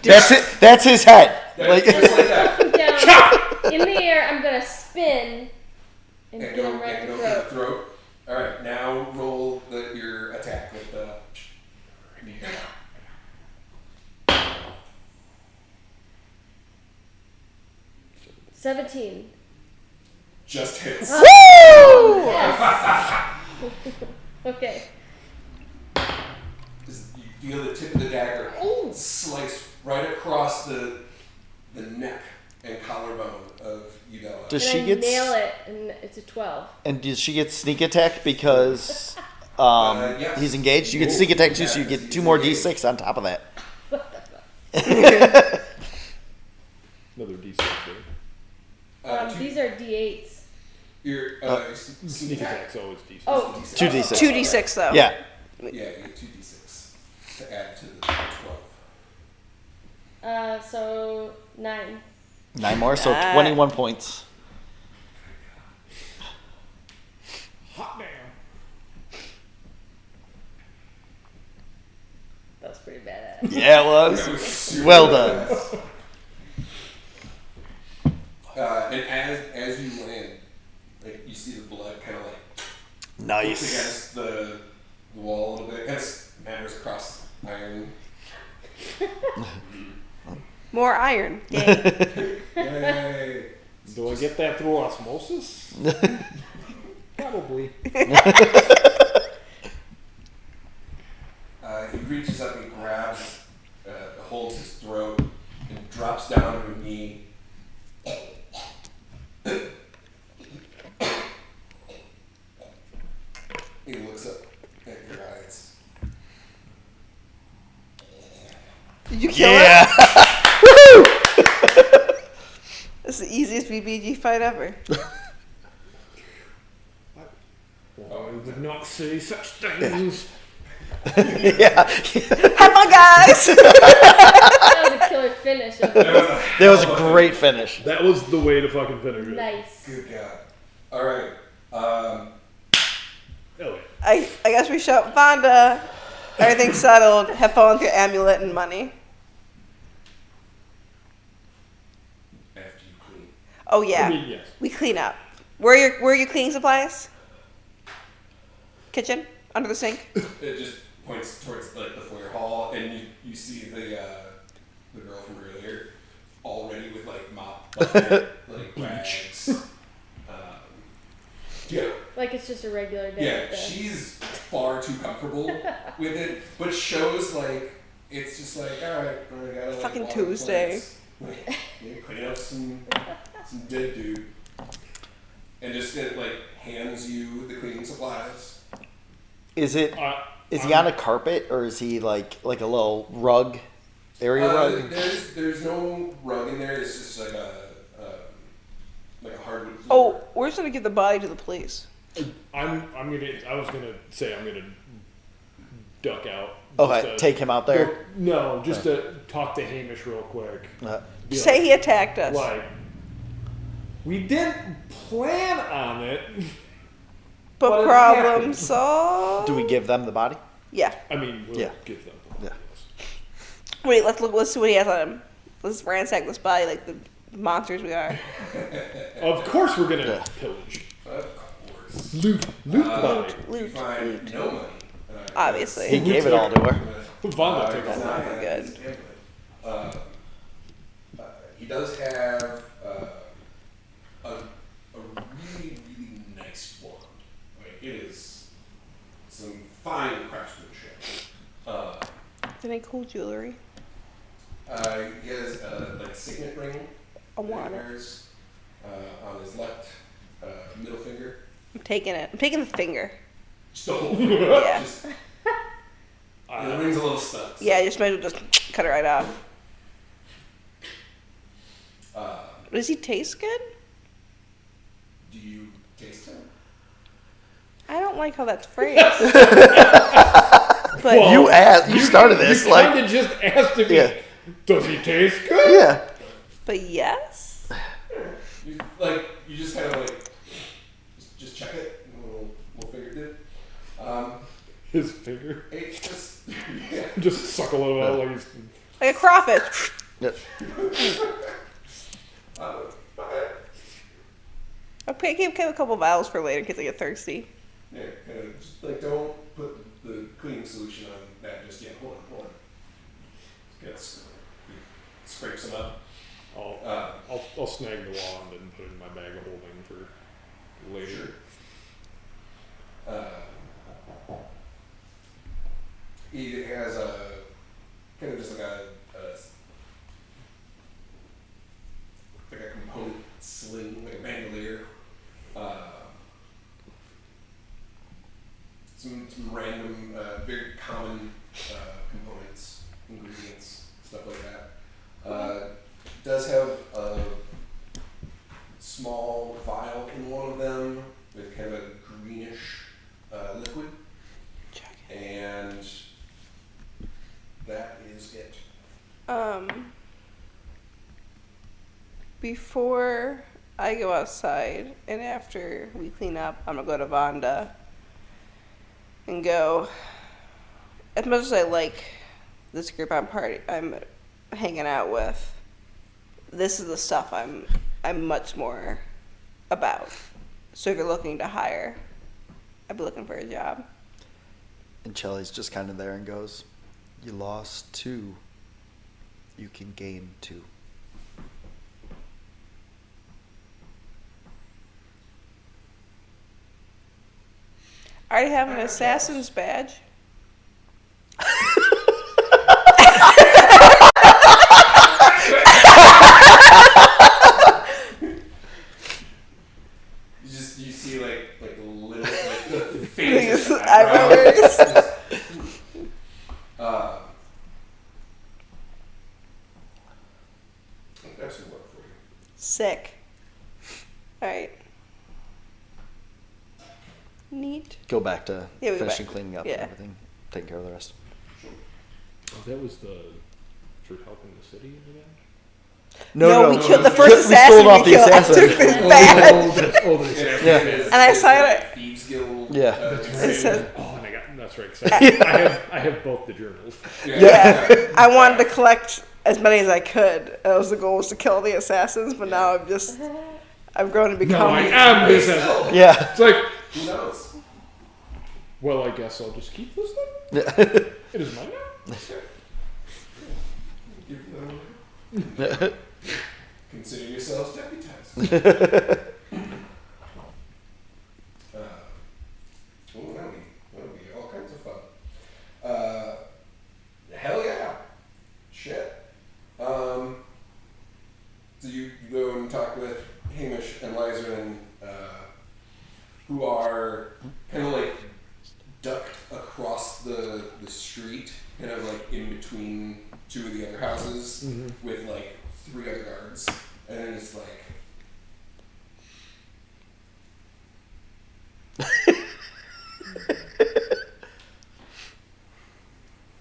That's it. That's his head. Like, Just like that. Down in the air, I'm gonna spin and And get go, him right and in go the for the throat. throat. Alright, now roll your attack with the. 17. Just hits. Woo! Yes. Okay. You feel the tip of the dagger slice right across the neck and collarbone of Udella. Does and she I get nail it, and it's a 12. And does she get sneak attack because Yes. he's engaged? You get sneak attack too, so you get 2 more d6 on top of that. Another D6, right? Two- These are D8s. Your Sneak attack's always D6. Oh, 2d6. 2d6 though. Yeah. Yeah, you get 2d6 to add to the 12. So 9. 9 more, so Ah. 21 points. Hot damn. That was pretty badass. Yeah, it That was. was super Well done. fast. And as you land, like you see the blood kind of like Nice. against the wall a little bit, kind of smatters across iron. More iron. Yay. Yay! Do I get that through osmosis? Probably. He reaches up and grabs, holds his throat, and drops down to a knee. He looks up at your eyes. Did you kill Yeah. it? Woohoo! That's the easiest BBG fight ever. I would not say such things. Yeah. Have fun, guys. That was a killer finish. That was a great finish. That was the way to fucking finish it. Nice. Good God. All right. Elliot. I guess we shout Vonda. Everything's settled. Have fun with your amulet and money. After you clean. Oh yeah, I mean, yes. we clean up. Where are your cleaning supplies? Kitchen under the sink. It just points towards like the foyer hall, and you see the girl from earlier already with like mop bucket, like rags. Yeah, Like it's just a regular day. yeah. at the- She's far too comfortable with it, but shows like it's just like all right, I gotta like Fucking water Tuesday. plants, like, maybe clean up some dead dude, and just like hands you the cleaning supplies. Is it? Is he on a carpet or is he like a little rug, area rug? There's no rug in there. It's just like a hardwood floor. Oh, we're just gonna give the body to the police. I was gonna say I'm gonna duck out. Okay, just to take him out there. go- no, just to talk to Hamish real quick. Be Say like, he attacked us. like, we didn't plan on it. But What problem happened? solved. Do we give them the body? Yeah. I mean, we'll Yeah. give them. Yeah. Wait, let's look. Let's see what he has on him. Let's ransack this body like the monsters we are. Of course, we're gonna Yeah. pillage. Of course. Loot the body. You Loot, find loot. no money. Obviously. He gave it all to her. Vonda took does all not that. have Good. his amulet. He does have a really, really nice wand. Like, it is some fine craftsmanship. Any cool jewelry? He has a like signet ring. I want that he it. wears, on his left middle finger. I'm taking it. I'm taking the finger. Just the whole finger. Yeah. Just, the ring's a little stuck. so, Yeah, just might as well just cut it right off. Does he taste good? Do you taste him? I don't like how that's phrased. But Well, You started this You like kind of just asked if Yeah. does he taste good? yeah. but yes. You just kind of like just check it. And we'll figure it. His finger It's just yeah. just suck a little out like he's. Like a crawfish. Yep. Okay, give a couple vials for later in case I get thirsty. Yeah, kind of just like don't put the cleaning solution on that just yet. Hold on. Just scrape some up. I'll snag the wand and put it in my bag of holding for later. He has a kind of just like a some random, very common components, ingredients, stuff like that. Does have a small vial in one of them with kind of a greenish liquid, and that is it. Before I go outside and after we clean up, I'm gonna go to Vonda and go. As much as I like this group I'm hanging out with, this is the stuff I'm much more about. So if you're looking to hire, I'd be looking for a job. And Celli's just kind of there and goes, "You lost 2. You can gain 2." I already have an assassin's badge. You see like the little the face. These eyebrows. That should work for you. Sick. Alright. Neat. Go back to Yeah, we go finishing back. cleaning up Yeah. and everything, taking care of the rest. Oh, that was for helping the city in the end? No, we no, killed no, the first we assassin sold off the killed. assassin. I took this badge. The Yeah. And I saw it. Thieves Guild. Yeah. It said, Oh, and that's right. 'Cause I have both the journals. yeah. I wanted to collect as many as I could. That was the goal, was to kill the assassins, but now I've grown to No, become. I am this. It's Yeah. like, Who knows? well, I guess I'll just keep this then. Yeah. It is mine now. Give them- Consider yourselves deputized. That'll be all kinds of fun. Hell yeah. Shit. So you go and talk with Hamish and Liza, who are kind of like ducked across the street, kind of like in between 2 of the other houses, with like 3 other guards, and then it's like.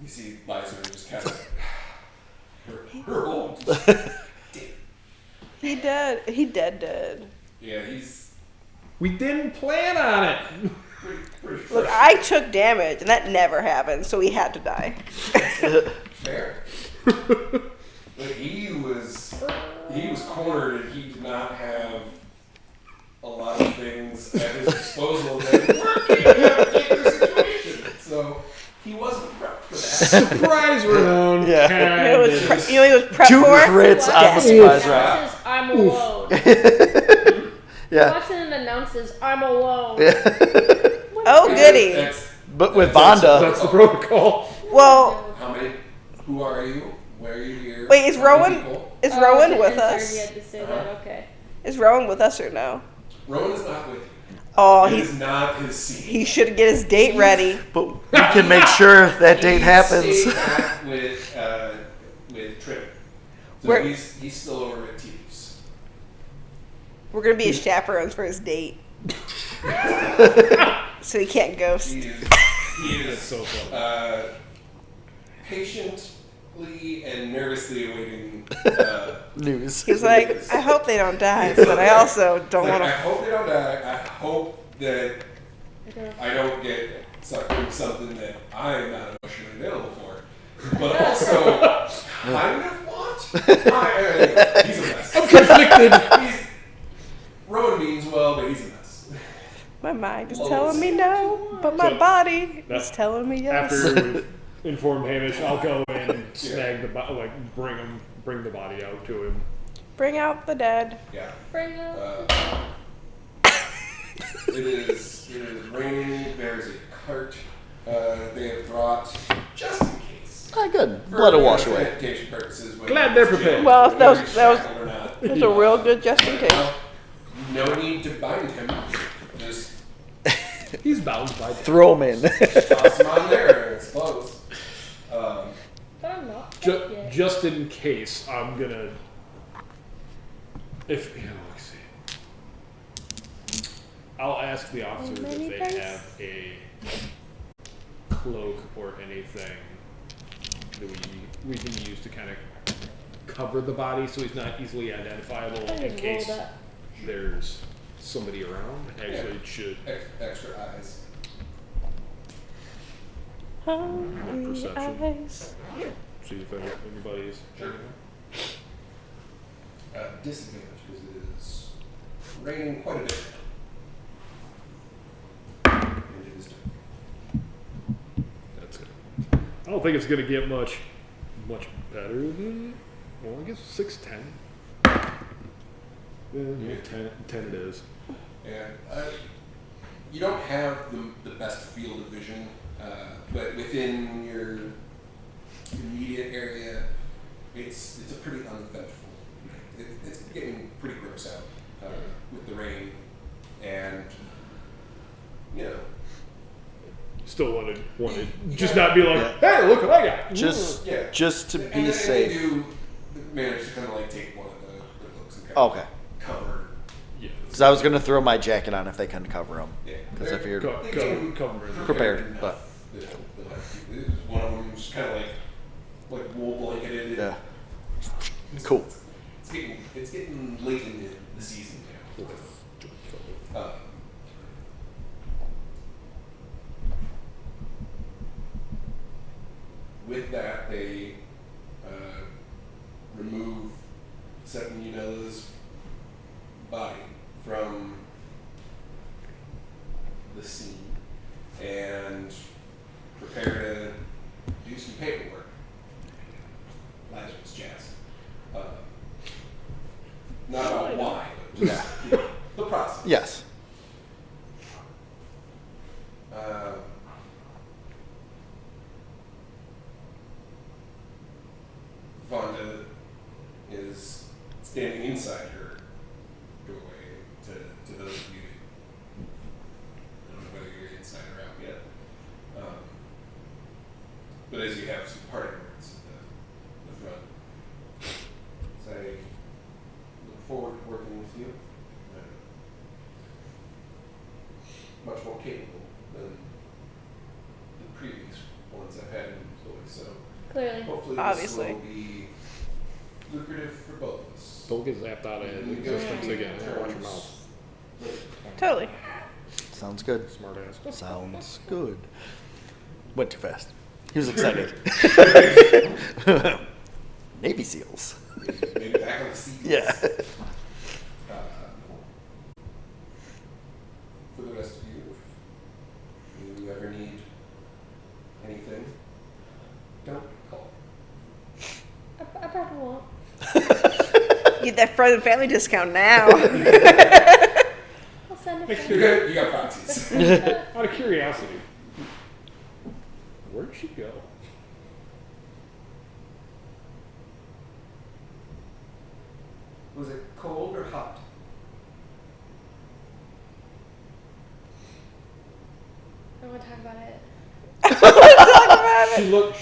You see Liza just kind of her old. He dead. He dead. Yeah, he's We didn't plan on it. pretty Look, fresh. I took damage, and that never happened, so he had to die. Fair. But he was cornered, and he did not have a lot of things at his disposal that worked in a particular situation. So he wasn't prepped for that. Surprise round. Yeah. You know what he was prepped 2 for? crits on the Death. surprise round. Announces, I'm alone. Yeah. Watson and announces, I'm alone. Oh, goody. That's, But with that's- Vonda, That's the protocol. Well, how many? Who are you? Where are you here? wait, is How many Rowan people? is Oh, Rowan okay, with I'm sorry us? you had to say that, okay. Is Rowan with us or no? Rowan is not with you. Oh, It he is not his scene. he should get his date ready. but we can make sure that date He happens. stayed back with Trim. So Where- he's still over at T's. We're gonna be his chaperones for his date, so he can't ghost. He is So funny. patiently and nervously awaiting. News. He's like, I hope they don't die, but I also don't like, want I to. hope they don't die. I hope that Okay. I don't get sucked into something that I'm not emotionally available for. But also, kind of want. Anyway, he's a mess. I'm conflicted. Rowan means well, but he's a mess. My mind is Lois. telling me no, but my So, body is that- telling me yes. After we've informed Hamish, I'll go in and snag bring the body out to him. Bring out the dead. Yeah. Bring up. It is raining. There's a cart they have brought just in case. Ah, good. For, Let it wash away. transportation purposes. whether Glad they're it's prepared. Well, whether that was- it's that was- shackled or not. That's a real good just in case. No need to bind him. Just He's bound by death. Throw him in. Toss them on there and it explodes. But I'm not. yet. Just in case, I'm gonna. Let's see. I'll ask the officers if they have a cloak or anything that we can use to kind of cover the body so he's not easily identifiable in case there's somebody around. Actually, it should. Extra eyes. Perception. See if anybody's. Disadvantage because it is raining quite a bit. And it is dark. That's good. I don't think it's gonna get much better than. Well, I guess 6'10". Yeah, 10 it is. And you don't have the best field of vision, but within your immediate area, it's a pretty uneventful night. It's getting pretty gross out with the rain, and Still wanted just not be like, hey, look what I got. Just to and be then safe. They do manage to kind of like take one of the books and kind of cover. Yeah. Because I was gonna throw my jacket on if they couldn't cover them. Yeah. Because I figured Cover. prepared, but One of them is kind of like wool blanketed. yeah, cool. It's getting late in the season now. With that, they remove Septimunella's body from the scene and prepare to do some paperwork. Lazarus jazz. Not about why, but just the process. Yes. Vonda is standing inside her doorway to those of you. I don't know whether you're inside or out yet. But as you have some parting words at the front, say, look forward to working with you. Much more capable than the previous ones I've had in employ. So Clearly. hopefully Obviously. this will be lucrative for both of us. Don't get zapped out of existence again. Watch your mouth. Totally. Sounds good. Smart ass. Sounds good. Went too fast. He was excited. Navy SEALs. Maybe back on the seat. Yeah. For the rest of you, if you ever need anything, don't call. I probably won't. Get that friend and family discount now. I'll send it. You got proxies. Out of curiosity, where'd she go? Was it cold or hot? I want to talk about it.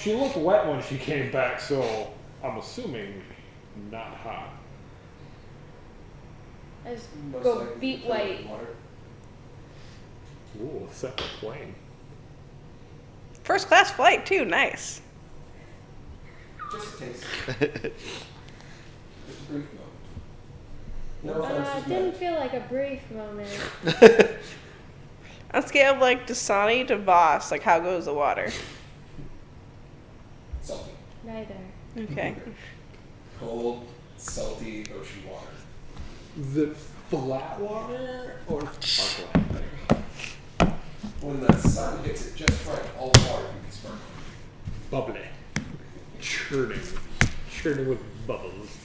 She looked wet when she came back, so I'm assuming not hot. I just Most go likely beat filled with white. water. Ooh, separate plane. First class flight too. Nice. Just a taste. Just a brief moment. No offense It was didn't meant. feel like a brief moment. On a scale of like Dasani to Voss, like how goes the water? Salty. Neither. Okay. Cold, salty ocean water. The flat water or sparkling? When the sun hits it just right, all the water can be sparkling. Bubbly. Churning with bubbles.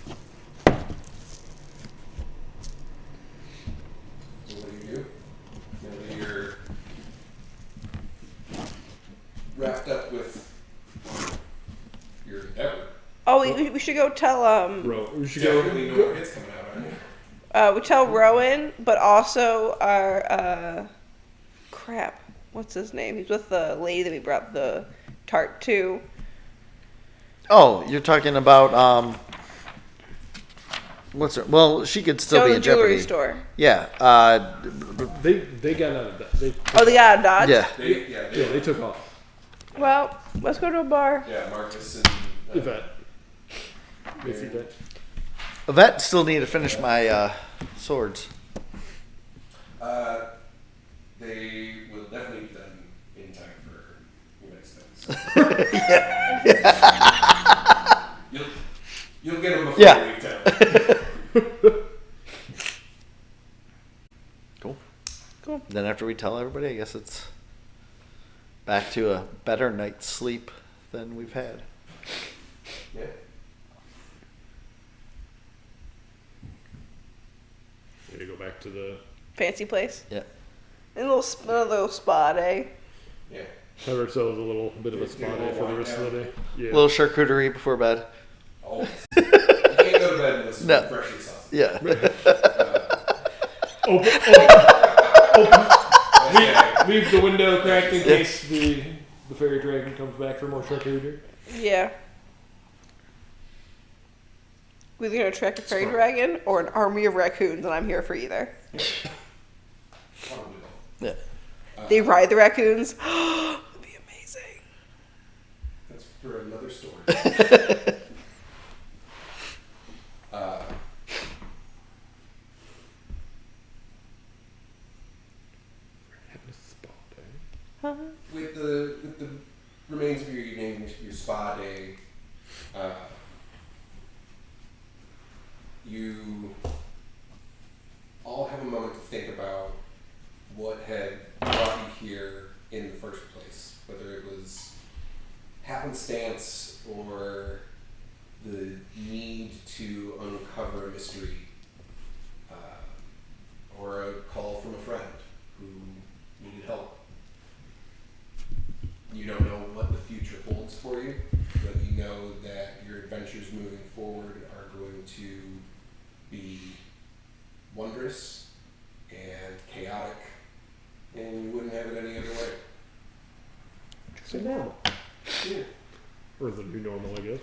So what do? Now that you're wrapped up with your endeavor, Oh, we should go tell We should definitely know where it's coming out on you. we tell Rowan, but also our crap. What's his name? He's with the lady that we brought the tart to. Oh, you're talking about what's her? Well, she could still Still be in in the jewelry jeopardy. store. Yeah. They got out of that. Oh, they got a Dodge? Yeah. They took off. Well, let's go to a bar. Yeah, Marcus and Yvette. Miss Yvette. Yvette still need to finish my swords. They will definitely be done in time for your next You'll get them before Yeah. you leave town. Cool. Then after we tell everybody, I guess it's back to a better night's sleep than we've had. Yeah. Maybe go back to the. Fancy place. Yeah. And a little spa day. Yeah. Have ourselves a little bit of a spa day for the rest of the day. Yeah. Little charcuterie before bed. Always. You can't go to bed unless No. it's freshly sausage. Yeah. Leave the window cracked in case the fairy dragon comes back for more charcuterie. Yeah. We're either going to track a fairy dragon or an army of raccoons, and I'm here for either. Probably both. Yeah. They ride the raccoons. It'd be amazing. That's for another story. Having a spa day. With the remains of your evening, your spa day, you all have a moment to think about what had brought you here in the first place, whether it was happenstance or the need to uncover a mystery, or a call from a friend who needed help. You don't know what the future holds for you, but you know that your adventures moving forward are going to be wondrous and chaotic, and you wouldn't have it any other way. So normal. Yeah. Or the new normal, I guess.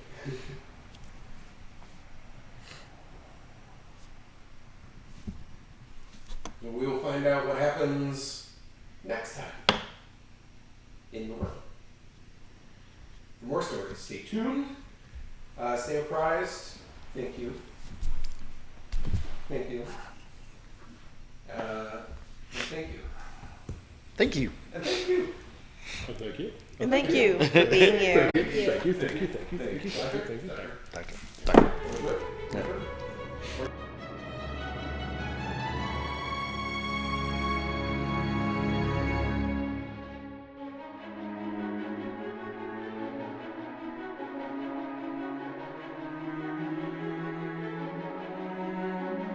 So we will find out what happens next time in the world. For more stories, stay tuned. Stay apprised. Thank you. Thank you. And thank you. Thank you. And thank you. Oh, thank you. And thank you for being here. Thank you. Thank you. Thank you. Thank you. Thank you. Thank you. Thank you. Thank you. Thank you. We're good. Yeah. We're good.